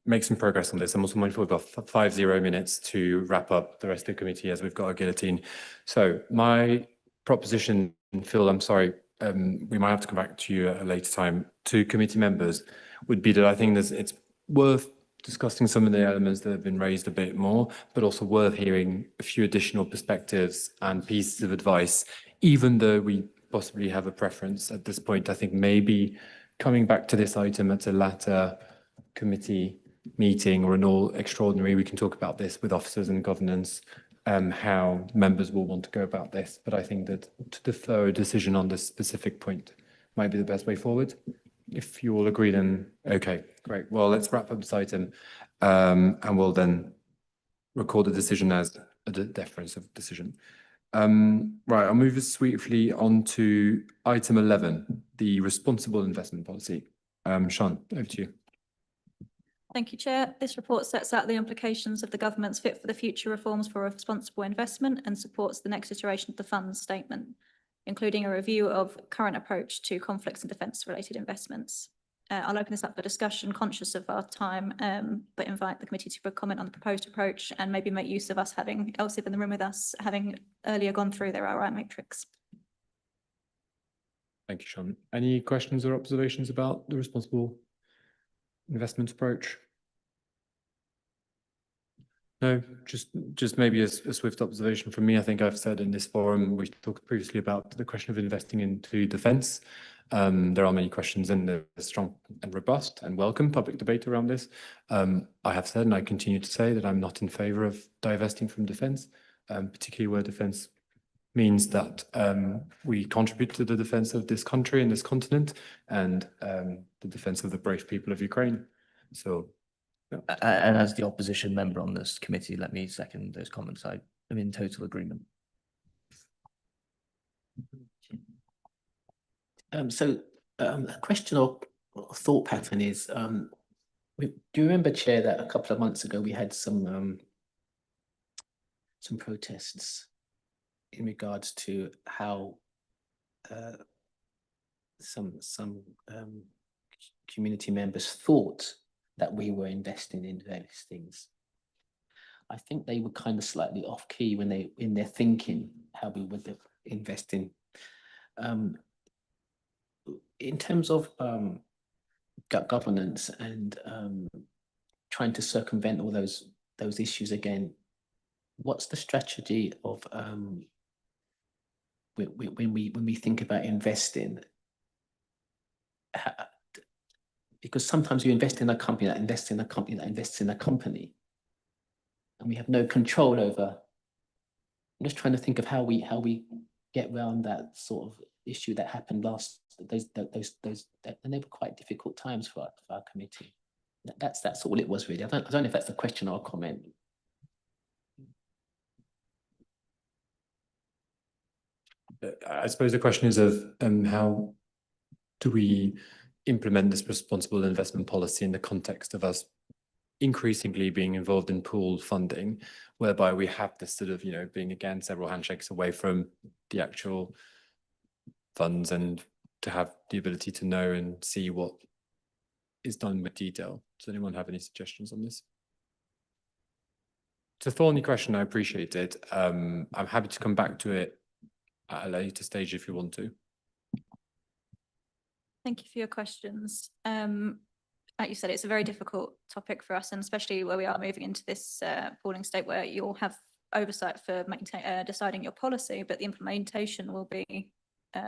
make some progress on this. I'm also mindful we've got 50 minutes to wrap up the rest of the committee as we've got a guillotine. So my proposition, Phil, I'm sorry, we might have to come back to you at a later time, to committee members, would be that I think it's worth discussing some of the elements that have been raised a bit more, but also worth hearing a few additional perspectives and pieces of advice, even though we possibly have a preference at this point. I think maybe coming back to this item at a later committee meeting or an all extraordinary, we can talk about this with officers and governance, how members will want to go about this. But I think that to defer a decision on this specific point might be the best way forward. If you all agree, then okay, great. Well, let's wrap up this item and we'll then record the decision as a deference of decision. Right, I'll move us swiftly on to item 11, the responsible investment policy. Sean, over to you. Thank you, Chair. This report sets out the implications of the government's Fit for the Future reforms for responsible investment and supports the next iteration of the fund's statement, including a review of current approach to conflicts and defence-related investments. I'll open this up for discussion, conscious of our time, but invite the committee to comment on the proposed approach and maybe make use of us having Elsif in the room with us, having earlier gone through their RI matrix. Thank you, Sean. Any questions or observations about the responsible investment approach? No, just maybe a swift observation from me. I think I've said in this forum, we talked previously about the question of investing into defence. There are many questions and there's strong and robust and welcome public debate around this. I have said, and I continue to say, that I'm not in favour of divesting from defence, particularly where defence means that we contribute to the defence of this country and this continent and the defence of the brave people of Ukraine. So, yeah. And as the opposition member on this committee, let me second those comments. I'm in total agreement. A question or thought pattern is, do you remember, Chair, that a couple of months ago we had some protests in regards to how some community members thought that we were investing in various things. I think they were kind of slightly off key when in their thinking how we were investing. In terms of governance and trying to circumvent all those issues again. What's the strategy of when we think about investing? Because sometimes you invest in a company that invests in a company that invests in a company, and we have no control over. I'm just trying to think of how we get around that sort of issue that happened last. Those and they were quite difficult times for our committee. That's all it was really. I don't know if that's a question or a comment. I suppose the question is of how do we implement this responsible investment policy in the context of us increasingly being involved in pooled funding, whereby we have this sort of, being again several handshakes away from the actual funds and to have the ability to know and see what is done with detail. Does anyone have any suggestions on this? It's a thorny question, I appreciate it. I'm happy to come back to it at a later stage if you want to. Thank you for your questions. Like you said, it's a very difficult topic for us, and especially where we are moving into this pooling state where you'll have oversight for deciding your policy, but the implementation will be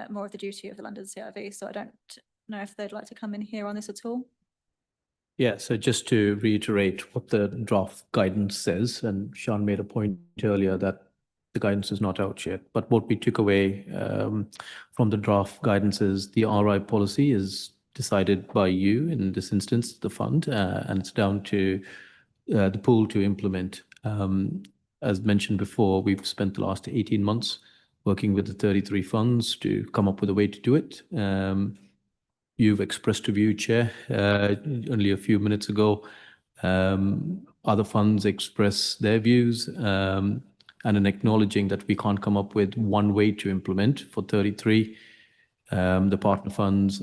more of the duty of the London CIV. So I don't know if they'd like to come in here on this at all. Yeah, so just to reiterate what the draft guidance says, and Sean made a point earlier that the guidance is not out yet, but what we took away from the draft guidance is the RI policy is decided by you, in this instance, the fund, and it's down to the pool to implement. As mentioned before, we've spent the last 18 months working with the 33 funds to come up with a way to do it. You've expressed a view, Chair, only a few minutes ago. Other funds express their views, and in acknowledging that we can't come up with one way to implement for 33. The partner funds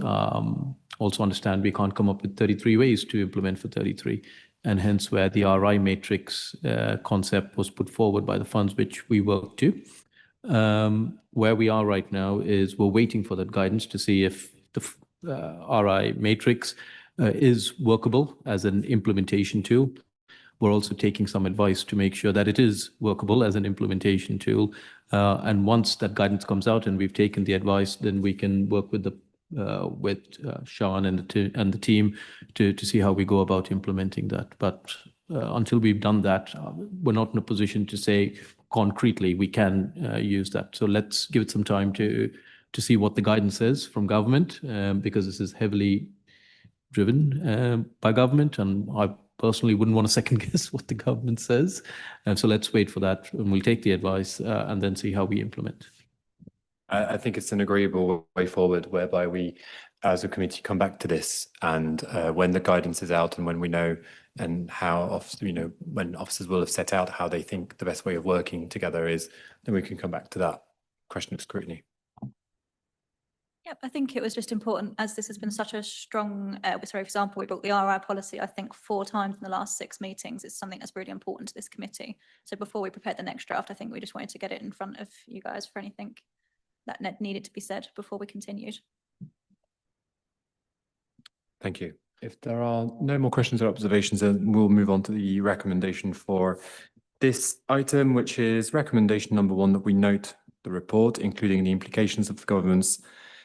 also understand we can't come up with 33 ways to implement for 33, and hence where the RI matrix concept was put forward by the funds which we work to. Where we are right now is we're waiting for that guidance to see if the RI matrix is workable as an implementation tool. We're also taking some advice to make sure that it is workable as an implementation tool. And once that guidance comes out and we've taken the advice, then we can work with Sean and the team to see how we go about implementing that. But until we've done that, we're not in a position to say concretely we can use that. So let's give it some time to see what the guidance is from government, because this is heavily driven by government, and I personally wouldn't want to second guess what the government says. And so let's wait for that, and we'll take the advice and then see how we implement. I think it's an agreeable way forward, whereby we, as a committee, come back to this, and when the guidance is out and when we know and how, when officers will have set out how they think the best way of working together is, then we can come back to that question of scrutiny. Yep, I think it was just important, as this has been such a strong, for example, we brought the RI policy, I think 4 times in the last 6 meetings. It's something that's really important to this committee. So before we prepared the next draft, I think we just wanted to get it in front of you guys for anything that needed to be said before we continued. Thank you. If there are no more questions or observations, then we'll move on to the recommendation for this item, which is recommendation number 1, that we note the report, including the implications of the government's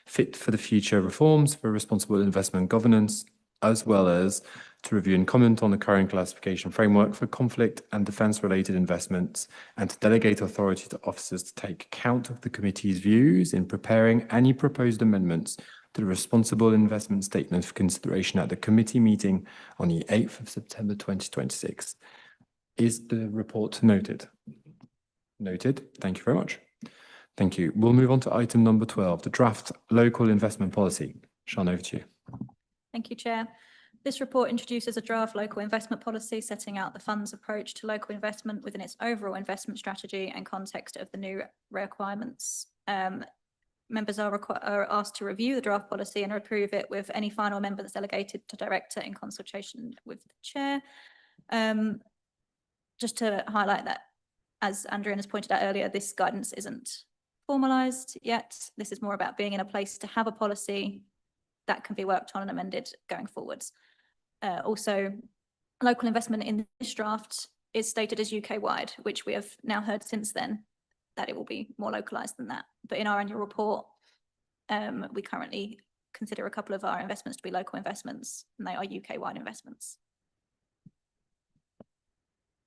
fit for the future reforms for responsible investment governance, as well as to review and comment on the current classification framework for conflict and defence-related investments, and to delegate authority to officers to take account of the committee's views in preparing any proposed amendments to the responsible investment statement for consideration at the committee meeting on the 8th of September 2026. Is the report noted? Noted. Thank you very much. Thank you. We'll move on to item number 12, the draft local investment policy. Sean, over to you. Thank you, Chair. This report introduces a draft local investment policy setting out the fund's approach to local investment within its overall investment strategy and context of the new requirements. Members are asked to review the draft policy and approve it with any final member that's delegated to director in consultation with the Chair. Just to highlight that, as Andrew has pointed out earlier, this guidance isn't formalised yet. This is more about being in a place to have a policy that can be worked on and amended going forwards. Also, local investment in this draft is stated as UK-wide, which we have now heard since then that it will be more localised than that. But in our annual report, we currently consider a couple of our investments to be local investments, and they are UK-wide investments.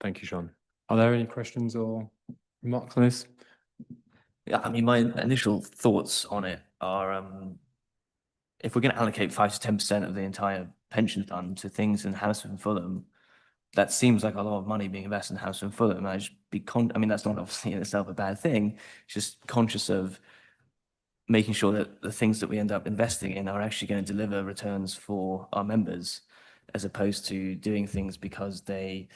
Thank you, Sean. Are there any questions or remarks on this? Yeah, I mean, my initial thoughts on it are, if we're going to allocate 5 to 10% of the entire pension fund to things in Hammersmith and Fulham, that seems like a lot of money being invested in Hammersmith and Fulham. I just I mean, that's not obviously in itself a bad thing. It's just conscious of making sure that the things that we end up investing in are actually going to deliver returns for our members, as opposed to doing things because they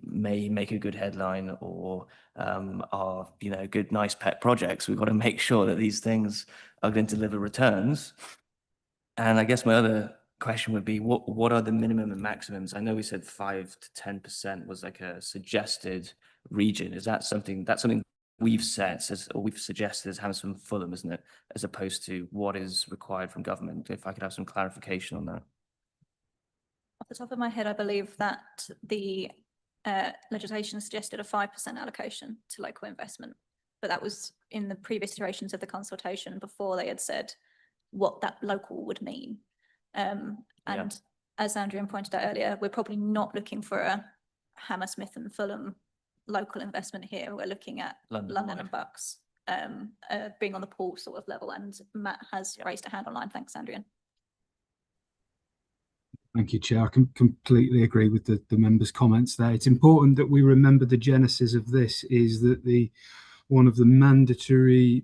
may make a good headline or are, you know, good, nice pet projects. We've got to make sure that these things are going to deliver returns. And I guess my other question would be, what are the minimum and maximums? I know we said 5 to 10% was like a suggested region. Is that something we've set as, or we've suggested as Hammersmith and Fulham, isn't it? As opposed to what is required from government? If I could have some clarification on that. Off the top of my head, I believe that the legislation suggested a 5% allocation to local investment, but that was in the previous iterations of the consultation before they had said what that local would mean. And as Andrew pointed out earlier, we're probably not looking for a Hammersmith and Fulham local investment here. We're looking at London and Bucks being on the pool sort of level. And Matt has raised a hand online. Thanks, Andrew. Thank you, Chair. I can completely agree with the members' comments there. It's important that we remember the genesis of this is that one of the mandatory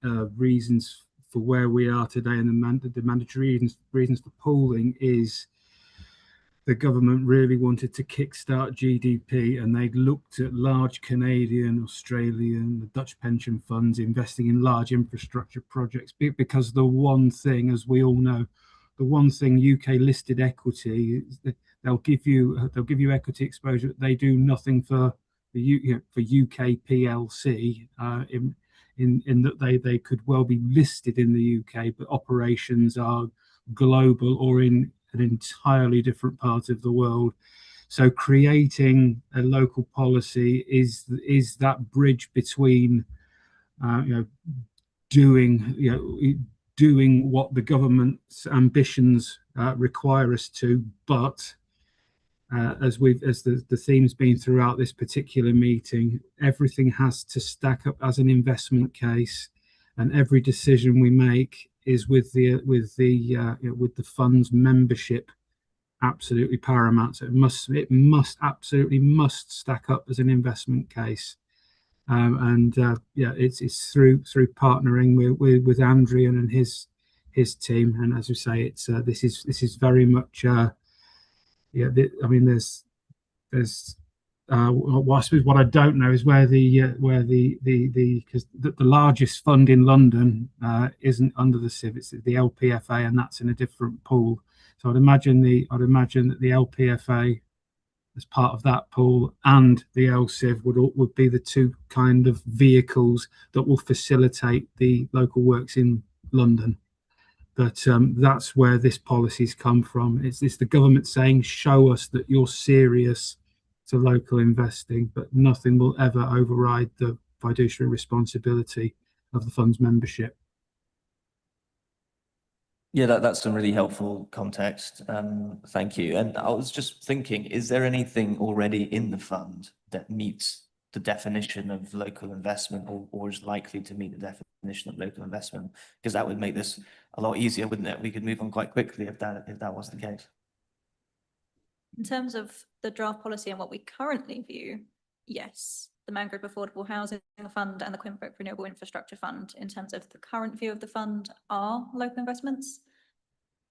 reasons for where we are today and the mandatory reasons for pooling is the government really wanted to kickstart GDP, and they looked at large Canadian, Australian, the Dutch pension funds investing in large infrastructure projects because the one thing, as we all know, the one thing UK listed equity is that they'll give you equity exposure. They do nothing for UK PLC in that they could well be listed in the UK, but operations are global or in an entirely different part of the world. So creating a local policy is that bridge between doing what the government's ambitions require us to, but as the theme's been throughout this particular meeting, everything has to stack up as an investment case, and every decision we make is with the fund's membership absolutely paramount. So it must stack up as an investment case. It's through partnering with Andrian and his team, and as we say, this is very much there's well, I suppose what I don't know is where because the largest fund in London isn't under the CIV, it's the LPFA, and that's in a different pool. So I'd imagine that the LPFA, as part of that pool, and the LCIV would be the two kind of vehicles that will facilitate the local works in London. But that's where this policy's come from. It's the government saying, show us that you're serious to local investing, but nothing will ever override the fiduciary responsibility of the fund's membership. Yeah, that's some really helpful context. Thank you. And I was just thinking, is there anything already in the fund that meets the definition of local investment or is likely to meet the definition of local investment? Because that would make this a lot easier, wouldn't it? We could move on quite quickly if that was the case. In terms of the draft policy and what we currently view, yes, the Man Group Affordable Housing Fund and the Quinbrook Renewable Infrastructure Fund, in terms of the current view of the fund, are local investments.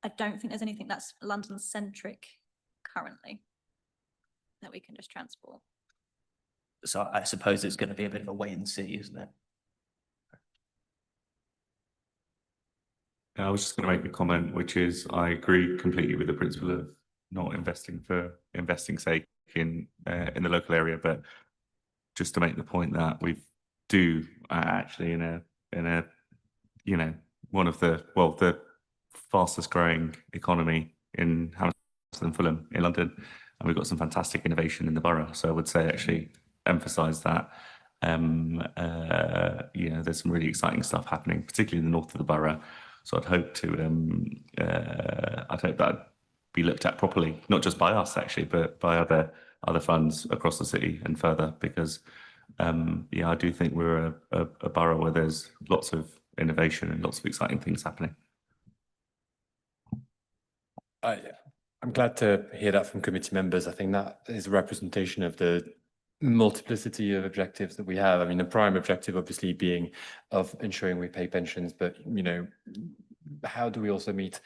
I don't think there's anything that's London-centric currently that we can just transport. So I suppose it's going to be a bit of a wait and see, isn't it? I was just going to make a comment, which is I agree completely with the principle of not investing for investing's sake in the local area, but just to make the point that we do actually in a one of the fastest growing economy in Hammersmith and Fulham in London, and we've got some fantastic innovation in the borough. So I would say actually emphasise that. You know, there's some really exciting stuff happening, particularly in the north of the borough. So I'd hope that'd be looked at properly, not just by us actually, but by other funds across the city and further, because yeah, I do think we're a borough where there's lots of innovation and lots of exciting things happening. I'm glad to hear that from committee members. I think that is a representation of the multiplicity of objectives that we have. I mean, the prime objective obviously being of ensuring we pay pensions, but you know, how do we also meet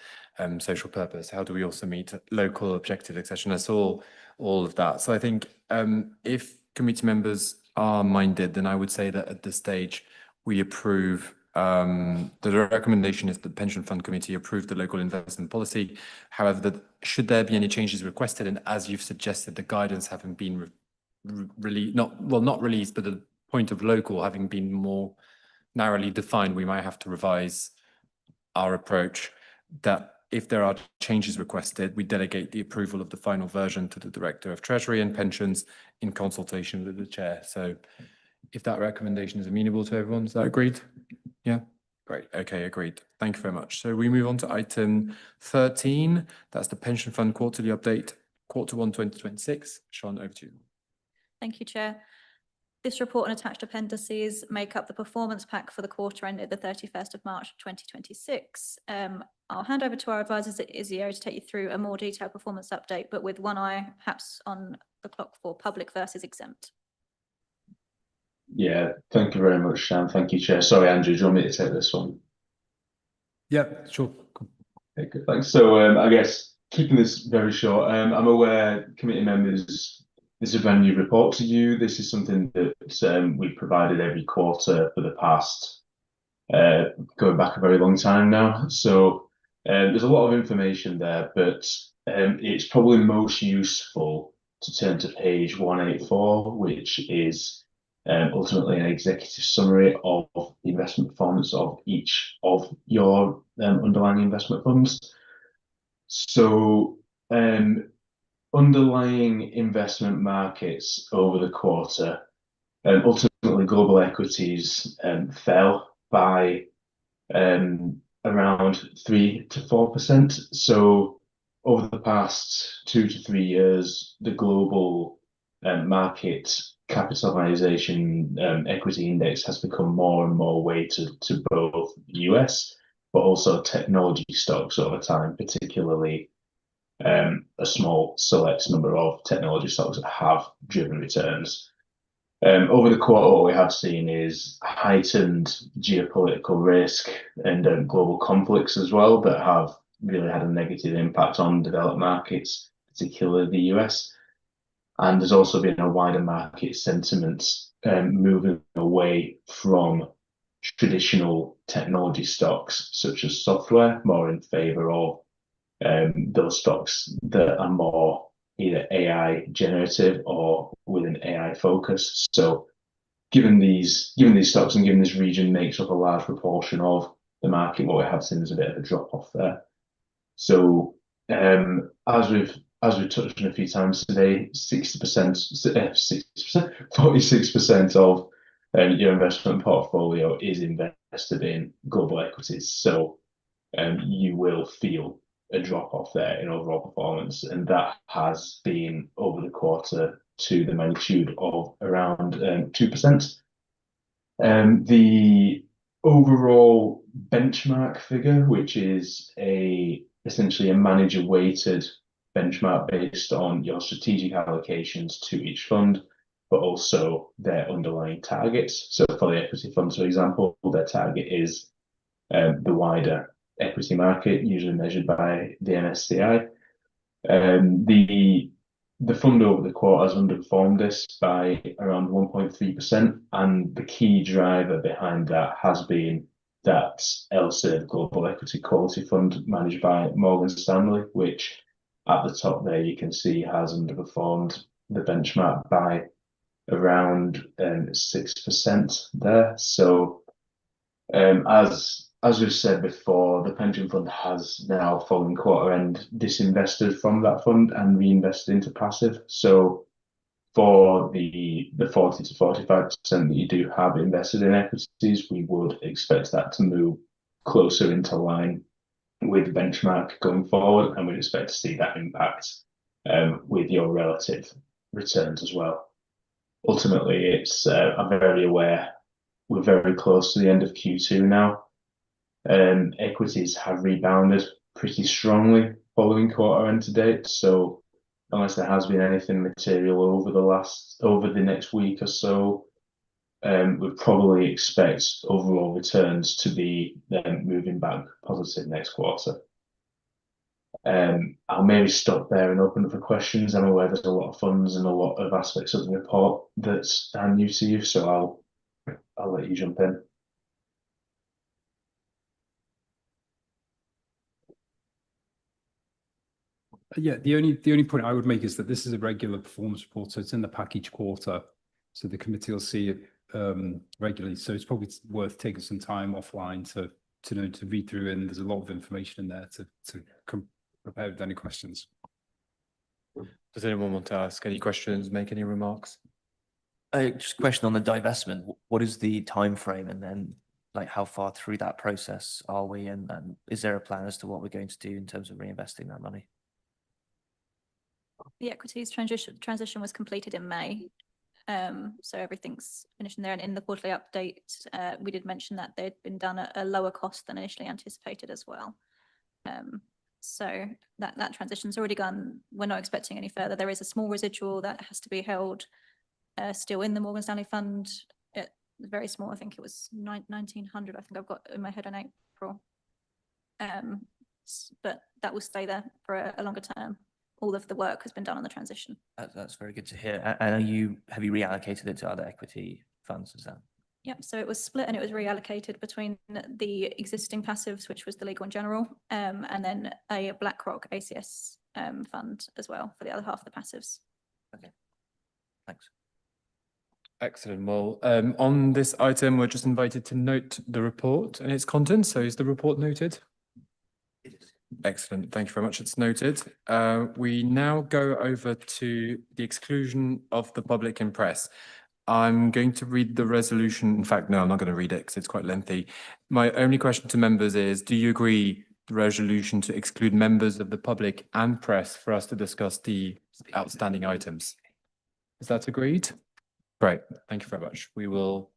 social purpose? How do we also meet local objective, etc.? And I saw all of that. So I think if committee members are minded, then I would say that at this stage we approve. The recommendation is that the Pension Fund Committee approve the local investment policy. However, should there be any changes requested, and as you've suggested, the guidance having been not released, but the point of local having been more narrowly defined, we might have to revise our approach. That if there are changes requested, we delegate the approval of the final version to the Director of Treasury and Pensions in consultation with the Chair. So if that recommendation is amenable to everyone, is that agreed? Yeah, great. Okay, agreed. Thank you very much. So we move on to item 13. That's the Pension Fund Quarterly Update, Q1 2026. Sean, over to you. Thank you, Chair. This report and attached appendices make up the performance pack for the quarter ended the 31st of March 2026. I'll hand over to our advisors at ISIO to take you through a more detailed performance update, but with one eye perhaps on the clock for public versus exempt. Yeah, thank you very much, Sam. Thank you, Chair. Sorry, Andrew, do you want me to take this one? Yeah, sure. Okay, good, thanks. So I guess keeping this very short, I'm aware committee members, this is a brand new report to you. This is something that we've provided every quarter for the past, going back a very long time now. So there's a lot of information there, but it's probably most useful to turn to page 184, which is ultimately an executive summary of the investment performance of each of your underlying investment funds. So underlying investment markets over the quarter, ultimately global equities fell by around 3 to 4%. So over the past 2 to 3 years, the global market capitalization equity index has become more and more weighted to both US, but also technology stocks over time, particularly a small select number of technology stocks that have driven returns. Over the quarter, what we have seen is heightened geopolitical risk and global conflicts as well that have really had a negative impact on developed markets, particularly the US. And there's also been a wider market sentiment moving away from traditional technology stocks such as software, more in favour of those stocks that are more either AI generative or with an AI focus. So given these stocks and given this region makes up a large proportion of the market, what we have seen is a bit of a drop off there. So as we've touched on a few times today, 46% of your investment portfolio is invested in global equities. So you will feel a drop off there in overall performance, and that has been over the quarter to the magnitude of around 2%. The overall benchmark figure, which is essentially a manager weighted benchmark based on your strategic allocations to each fund, but also their underlying targets. So for the equity funds, for example, their target is the wider equity market, usually measured by the MSCI. The fund over the quarter has underperformed this by around 1.3%, and the key driver behind that has been that LSEG Global Equity Quality Fund managed by Morgan Stanley, which at the top there you can see has underperformed the benchmark by around 6% there. So as as we've said before, the pension fund has now, following quarter end, disinvested from that fund and reinvested into passive. So for the 40 to 45% that you do have invested in equities, we would expect that to move closer into line with benchmark going forward, and we'd expect to see that impact with your relative returns as well. Ultimately, it's I'm very aware we're very close to the end of Q2 now. Equities have rebounded pretty strongly following quarter end to date. So unless there has been anything material over the next week or so, we'd probably expect overall returns to be moving back positive next quarter. I'll maybe stop there and open up for questions. I'm aware there's a lot of funds and a lot of aspects of the report that's new to you, so I'll let you jump in. Yeah, the only point I would make is that this is a regular performance report, so it's in the pack each quarter. So the committee will see it regularly. So it's probably worth taking some time offline to read through, and there's a lot of information in there to come prepared with any questions. Does anyone want to ask any questions, make any remarks? Just a question on the divestment. What is the time frame, and then like how far through that process are we, and is there a plan as to what we're going to do in terms of reinvesting that money? The equities transition was completed in May. So everything's finished in there. And in the quarterly update, we did mention that they'd been done at a lower cost than initially anticipated as well. So that transition's already gone. We're not expecting any further. There is a small residual that has to be held still in the Morgan Stanley fund. It's very small. I think it was 1,900. I think I've got in my head in April. But that will stay there for a longer term. All of the work has been done on the transition. That's very good to hear. And have you reallocated it to other equity funds? Is that? Yep. So it was split and it was reallocated between the existing passives, which was the Legal and General, and then a BlackRock ACS fund as well for the other half of the passives. Okay. Thanks. Excellent. Well, on this item, we're just invited to note the report and its contents. So is the report noted? It is. Excellent. Thank you very much. It's noted. We now go over to the exclusion of the public and press. I'm going to read the resolution. In fact, no, I'm not going to read it because it's quite lengthy. My only question to members is, do you agree the resolution to exclude members of the public and press for us to discuss the outstanding items? Is that agreed? Great. Thank you very much. We will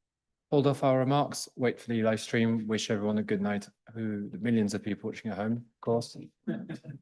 hold off our remarks, wait for the live stream, wish everyone a good night, the millions of people watching at home, of course.